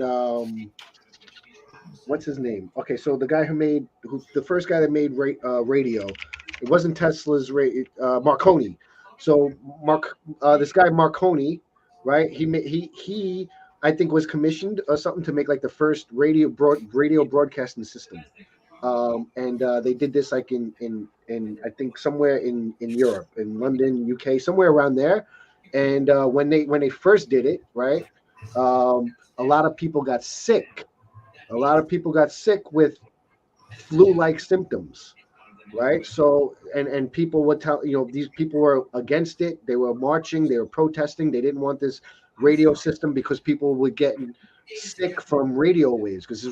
what's his name? Okay, so the guy the first guy that made radio, it wasn't Tesla's Marconi. So this guy Marconi, right? He I think was commissioned or something to make like the first radio broadcasting system. And they did this like in I think somewhere in Europe, in London, UK, somewhere around there. And when they first did it, right, a lot of people got sick. A lot of people got sick with flu-like symptoms, right? So and people would tell, these people were against it. They were marching, they were protesting. They didn't want this radio system because people were getting sick from radio waves, because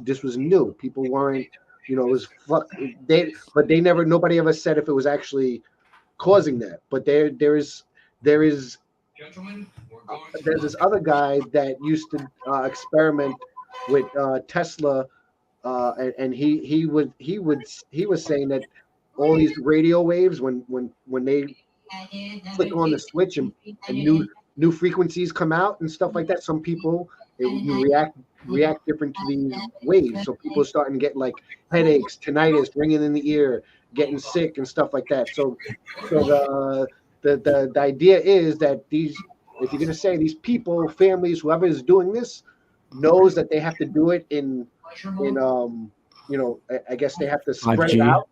this was new. People weren't, it was nobody ever said if it was actually causing that. But there's this other guy that used to experiment with Tesla, and he was saying that all these radio waves, when they click on the switch and new frequencies come out and stuff like that, some people you react different to these waves. So people are starting to get like headaches, tinnitus, ringing in the ear, getting sick and stuff like that. So the idea is that if you're going to say these people, families, whoever is doing this, knows that they have to do it in I guess they have to spread 5G. it out.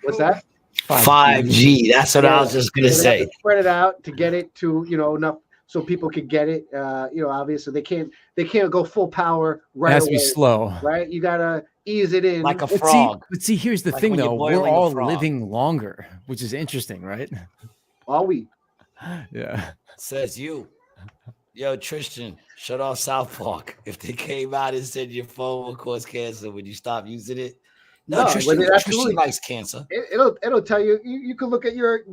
What's that? 5G. That's what I was just going to say. Spread it out to get it to enough so people could get it. Obviously they can't go full power right away. It has to be slow, right? You gotta ease it in like a frog. But see, here's the thing, though. We're all living longer, which is interesting, right? Are we? Yeah. Says you. Yo, Tristian, shut off South Park. If they came out and said your phone will cause cancer, would you stop using it? No, Tristian likes cancer. It'll tell you. You can look at your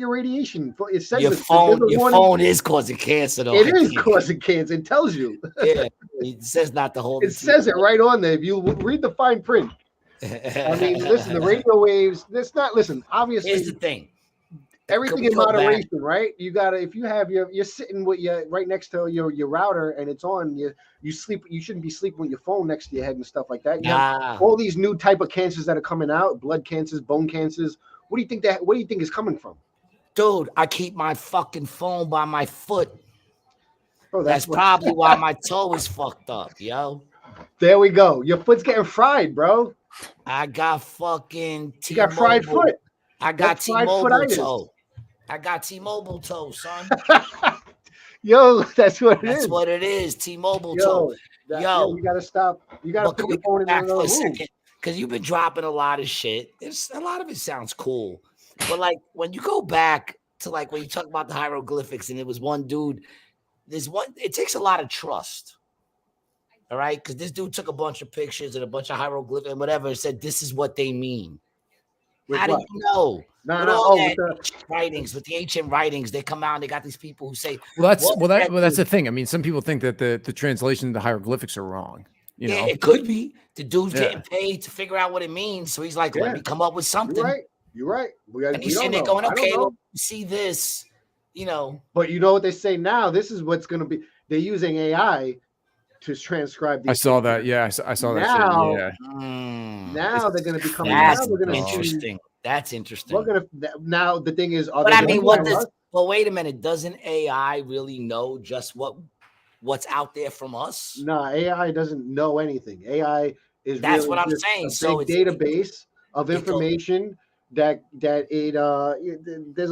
radiation. It says your phone is causing cancer, though. It is causing cancer. It tells you. Yeah, it says not to hold. It says it right on there. If you read the fine print. I mean, listen, the radio waves. That's not. Listen, obviously. Here's the thing. Everything in moderation, right? You gotta, if you have you're sitting with right next to your router and it's on, you sleep. You shouldn't be sleeping with your phone next to your head and stuff like that. You have all these new type of cancers that are coming out: blood cancers, bone cancers. What do you think is coming from? Dude, I keep my fucking phone by my foot. Bro, that's probably why my toe is fucked up, yo. There we go. Your foot's getting fried, bro. I got fucking You got fried foot. I got T-Mobile toe. I got T-Mobile toe, son. Yo, that's what it is. That's what it is. T-Mobile toe. Yo, you gotta stop. You gotta put your phone in another room. Because you've been dropping a lot of shit. A lot of it sounds cool. But like when you go back to like when you talk about the hieroglyphics and it was one dude, it takes a lot of trust. All right. Because this dude took a bunch of pictures and a bunch of hieroglyphics and whatever and said, this is what they mean. How do you know? With the ancient writings, they come out and they got these people who say, that's the thing. I mean, some people think that the translation of the hieroglyphics are wrong. You know? It could be. The dude's getting paid to figure out what it means. So he's like, let me come up with something. You're right. And he's sitting there going, okay, well, see this, But you know what they say now? This is what's going to be. They're using AI to transcribe these. I saw that. Yeah, I saw that. Now, now they're going to be coming. That's interesting. That's interesting. We're gonna now. The thing is, but I mean, wait a minute. Doesn't AI really know just what's out there from us? No, AI doesn't know anything. AI is that's what I'm saying. So it's database of information that there's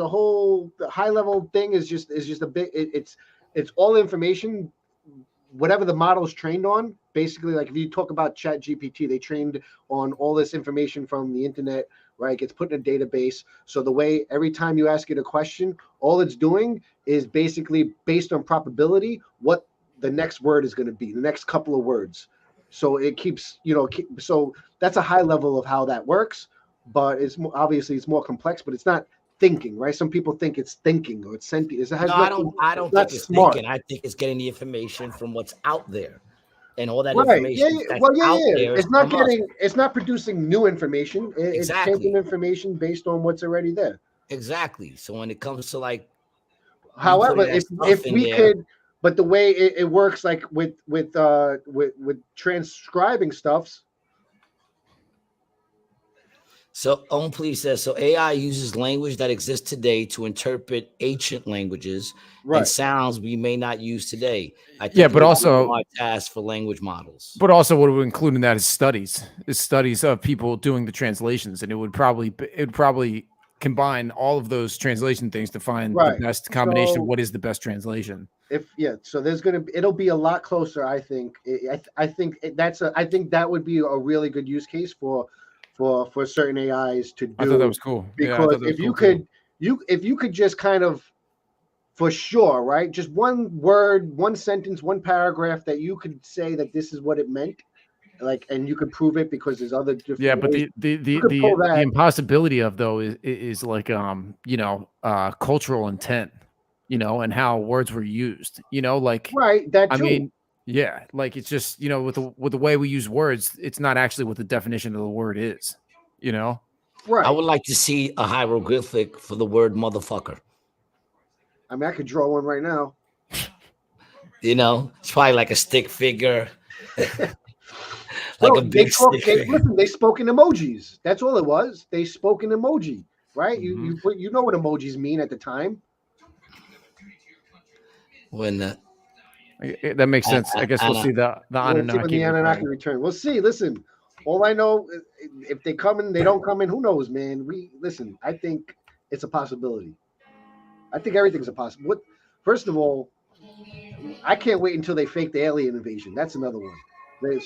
a whole high level thing is just a bit. It's all information. Whatever the model is trained on, basically, like if you talk about Chat GPT, they trained on all this information from the internet, right? It gets put in a database. So the way every time you ask it a question, all it's doing is basically based on probability, what the next word is going to be, the next couple of words. So it keeps, so that's a high level of how that works, but it's obviously it's more complex, but it's not thinking, right? Some people think it's thinking or it's sentient. I don't think it's smart. Thinking. I think it's getting the information from what's out there, and all that information. It's not it's not producing new information. It's taking information based on what's already there. Exactly. So when it comes to like, however, if we could, but the way it works, like with transcribing stuffs. So, please says, so AI uses language that exists today to interpret ancient languages and sounds we may not use today. I think but also hard task for language models. But also, what would include in that is studies of people doing the translations, and it would probably combine all of those translation things to find the best combination of what is the best translation. So it'll be a lot closer. I think. I think that would be a really good use case for certain AIs to do. I thought that was cool because if you could just kind of, for sure, right, just one word, one sentence, one paragraph that you could say that this is what it meant, like, and you could prove it because there's other different but ways. the impossibility of though is like cultural intent, and how words were used, like that I too. mean, like it's just with the way we use words, it's not actually what the definition of the word is, I would like to see a hieroglyphic for the word motherfucker. I mean, I could draw one right now. It's probably like a stick figure. Listen, they spoke in emojis. That's all it was. They spoke in emoji, right? Mm-hmm. You know what emojis mean at the time. When that makes sense. I guess we'll see the Annunaki return. We'll see. Listen, all I know, if they come in, they don't come in. Who knows, man? I think it's a possibility. I think everything's a possibility. First of all, I can't wait until they fake the alien invasion. That's another one. We'll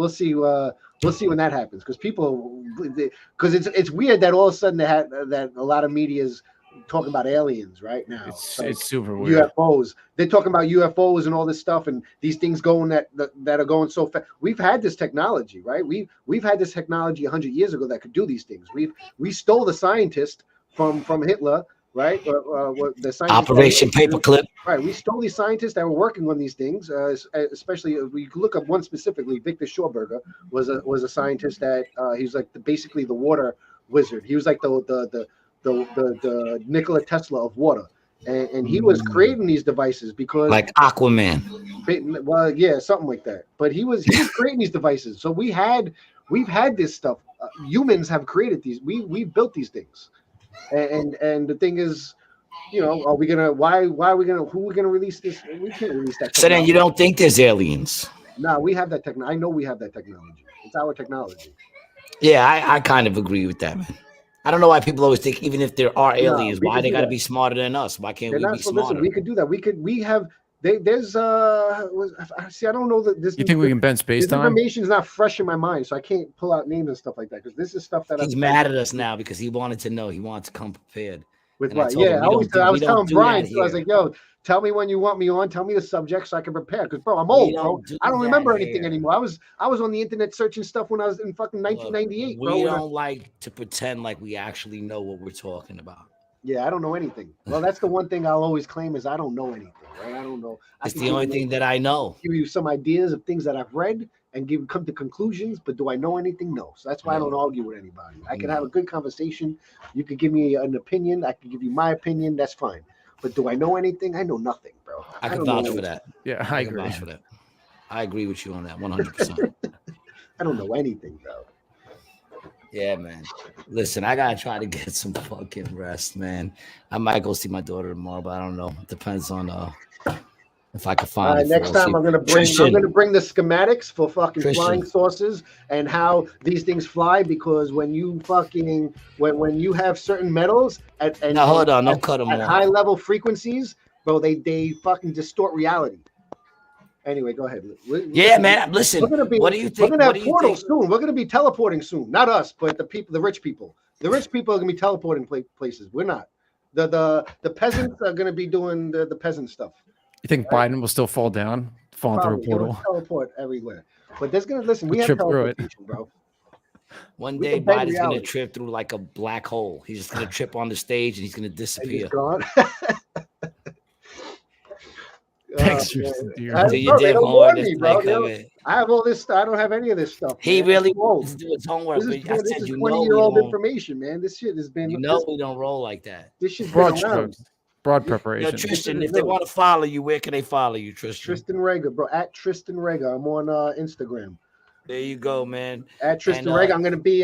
see. We'll see when that happens, because it's weird that all of a sudden that a lot of media's talking about aliens right now. It's super weird. UFOs. They're talking about UFOs and all this stuff, and these things going that are going so fast. We've had this technology, right? We've had this technology 100 years ago that could do these things. We stole the scientist from Hitler. Right, the Operation Paperclip. Right, we stole these scientists that were working on these things. Especially, if we look up one specifically. Victor Schauberger was a scientist that he was like basically the water wizard. He was like the Nikola Tesla of water, and he was creating these devices because like Aquaman. Well, yeah, something like that. But he was creating these devices. So we've had this stuff. Humans have created these. We've built these things. And the thing is, are we gonna? Who are we gonna release this? We can't release that. So then you don't think there's aliens? No, we have that technology. I know we have that technology. It's our technology. Yeah, I kind of agree with that, man. I don't know why people always think even if there are aliens, why they got to be smarter than us? Why can't we be smarter? Listen, we could do that. We have. There's see, I don't know that this. You think we can bend space time? Information is not fresh in my mind, so I can't pull out names and stuff like that, because this is stuff that he's mad at us now because he wanted to know. He wanted to come prepared. With what? Yeah, I was telling Brian. So I was like, "Yo, tell me when you want me on. Tell me the subject so I can prepare." Because bro, I'm old, bro. I don't remember anything anymore. I was on the internet searching stuff when I was in fucking 1998. We don't like to pretend like we actually know what we're talking about. Yeah, I don't know anything. Well, that's the one thing I'll always claim is I don't know anything. Right? I don't know. It's the only thing that I know. Give you some ideas of things that I've read and come to conclusions, but do I know anything? No. So that's why I don't argue with anybody. I can have a good conversation. You could give me an opinion. I can give you my opinion. That's fine. But do I know anything? I know nothing, bro. I can vouch for that. Yeah, I agree. Vouch for that. I agree with you on that 100%. I don't know anything, bro. Yeah, man. Listen, I gotta try to get some fucking rest, man. I might go see my daughter tomorrow, but I don't know. It depends on if I can find it. Next time I'm gonna bring the schematics for fucking flying saucers and how these things fly, because when you fucking when you have certain metals at hold on, don't cut them at off. High level frequencies, bro, they fucking distort reality. Anyway, go ahead. Yeah, man. Listen, what do you think? We're gonna have portals soon. We're gonna be teleporting soon. Not us, but the rich people. The rich people are gonna be teleporting places. We're not. The peasants are gonna be doing the peasant stuff. You think Biden will still fall down, through a portal? Teleport everywhere. But there's gonna we have teleportation, bro. One day Biden's gonna trip through like a black hole. He's just gonna trip on the stage and he's gonna disappear. Thanks, Tristan. I have all this. I don't have any of this stuff. He really wants to do his homework. This is 20-year-old information, man. This shit has been. We don't roll like that. This shit's broad preparation. Yo, Tristan, if they want to follow you, where can they follow you, Tristan? Tristian Rega, bro. At Tristian Rega. I'm on Instagram. There you go, man. At Tristian Rega. I'm gonna be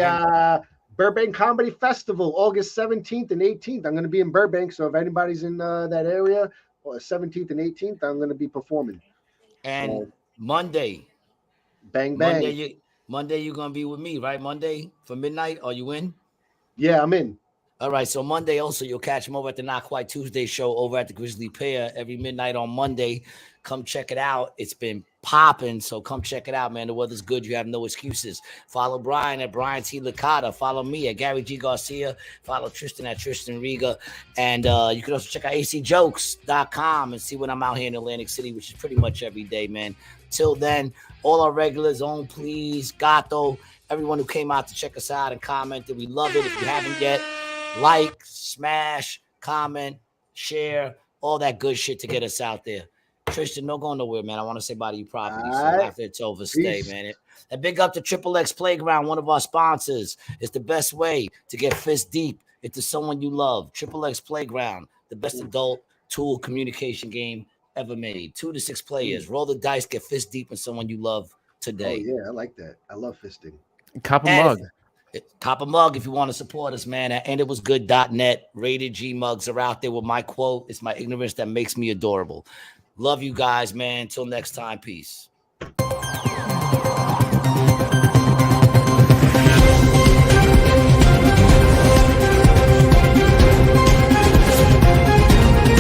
Burbank Comedy Festival, August 17th and 18th. I'm going to be in Burbank, so if anybody's in that area, 17th and 18th, I'm going to be performing. And Monday, bang bang. Monday, you're going to be with me, right? Monday for midnight. Are you in? Yeah, I'm in. All right, so Monday also, you'll catch him over at the Not Quite Tuesday show over at the Grizzly Pear every midnight on Monday. Come check it out. It's been popping, so come check it out, man. The weather's good. You have no excuses. Follow Brian at Brian T. Licata. Follow me at Gary G. Garcia. Follow Tristan at Tristian Rega. And you can also check out acjokes.com and see when I'm out here in Atlantic City, which is pretty much every day, man. Till then, all our regulars, Own Please, Gato, everyone who came out to check us out and commented. We love it. If you haven't yet, like, smash, comment, share, all that good shit to get us out there. Tristian, don't go nowhere, man. I want to say bye to you properly. So after it's over, stay, man. And big up to Triple X Playground, one of our sponsors. It's the best way to get fist deep into someone you love. Triple X Playground, the best adult tool communication game ever made. 2 to 6 players. Roll the dice, get fist deep in someone you love today. Oh, yeah, I like that. I love fisting. Cop a mug. Cop a mug if you want to support us, man. At anditwasgood.net. Rated G mugs are out there with my quote. It's my ignorance that makes me adorable. Love you guys, man. Until next time, peace.